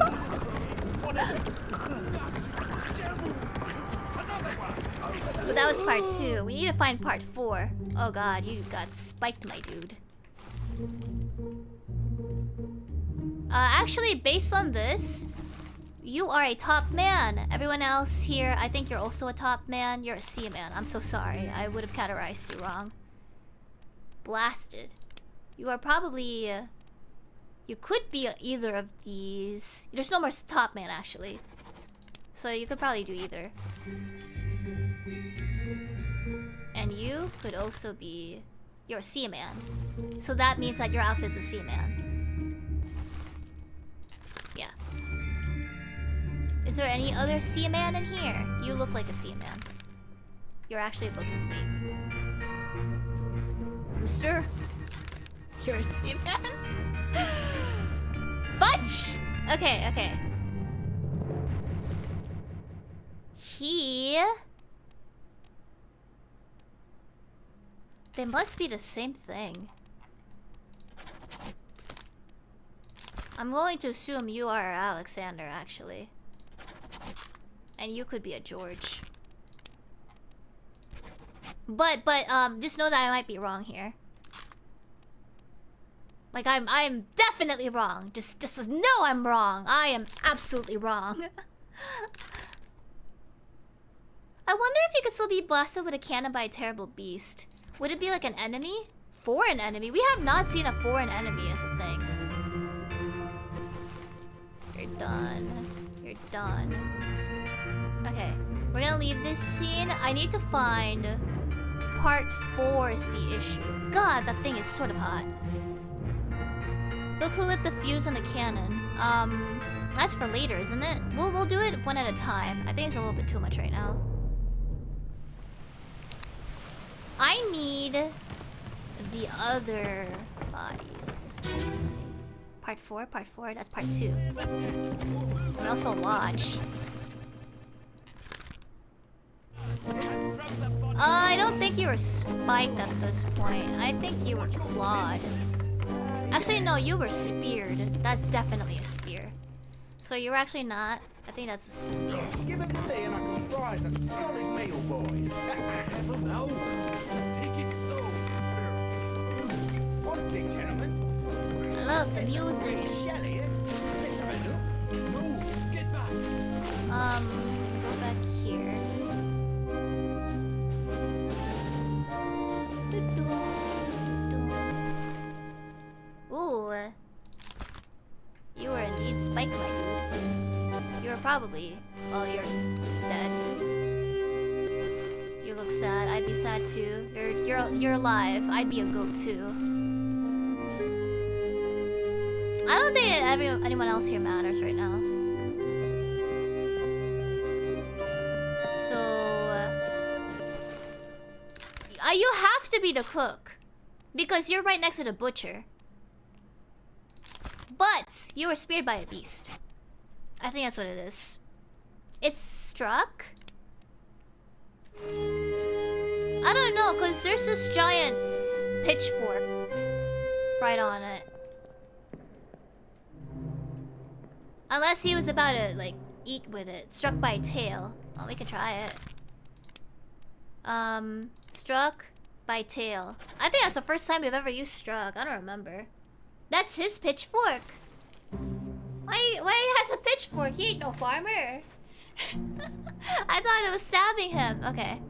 But that was part 2. We need to find part 4. Oh god, you got spiked, my dude. Actually, based on this, you are a top man. Everyone else here, I think you're also a top man. You're a C man. I'm so sorry. I would have categorized you wrong. Blasted. You are probably... you could be either of these. There's no more top man, actually. So you could probably do either. And you could also be... you're a C man. So that means that your outfit's a C man. Yeah. Is there any other C man in here? You look like a C man. You're actually a bosun's mate. Mister? You're a C man? Fudge! Okay, okay. They must be the same thing. I'm going to assume you are Alexander, actually. And you could be a George. But, just know that I might be wrong here. Like, I'm definitely wrong. Just know I'm wrong. I am absolutely wrong. I wonder if you could still be blasted with a cannon by a terrible beast. Would it be like an enemy? Foreign enemy? We have not seen a foreign enemy as a thing. You're done. You're done. Okay, we're gonna leave this scene. I need to find... part 4 is the issue. God, that thing is sort of hot. Look who lit the fuse on the cannon. That's for later, isn't it? We'll do it one at a time. I think it's a little bit too much right now. I need the other bodies. Part 4? Part 4? That's part 2. And also watch. I don't think you were spiked at this point. I think you were clawed. Actually, no, you were speared. That's definitely a spear. So you're actually not. I think that's a spear. Give it to me and I can rise a solid meal, boys. No. Take it slow. What's it, gentlemen? I love the music. Shelley, let's have a look. No, get back. Go back here. Ooh. You were indeed spiked, my dude. You were probably... well, you're dead. You look sad. I'd be sad too. You're alive. I'd be a goat too. I don't think anyone else here matters right now. So... you have to be the cook. Because you're right next to the butcher. But you were speared by a beast. I think that's what it is. It's struck? I don't know, because there's this giant pitchfork right on it. Unless he was about to, like, eat with it. Struck by a tail. Well, we can try it. Struck by tail. I think that's the first time we've ever used struck. I don't remember. That's his pitchfork. Why he has a pitchfork? He ain't no farmer. I thought it was stabbing him. Okay.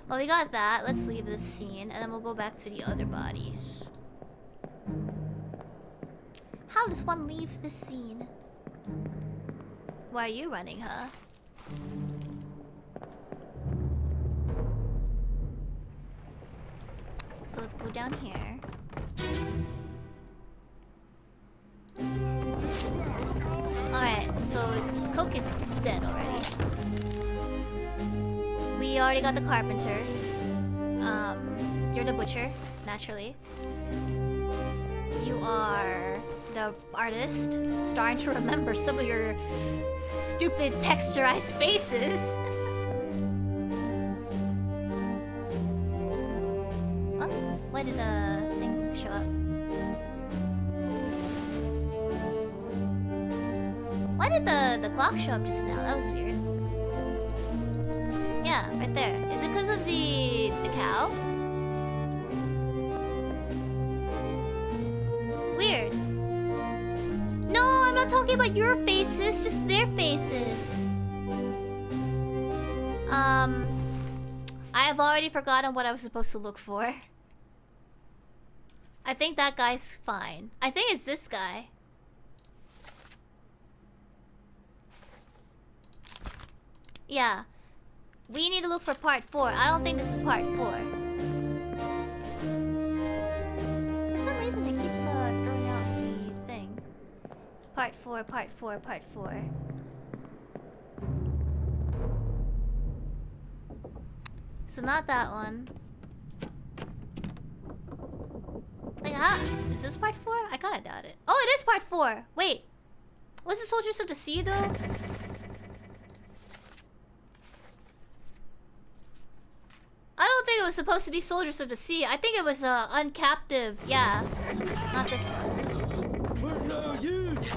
Well, we got that. Let's leave this scene, and then we'll go back to the other bodies. How does one leave this scene? Why are you running, huh? So let's go down here. Alright, so Coke is dead already. We already got the carpenters. You're the butcher, naturally. You are the artist. Starting to remember some of your stupid texturized faces. Why did the thing show up? Why did the clock show up just now? That was weird. Yeah, right there. Is it because of the cow? Weird. No, I'm not talking about your faces, just their faces. I have already forgotten what I was supposed to look for. I think that guy's fine. I think it's this guy. Yeah. We need to look for part 4. I don't think this is part 4. For some reason it keeps throwing out the thing. Part 4, part 4, part 4. So not that one. Like, is this part 4? I kinda doubt it. Oh, it is part 4! Wait. Was it Soldiers of the Sea, though? I don't think it was supposed to be Soldiers of the Sea. I think it was, Uncaptive. Yeah. Not this one. We're no use.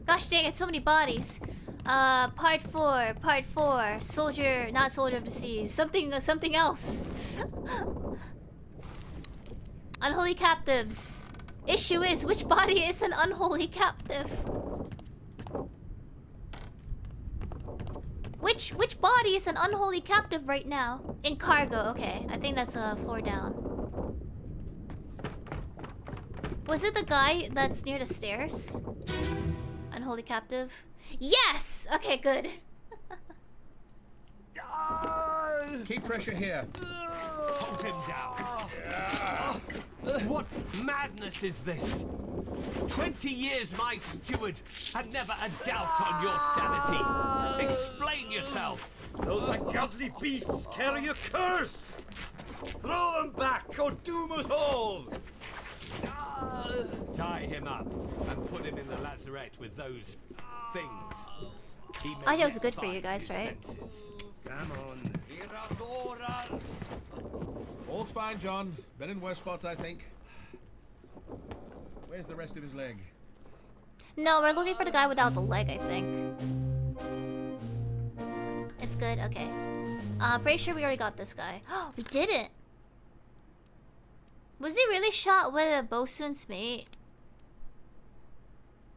Gosh dang it, so many bodies. Part 4, part 4. Soldier, not Soldier of the Sea. Something else. Unholy captives. Issue is, which body is an unholy captive? Which body is an unholy captive right now? In cargo, okay. I think that's a floor down. Was it the guy that's near the stairs? Unholy captive? Yes! Okay, good. Keep pressure here. Hold him down. What madness is this? 20 years my steward had never a doubt on your sanity. Explain yourself. Those ungodly beasts carry a curse. Throw them back or doom us all. Tie him up and put him in the lazarette with those things. Audio's good for you guys, right? Come on. All's fine, John. Been in worse spots, I think. Where's the rest of his leg? No, we're looking for the guy without the leg, I think. It's good, okay. Pretty sure we already got this guy. Oh, we didn't! Was he really shot with a bosun's mate?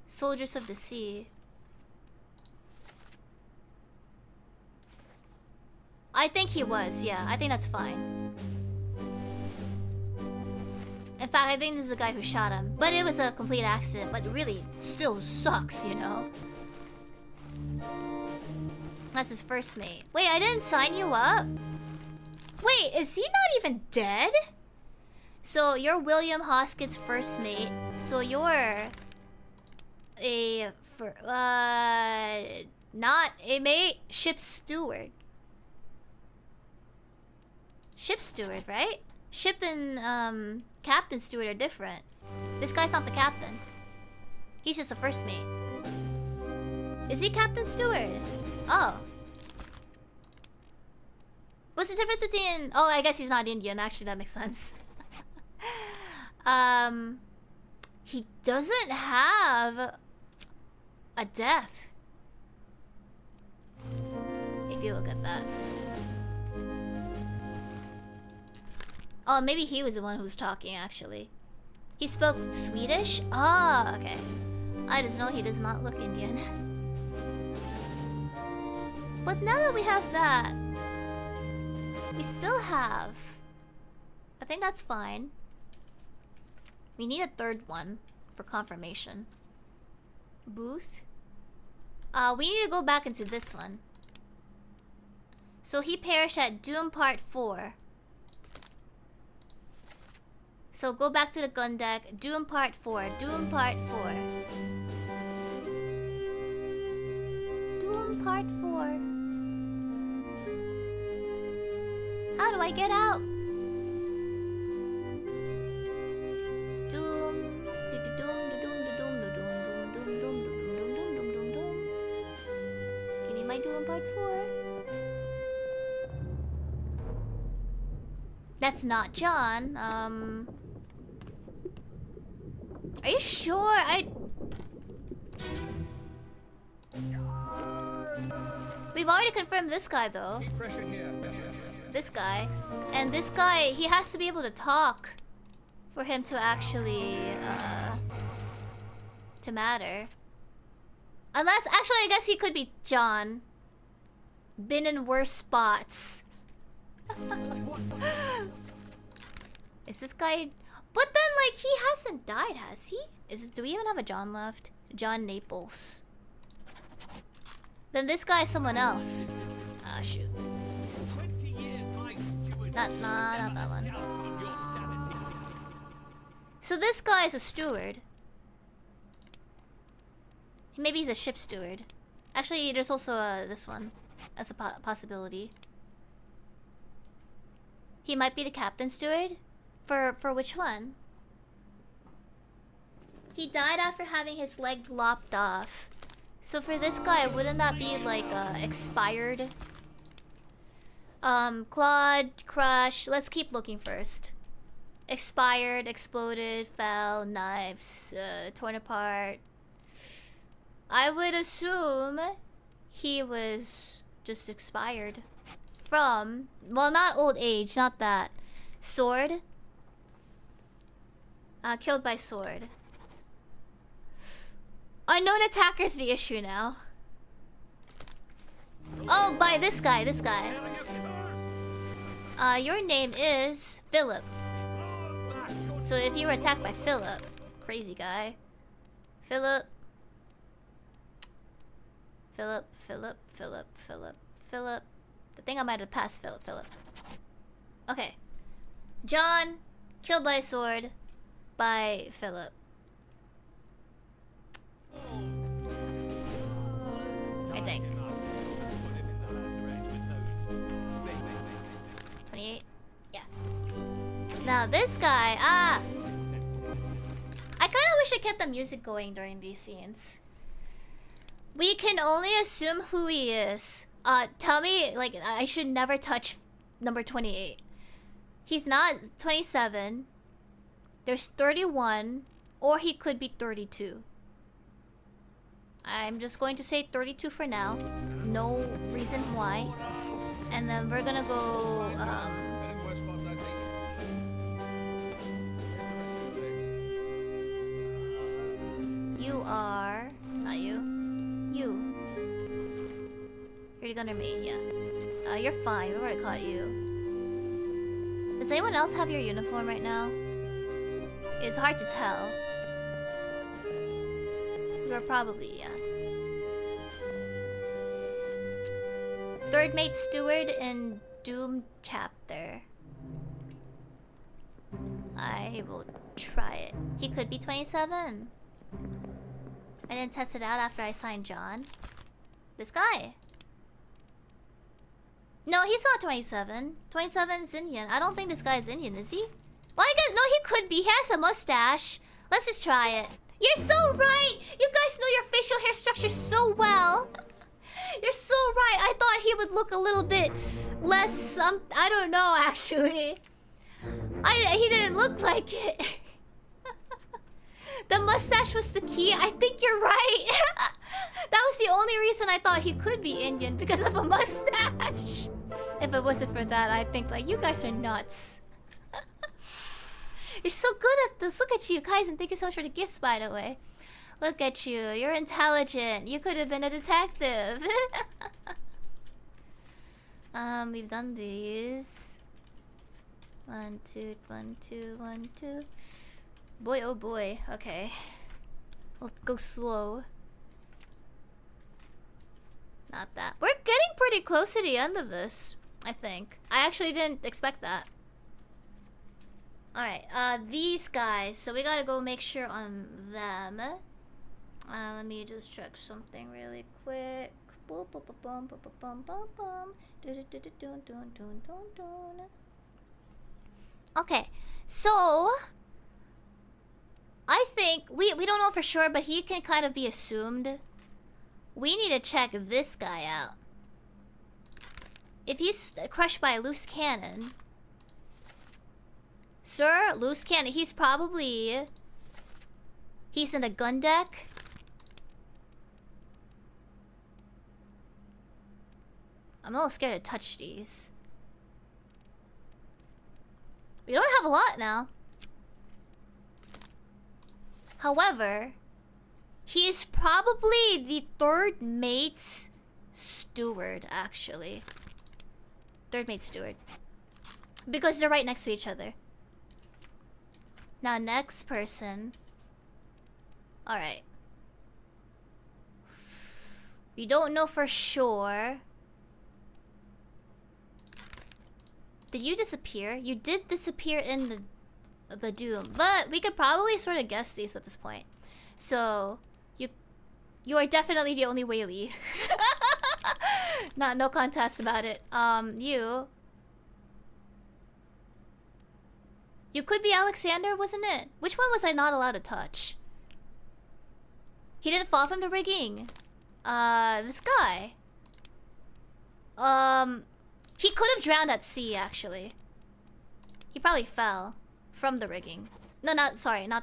Soldiers of the Sea. I think he was, yeah. I think that's fine. In fact, I think this is the guy who shot him. But it was a complete accident, but it really still sucks, you know? That's his first mate. Wait, I didn't sign you up? Wait, is he not even dead? So, you're William Hoskett's first mate. So, you're... not a mate, ship steward. Ship steward, right? Ship and, captain steward are different. This guy's not the captain. He's just a first mate. Is he captain steward? Oh. What's the difference between... Oh, I guess he's not Indian. Actually, that makes sense. He doesn't have a death. If you look at that. Oh, maybe he was the one who was talking, actually. He spoke Swedish? Ah, okay. I just know he does not look Indian. But now that we have that, we still have... I think that's fine. We need a third one for confirmation. Booth? We need to go back into this one. So he perished at Doom Part 4. So go back to the gun deck. Doom Part 4. Doom Part 4. Doom Part 4. How do I get out? Doom. Give me my Doom Part 4. That's not John. Are you sure? We've already confirmed this guy though. This guy. And this guy, he has to be able to talk for him to actually to matter. Unless, actually, I guess he could be John. Been in worse spots. Is this guy... But then, like, he hasn't died, has he? Do we even have a John left? John Naples. Then this guy is someone else. Ah, shoot. That's not that one. So this guy is a steward. Maybe he's a ship steward. Actually, there's also this one as a possibility. He might be the captain steward? For which one? He died after having his leg lopped off. So for this guy, wouldn't that be like expired? Clawed, crushed. Let's keep looking first. Expired, exploded, fell, knives, torn apart. I would assume he was just expired from, well, not old age, not that. Sword. Killed by sword. Unknown attacker's the issue now. Oh, by this guy, this guy. Your name is Philip. So if you were attacked by Philip, crazy guy. Philip. I think I might have passed Philip. Okay. John, killed by a sword by Philip. I think. 28? Yeah. Now this guy, I kinda wish I kept the music going during these scenes. We can only assume who he is. Tell me, like, I should never touch number 28. He's not 27. There's 31, or he could be 32. I'm just going to say 32 for now. No reason why. And then we're gonna go, you are... not you. You. You're the gunner mate, yeah. You're fine. We've already caught you. Does anyone else have your uniform right now? It's hard to tell. You're probably, yeah. Third mate steward in Doom chapter. I will try it. He could be 27. I didn't test it out after I signed John. This guy. No, he's not 27. 27 is Indian. I don't think this guy is Indian, is he? Well, I guess, no, he could be. He has a mustache. Let's just try it. You're so right! You guys know your facial hair structure so well. You're so right. I thought he would look a little bit less, I don't know, actually. He didn't look like it. The mustache was the key. I think you're right. That was the only reason I thought he could be Indian, because of a mustache. If it wasn't for that, I'd think like, you guys are nuts. You're so good at this. Look at you, guys, and thank you so much for the gifts, by the way. Look at you. You're intelligent. You could have been a detective. We've done these. 1, 2, 1, 2, 1, 2. Boy, oh boy. Okay. Let's go slow. Not that. We're getting pretty close to the end of this, I think. I actually didn't expect that. Alright, these guys. So we gotta go make sure on them. Let me just check something really quick. Boom, boom, boom, boom, boom, boom, boom, boom. Okay, so I think we don't know for sure, but he can kind of be assumed. We need to check this guy out. If he's crushed by a loose cannon, Sir, loose cannon. He's probably... He's in a gun deck. I'm a little scared to touch these. We don't have a lot now. However, he's probably the third mate's steward, actually. Third mate steward. Because they're right next to each other. Now, next person. Alright. We don't know for sure. Did you disappear? You did disappear in the Doom. But we could probably sort of guess these at this point. So, you are definitely the only Whaley. No contest about it. You could be Alexander, wasn't it? Which one was I not allowed to touch? He didn't fall from the rigging. This guy. He could have drowned at sea, actually. He probably fell from the rigging. No, not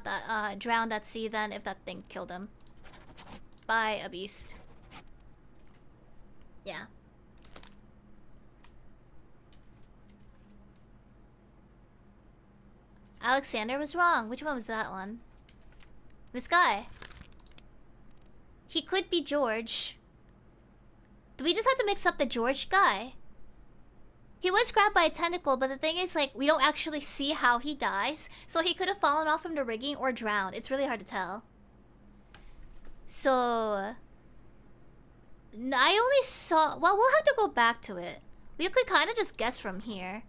that. Drowned at sea then if that thing killed him. By a beast. Yeah. Alexander was wrong. Which one was that one? This guy. He could be George. Do we just have to mix up the George guy? He was grabbed by a tentacle, but the thing is, like, we don't actually see how he dies. So he could have fallen off from the rigging or drowned. It's really hard to tell. So... I only saw... Well, we'll have to go back to it. We could kind of just guess from here.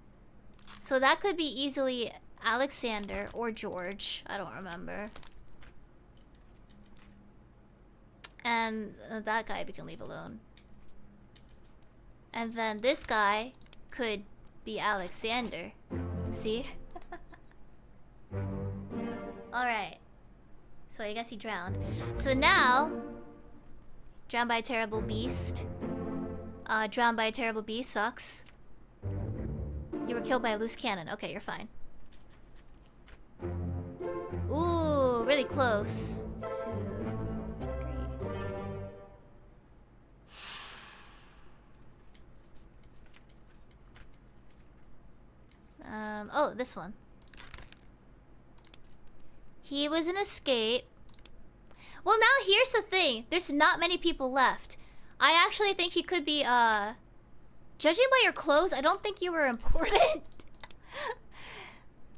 So that could be easily Alexander or George. I don't remember. And that guy we can leave alone. And then this guy could be Alexander. See? Alright. So I guess he drowned. So now... Drowned by a terrible beast. Drowned by a terrible beast sucks. You were killed by a loose cannon. Okay, you're fine. Ooh, really close. 2, 3. Oh, this one. He was an escape. Well, now here's the thing. There's not many people left. I actually think he could be, judging by your clothes, I don't think you were important.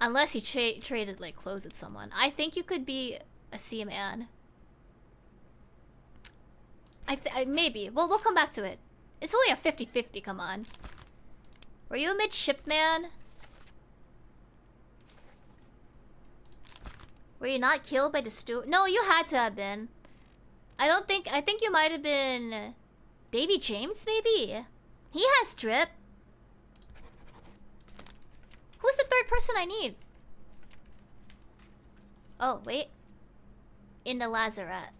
Unless he traded, like, clothes with someone. I think you could be a seaman. Maybe. Well, we'll come back to it. It's only a 50-50, come on. Were you a midshipman? Were you not killed by the steward? No, you had to have been. I think you might have been... Davy James, maybe? He has drip. Who's the third person I need? Oh, wait. In the lazarette.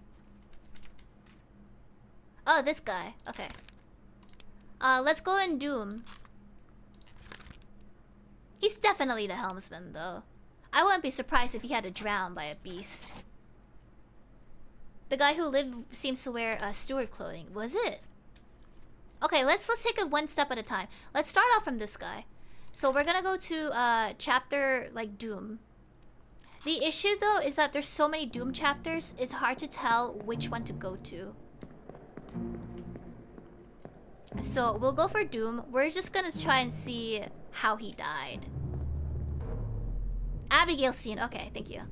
Oh, this guy. Okay. Let's go in Doom. He's definitely the helmsman, though. I wouldn't be surprised if he had to drown by a beast. The guy who lived seems to wear steward clothing. Was it? Okay, let's take it one step at a time. Let's start off from this guy. So we're gonna go to chapter like Doom. The issue though is that there's so many Doom chapters, it's hard to tell which one to go to. So we'll go for Doom. We're just gonna try and see how he died. Abigail scene. Okay, thank you.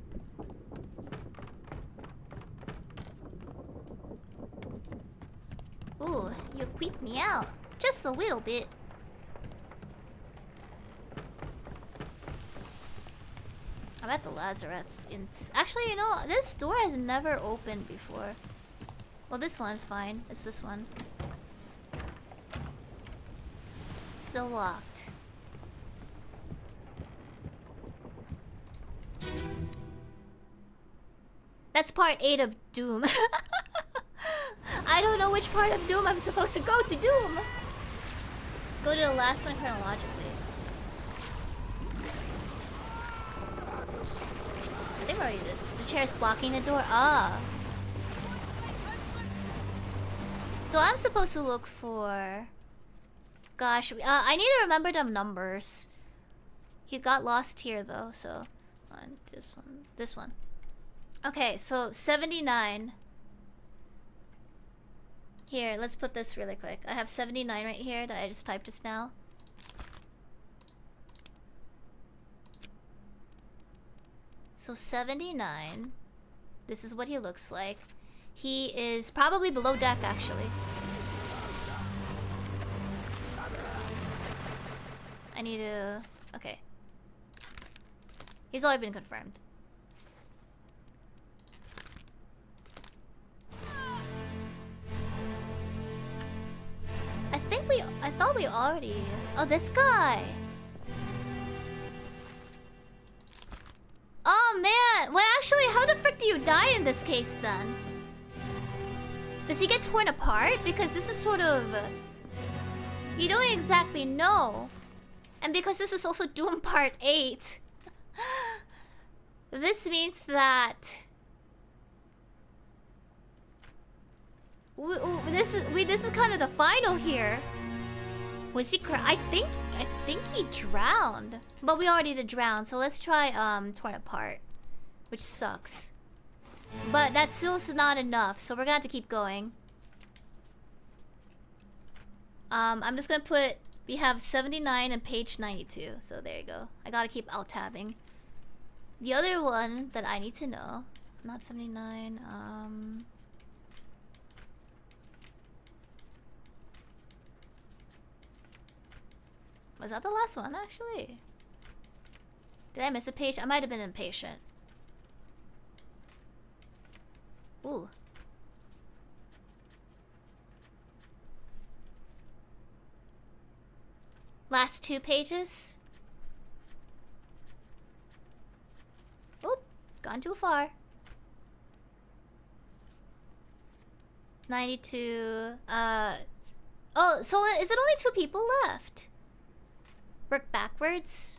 Ooh, you creeped me out. Just a little bit. I bet the lazarette's in... Actually, you know, this door has never opened before. Well, this one is fine. It's this one. It's still locked. That's part 8 of Doom. I don't know which part of Doom I'm supposed to go to Doom. Go to the last one chronologically. already did. The chair's blocking the door. Ah. So I'm supposed to look for... Gosh, I need to remember them numbers. He got lost here though, so... This one. Okay, so 79. Here, let's put this really quick. I have 79 right here that I just typed just now. So 79. This is what he looks like. He is probably below deck, actually. I need to... Okay. He's already been confirmed. I thought we already... Oh, this guy! Oh, man! Well, actually, how the frick do you die in this case, then? Does he get torn apart? Because this is sort of... You don't exactly know. And because this is also Doom Part 8... This means that... This is kind of the final here. Was he I think he drowned. But we already did drown, so let's try torn apart. Which sucks. But that still's not enough, so we're gonna have to keep going. I'm just gonna put... We have 79 and page 92. So there you go. I gotta keep alt-tabbing. The other one that I need to know... Not 79, Was that the last one, actually? Did I miss a page? I might have been impatient. Ooh. Last 2 pages. Oop, gone too far. 92. Oh, so is it only 2 people left? Work backwards?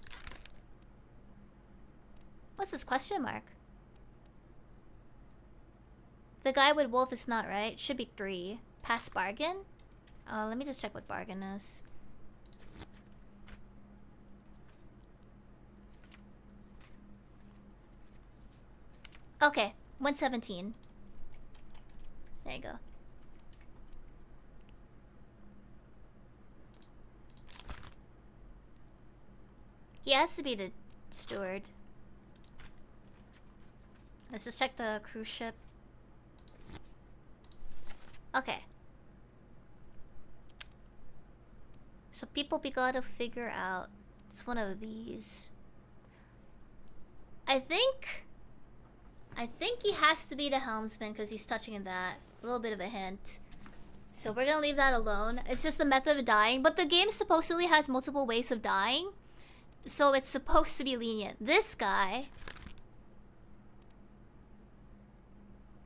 What's this question mark? The guy with wolf is not right. Should be 3. Pass bargain? Let me just check what bargain is. Okay, 117. There you go. He has to be the steward. Let's just check the cruise ship. Okay. So people we gotta figure out. It's one of these. I think he has to be the helmsman because he's touching that. A little bit of a hint. So we're gonna leave that alone. It's just the method of dying. But the game supposedly has multiple ways of dying. So it's supposed to be lenient. This guy...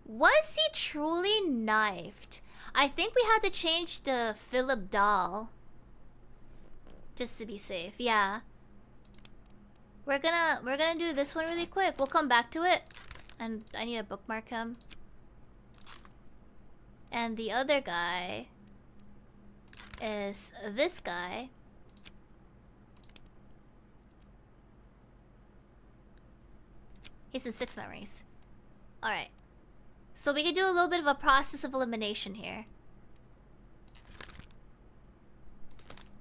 Was he truly knifed? I think we had to change the Philip doll. Just to be safe, yeah. We're gonna do this one really quick. We'll come back to it. And I need to bookmark him. And the other guy is this guy. He's in 6 memories. Alright. So we can do a little bit of a process of elimination here.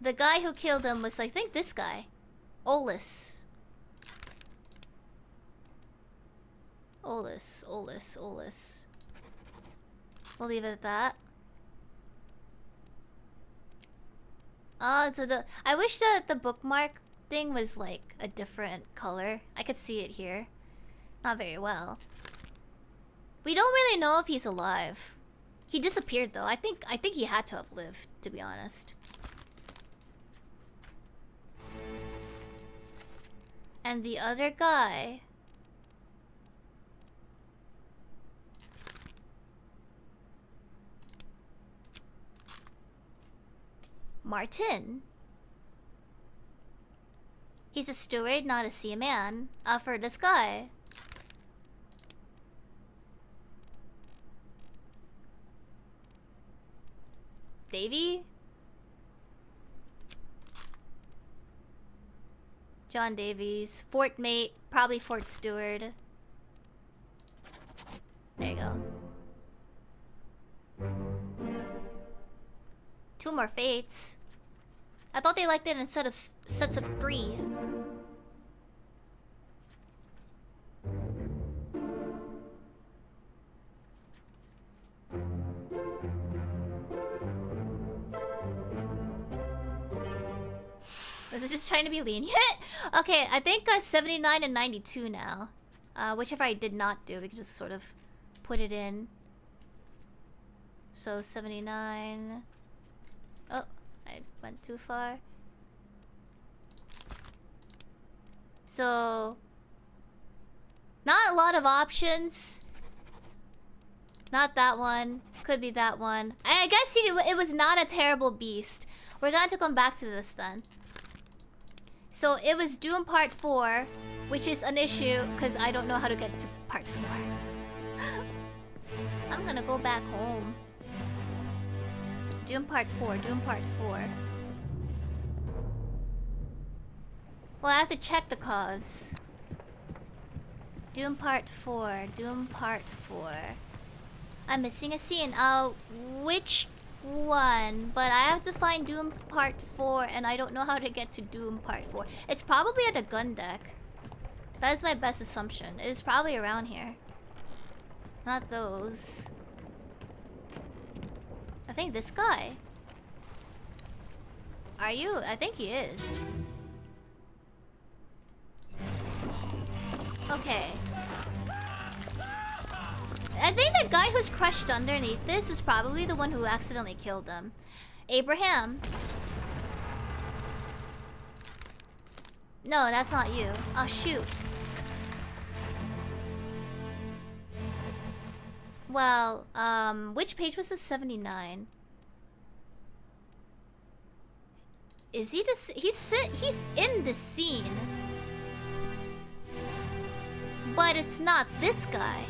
The guy who killed him was, I think, this guy. Olus. Olus. We'll leave it at that. So I wish that the bookmark thing was like a different color. I could see it here. Not very well. We don't really know if he's alive. He disappeared though. I think he had to have lived, to be honest. And the other guy... Martin. He's a steward, not a seaman. For this guy. Davy? John Davies. Fort Mate. Probably Fort Stewart. There you go. 2 more fates. I thought they liked it instead of sets of 3. Was it just trying to be lenient? Okay, I think 79 and 92 now. Whichever I did not do, we can just sort of put it in. So 79. Oh, I went too far. So not a lot of options. Not that one. Could be that one. I guess it was not a terrible beast. We're going to come back to this then. So it was Doom Part 4, which is an issue because I don't know how to get to Part 4. I'm gonna go back home. Doom Part 4, Doom Part 4. Well, I have to check the cause. Doom Part 4, Doom Part 4. I'm missing a scene. Which one? But I have to find Doom Part 4 and I don't know how to get to Doom Part 4. It's probably at the gun deck. That is my best assumption. It is probably around here. Not those. I think this guy. Are you? I think he is. Okay. I think the guy who's crushed underneath this is probably the one who accidentally killed them. Abraham. No, that's not you. Oh, shoot. Well, which page was this? 79. Is he just... He's in the scene. But it's not this guy.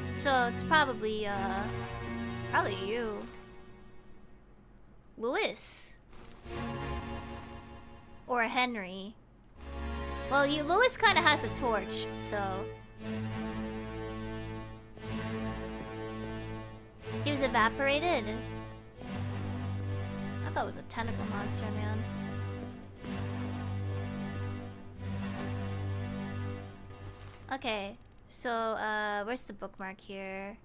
So it's probably you. Lewis. Or Henry. Well, Lewis kind of has a torch, so... He was evaporated? I thought it was a tentacle monster, man. Okay, so, where's the bookmark here?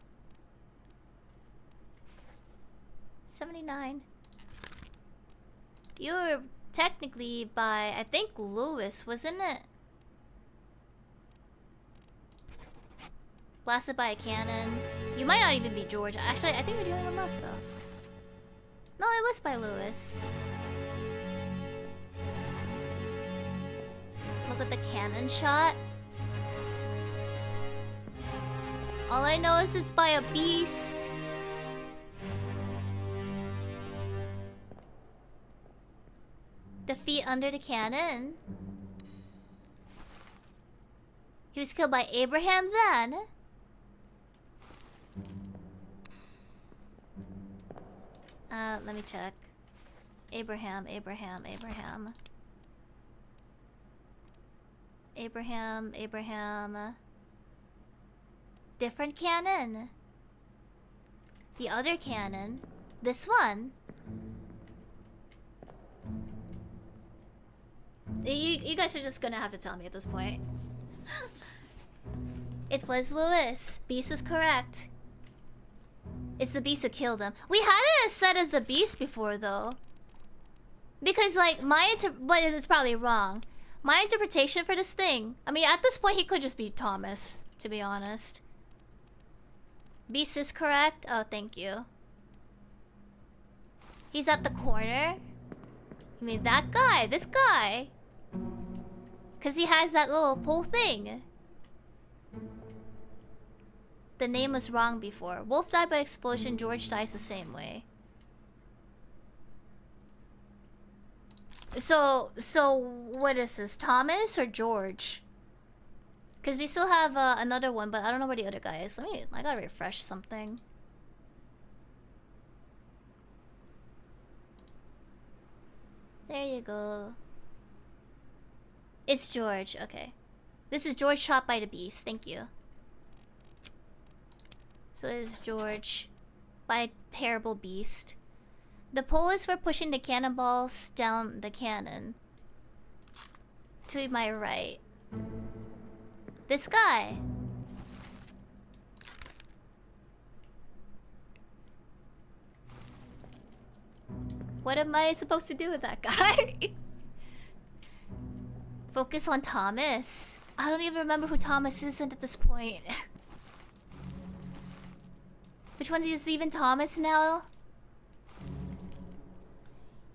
79. You were technically by, I think, Lewis, wasn't it? Blasted by a cannon. You might not even be George. Actually, I think you're the only one left, though. No, it was by Lewis. Look at the cannon shot. All I know is it's by a beast. The feet under the cannon. He was killed by Abraham then. Let me check. Abraham. Different cannon. The other cannon. This one. You guys are just gonna have to tell me at this point. It was Lewis. Beast was correct. It's the beast who killed him. We had it set as the beast before, though. Because, like, but it's probably wrong. My interpretation for this thing... I mean, at this point, he could just be Thomas, to be honest. Beast is correct. Oh, thank you. He's at the corner. I mean, that guy. This guy. Because he has that little pole thing. The name was wrong before. Wolf died by explosion. George dies the same way. So what is this? Thomas or George? Because we still have another one, but I don't know where the other guy is. I gotta refresh something. There you go. It's George, okay. This is George shot by the beast, thank you. So this is George by a terrible beast. The pole is for pushing the cannonballs down the cannon. To my right. This guy. What am I supposed to do with that guy? Focus on Thomas. I don't even remember who Thomas is at this point. Which one is even Thomas now?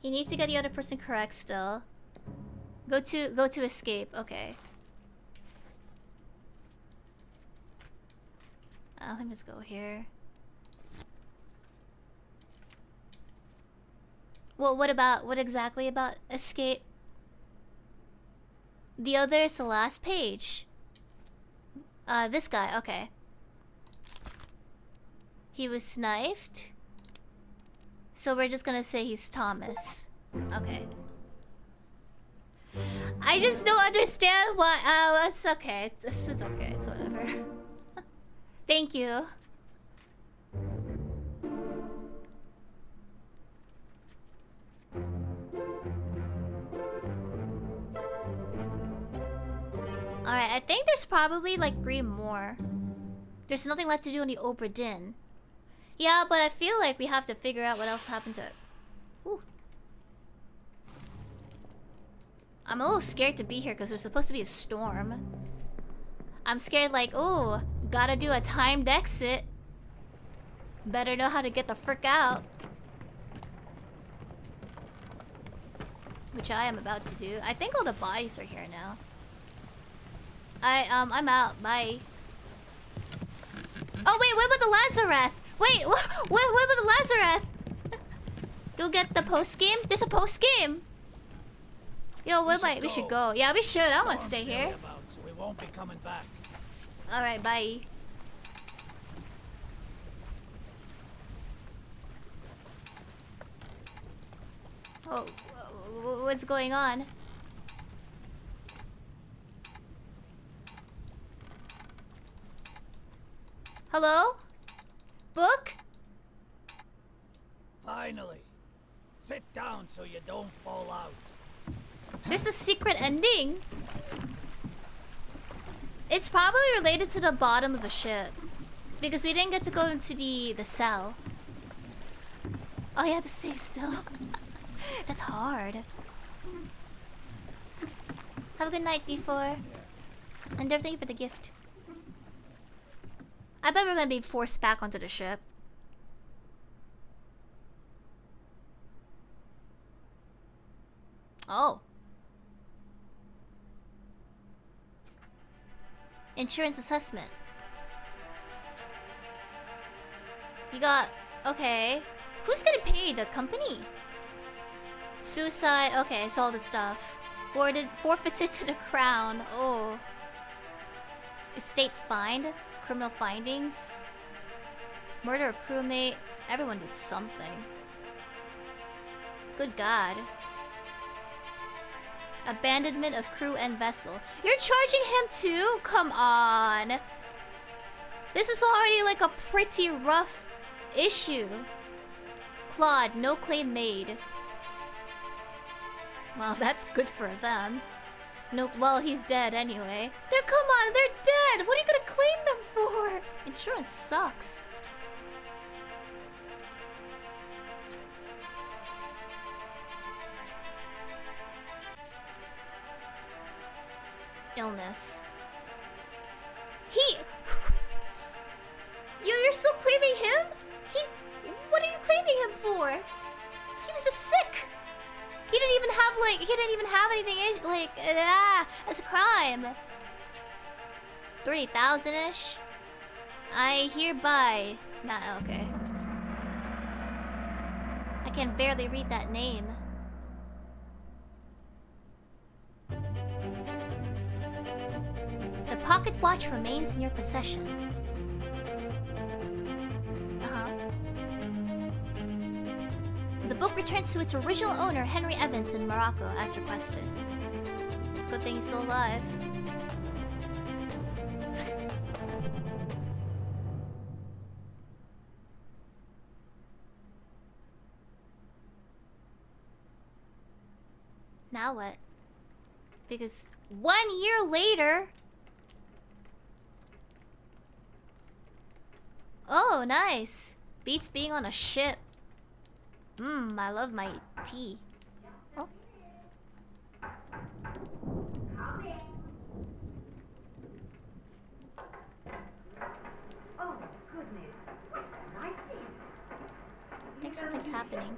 He needs to get the other person correct still. Go to escape. Okay. Let me just go here. Well, what exactly about escape? The other is the last page. This guy, okay. He was sniped. So we're just gonna say he's Thomas. Okay. I just don't understand why. It's okay. It's okay. It's whatever. Thank you. Alright, I think there's probably like 3 more. There's nothing left to do on the Obra Dinn. Yeah, but I feel like we have to figure out what else happened to it. Ooh. I'm a little scared to be here because there's supposed to be a storm. I'm scared like, oh, gotta do a timed exit. Better know how to get the frick out. Which I am about to do. I think all the bodies are here now. I'm out. Bye. Oh wait, what about the Lazareth? Wait, what about the Lazareth? You'll get the post game? There's a post game. Yo, what am I? We should go. Yeah, we should. I want to stay here. So we won't be coming back. All right, bye. Oh, what's going on? Hello? Book? Finally. Sit down so you don't fall out. There's a secret ending. It's probably related to the bottom of the ship. Because we didn't get to go into the cell. Oh, you have to stay still. That's hard. Have a good night, D4. And thank you for the gift. I bet we're gonna be forced back onto the ship. Oh. Insurance assessment. You got... Okay. Who's getting paid? The company? Suicide. Okay, it's all the stuff. Forfeited to the crown. Oh. Estate fined. Criminal findings. Murder of crewmate. Everyone did something. Good God. Abandonment of crew and vessel. You're charging him too? Come on. This was already like a pretty rough issue. Claude, no claim made. Well, that's good for them. No, well, he's dead anyway. Come on, they're dead! What are you gonna claim them for? Insurance sucks. Illness. You're still claiming him? What are you claiming him for? He was just sick. He didn't even have anything as a crime. 30,000-ish. I hereby. Nah, okay. I can barely read that name. The pocket watch remains in your possession. The book returns to its original owner, Henry Evans, in Morocco, as requested. It's a good thing he's still alive. Now what? Because 1 year later... Oh, nice! Beats being on a ship. I love my tea. Oh. Oh, goodness. What like this? I think something's happening.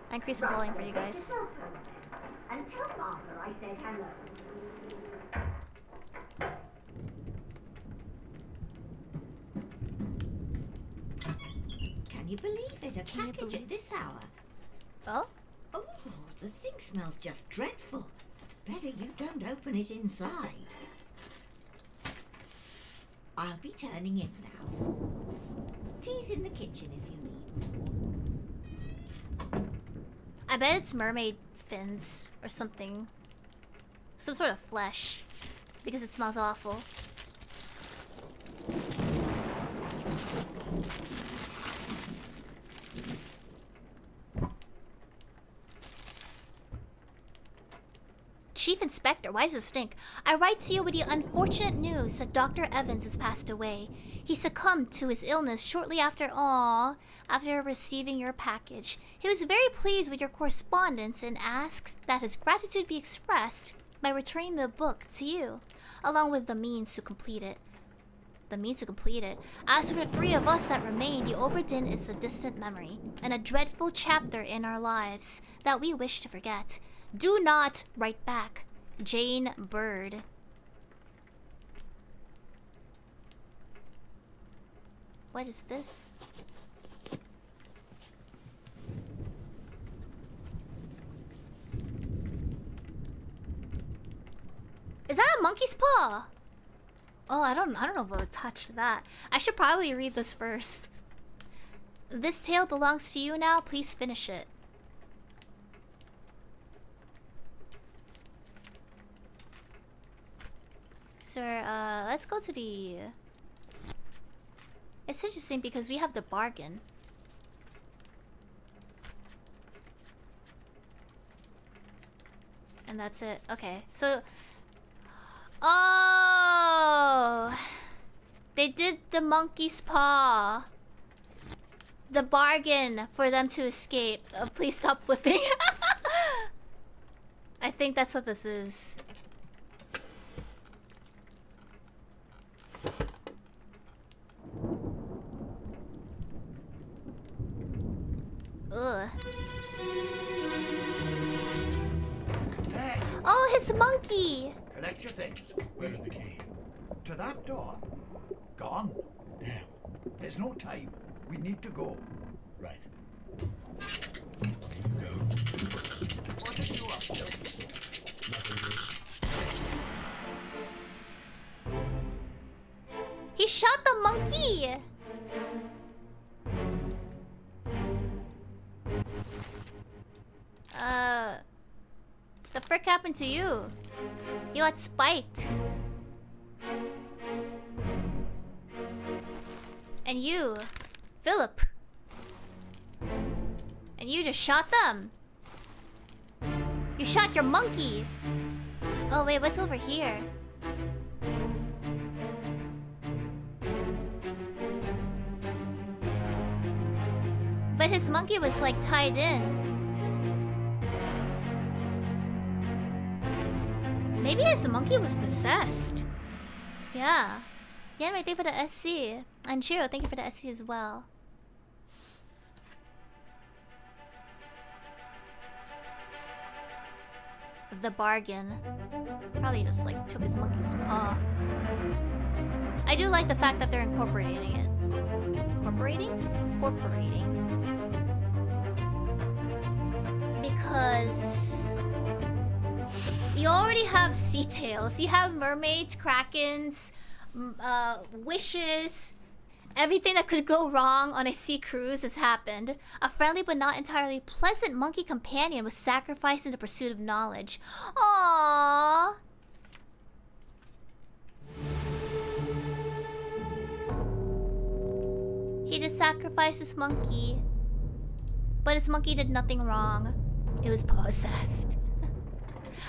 I increased the volume for you guys. And tell Father I said hello. Can you believe it? A package at this hour. Oh? Oh, the thing smells just dreadful. Better you don't open it inside. I'll be turning in now. Tea's in the kitchen if you need. I bet it's mermaid fins or something. Some sort of flesh. Because it smells awful. Chief Inspector, why does it stink? I write to you with the unfortunate news that Dr. Evans has passed away. He succumbed to his illness shortly after receiving your package. He was very pleased with your correspondence and asked that his gratitude be expressed by returning the book to you, along with the means to complete it. As for the three of us that remain, the Obra Dinn is a distant memory, and a dreadful chapter in our lives that we wish to forget. Do not write back. Jane Bird. What is this? Is that a monkey's paw? Oh, I don't know if I would touch that. I should probably read this first. This tale belongs to you now. Please finish it. Sir, let's go to the... It's interesting because we have the bargain. And that's it. Okay, so... Oh! They did the monkey's paw. The bargain for them to escape. Please stop flipping. I think that's what this is. Ugh. Hey, Oh, his monkey! collect your things. Where's the key? To that door. Gone. Damn. There's no time. We need to go. Right. Here you go. What are you up to? Nothing. He shot the monkey! The frick happened to you? You got spiked. And you, Philip. And you just shot them. You shot your monkey. Oh wait, what's over here? But his monkey was like tied in. Maybe his monkey was possessed. Yeah. Yeah, anyway, thank you for the SC. And Shiro, thank you for the SC as well. The bargain. Probably just like took his monkey's paw. I do like the fact that they're incorporating it. Incorporating? Because You already have sea tails. You have mermaids, krakens, wishes. Everything that could go wrong on a sea cruise has happened. A friendly but not entirely pleasant monkey companion was sacrificed in the pursuit of knowledge. Aww. He just sacrificed his monkey. But his monkey did nothing wrong. It was possessed.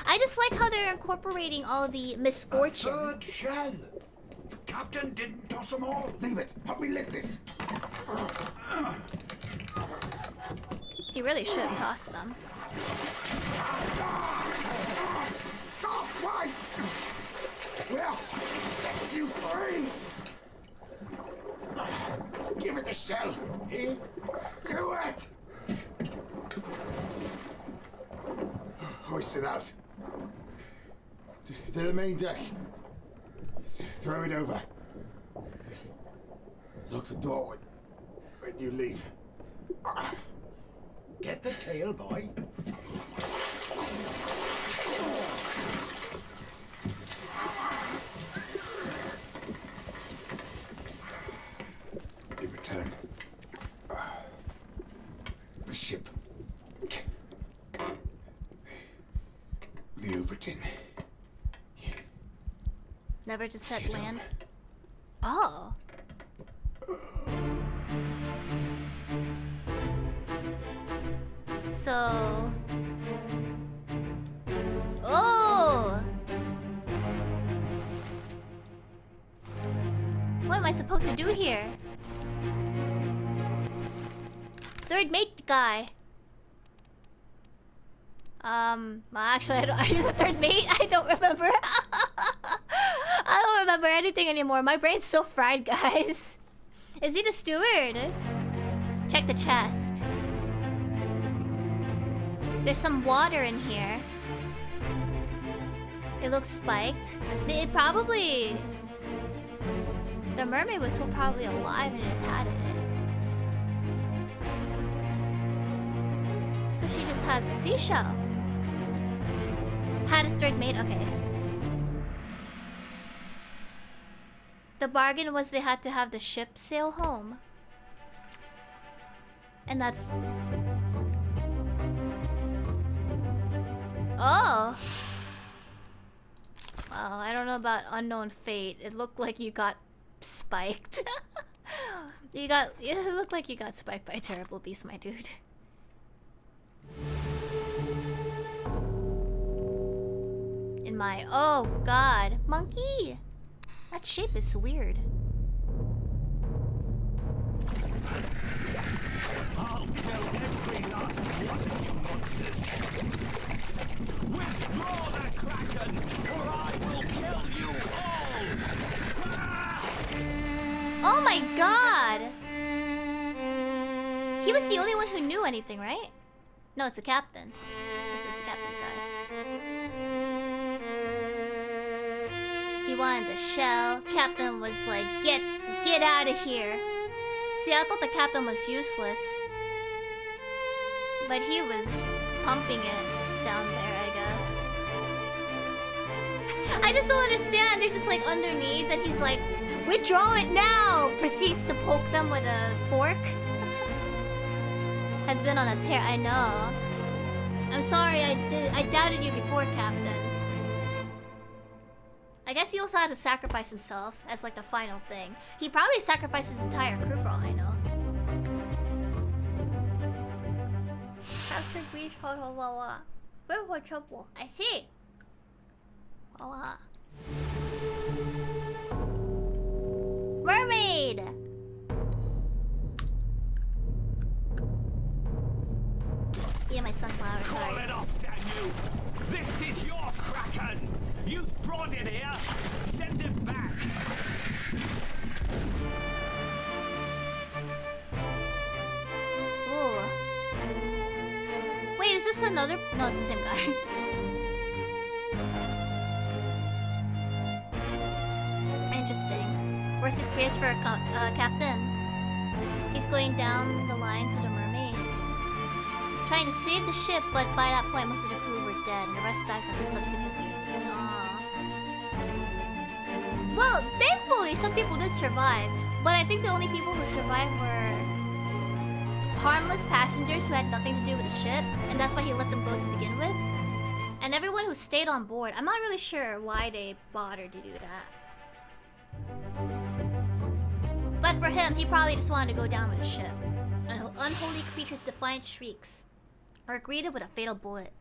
I just like how they're incorporating all the misfortune. A third shell. Captain didn't toss them all. Leave it. Help me lift it. He really should have tossed them. Stop! Why? Well, set you free. Give it the shell. Here. Do it. Hoist it out. To the main deck. Throw it over. Lock the door when you leave. Get the tail, boy. In return, the ship. The Obra. Never just set land. Oh. So. Oh. What am I supposed to do here? Third mate guy. Actually, are you the third mate? I don't remember. I don't remember anything anymore. My brain's so fried, guys. Is he the steward? Check the chest. There's some water in here. It looks spiked. It probably... The mermaid was still probably alive and it just had it. So she just has a seashell. Had a third mate? Okay. The bargain was they had to have the ship sail home. And that's... Oh! Well, I don't know about unknown fate. It looked like you got spiked. It looked like you got spiked by a terrible beast, my dude. In my... Oh, God. Monkey! That shape is weird. I'll kill every last one of you monsters. Withdraw the Kraken, or I will kill you all! Oh my God! He was the only one who knew anything, right? No, it's the captain. It's just a captain guy. He wanted the shell. Captain was like, get out of here. See, I thought the captain was useless. But he was pumping it down there, I guess. I just don't understand. They're just like underneath and he's like, withdraw it now! Proceeds to poke them with a fork. Has been on a tear, I know. I'm sorry, I doubted you before, Captain. I guess he also had to sacrifice himself as like the final thing. He probably sacrificed his entire crew for all I know. Captain Breach, Hololive. Very for trouble. I see. Voila. Mermaid! Yeah, my sunflower, sorry. Call it off, damn you! This is your Kraken! You brought it here! Send it back! Ooh. Wait, is this another? No, it's the same guy. Interesting. Worst experience for a captain. He's going down the lines with the mermaids. Trying to save the ship, but by that point most of the crew were dead and the rest died from the subsequent years. zombies. Aw. Well, thankfully, some people did survive. But I think the only people who survived were harmless passengers who had nothing to do with the ship. And that's why he let them go to begin with. And everyone who stayed on board. I'm not really sure why they bothered to do that. But for him, he probably just wanted to go down with the ship. An unholy creature's defiant shrieks are greeted with a fatal bullet.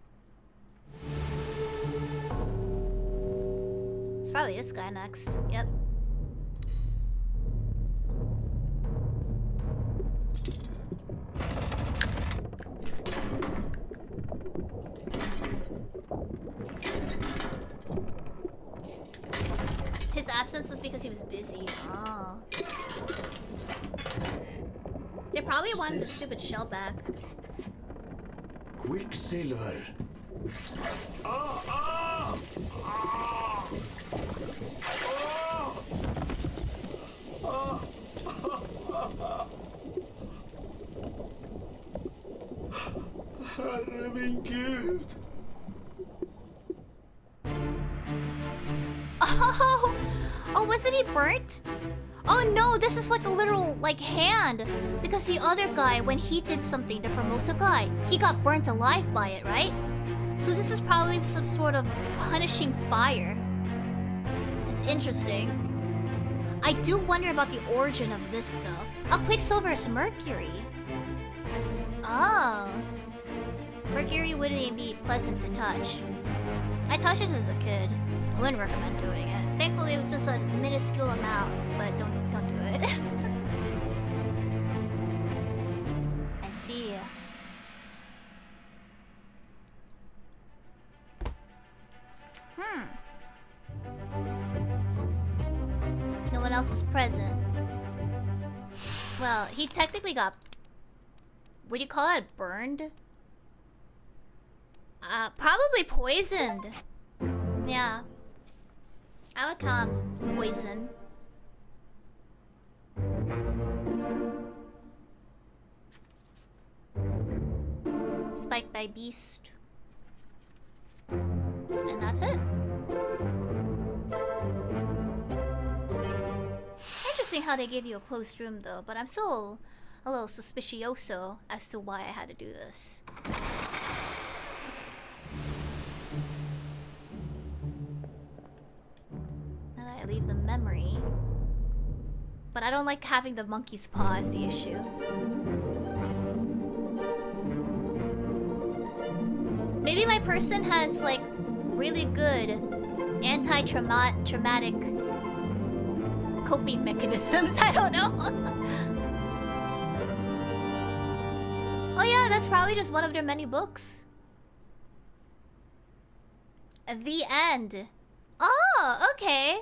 It's probably this guy next. Yep. His absence was because he was busy. Oh. They probably wanted the stupid shell back. Quicksilver. Herregud. Oh, wasn't he burnt? Oh no, this is like a literal, like, hand. Because the other guy, when he did something, the Formosa guy, he got burnt alive by it, right? So this is probably some sort of punishing fire. It's interesting. I do wonder about the origin of this, though. Oh, Quicksilver is Mercury. Oh. Mercury wouldn't even be pleasant to touch. I touched it as a kid. I wouldn't recommend doing it. Thankfully, it was just a minuscule amount, but don't do it. I see. No one else is present. Well, he technically got... What do you call it? Burned? Probably poisoned. Yeah. I would count poison. Spiked by beast. And that's it. Interesting how they gave you a closed room though, but I'm still a little suspicioso as to why I had to do this. I leave the memory. But I don't like having the monkey's paw as the issue. Maybe my person has like really good anti-traumatic coping mechanisms. I don't know. Oh yeah, that's probably just one of their many books. The end. Oh, okay.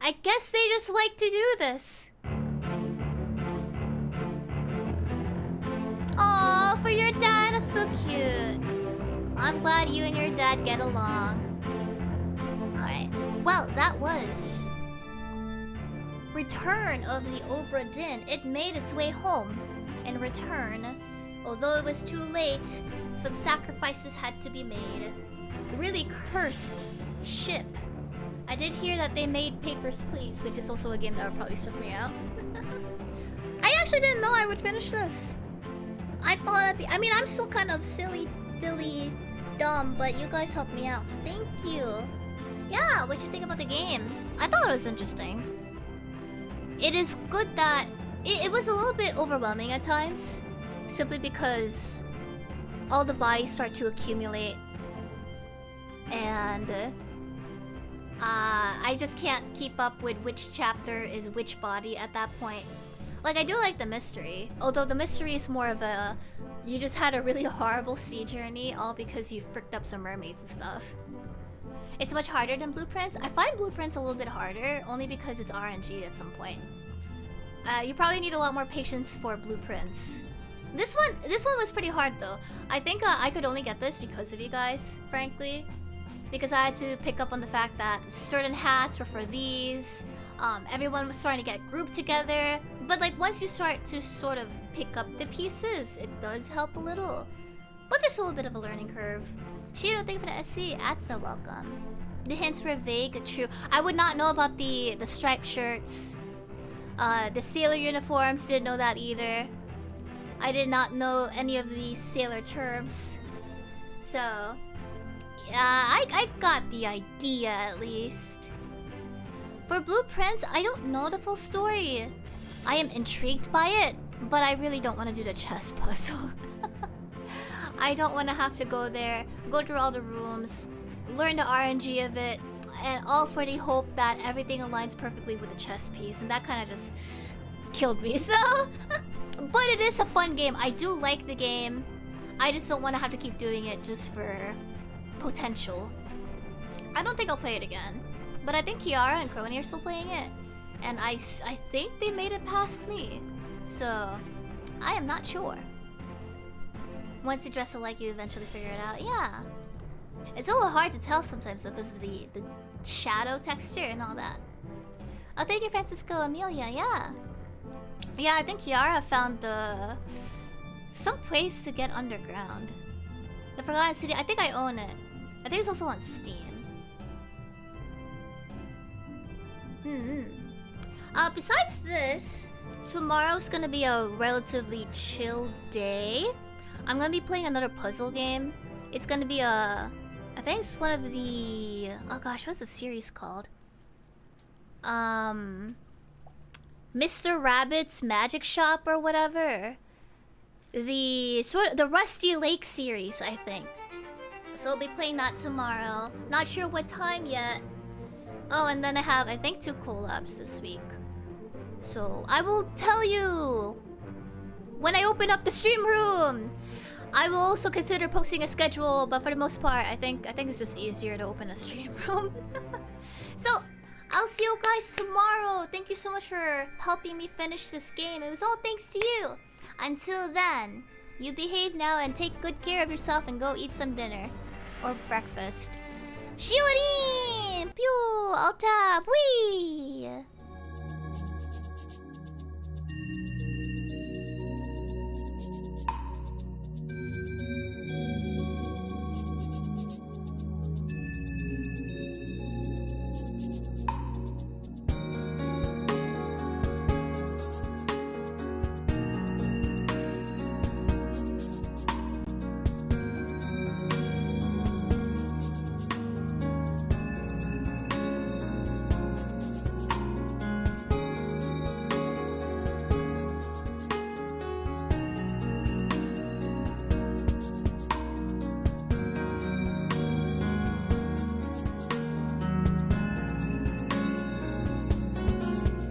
I guess they just like to do this. Aw, for your dad, that's so cute. I'm glad you and your dad get along. Alright, well, that was Return of the Obra Dinn. It made its way home. In return, although it was too late, some sacrifices had to be made. Really cursed ship. I did hear that they made Papers, Please, which is also a game that would probably stress me out. I actually didn't know I would finish this. I thought I'd be... I mean, I'm still kind of silly, dilly, dumb, but you guys helped me out. Thank you. Yeah, what you think about the game? I thought it was interesting. It is good that... It was a little bit overwhelming at times. Simply because all the bodies start to accumulate. And... I just can't keep up with which chapter is which body at that point. Like, I do like the mystery. Although the mystery is more of a... You just had a really horrible sea journey, all because you fricked up some mermaids and stuff. It's much harder than Blueprints. I find Blueprints a little bit harder, only because it's RNG at some point. You probably need a lot more patience for Blueprints. This one was pretty hard though. I think I could only get this because of you guys, frankly. Because I had to pick up on the fact that certain hats were for these. Everyone was starting to get grouped together. But like once you start to sort of pick up the pieces, it does help a little. But there's still a bit of a learning curve. Shiro, thank you for the SC. That's so welcome. The hints were vague, true. I would not know about the striped shirts. The sailor uniforms, didn't know that either. I did not know any of the sailor terms. So, I got the idea at least. For blueprints, I don't know the full story. I am intrigued by it, but I really don't want to do the chess puzzle. I don't want to have to go there, go through all the rooms, learn the RNG of it, and all for the hope that everything aligns perfectly with the chess piece, and that kind of just killed me. So, but it is a fun game. I do like the game. I just don't want to have to keep doing it just for potential. I don't think I'll play it again, but I think Kiara and Crony are still playing it, and I think they made it past me. So, I am not sure. Once you dress alike, you eventually figure it out. Yeah. It's a little hard to tell sometimes though because of the shadow texture and all that. Oh, thank you, Francisco Amelia. Yeah. Yeah, I think Kiara found some place to get underground. The Forgotten City. I think I own it. I think it's also on Steam. Besides this, tomorrow's gonna be a relatively chill day. I'm gonna be playing another puzzle game. It's gonna be I think it's one of the... Oh gosh, what's the series called? Mr. Rabbit's Magic Shop or whatever. The Rusty Lake series, I think. So I'll be playing that tomorrow. Not sure what time yet. Oh, and then I have, I think, 2 collabs this week. So I will tell you when I open up the stream room. I will also consider posting a schedule, but for the most part, I think it's just easier to open a stream room. So I'll see you guys tomorrow. Thank you so much for helping me finish this game. It was all thanks to you. Until then, you behave now and take good care of yourself and go eat some dinner or breakfast. Shiori! Pew! I'll tap! Wee!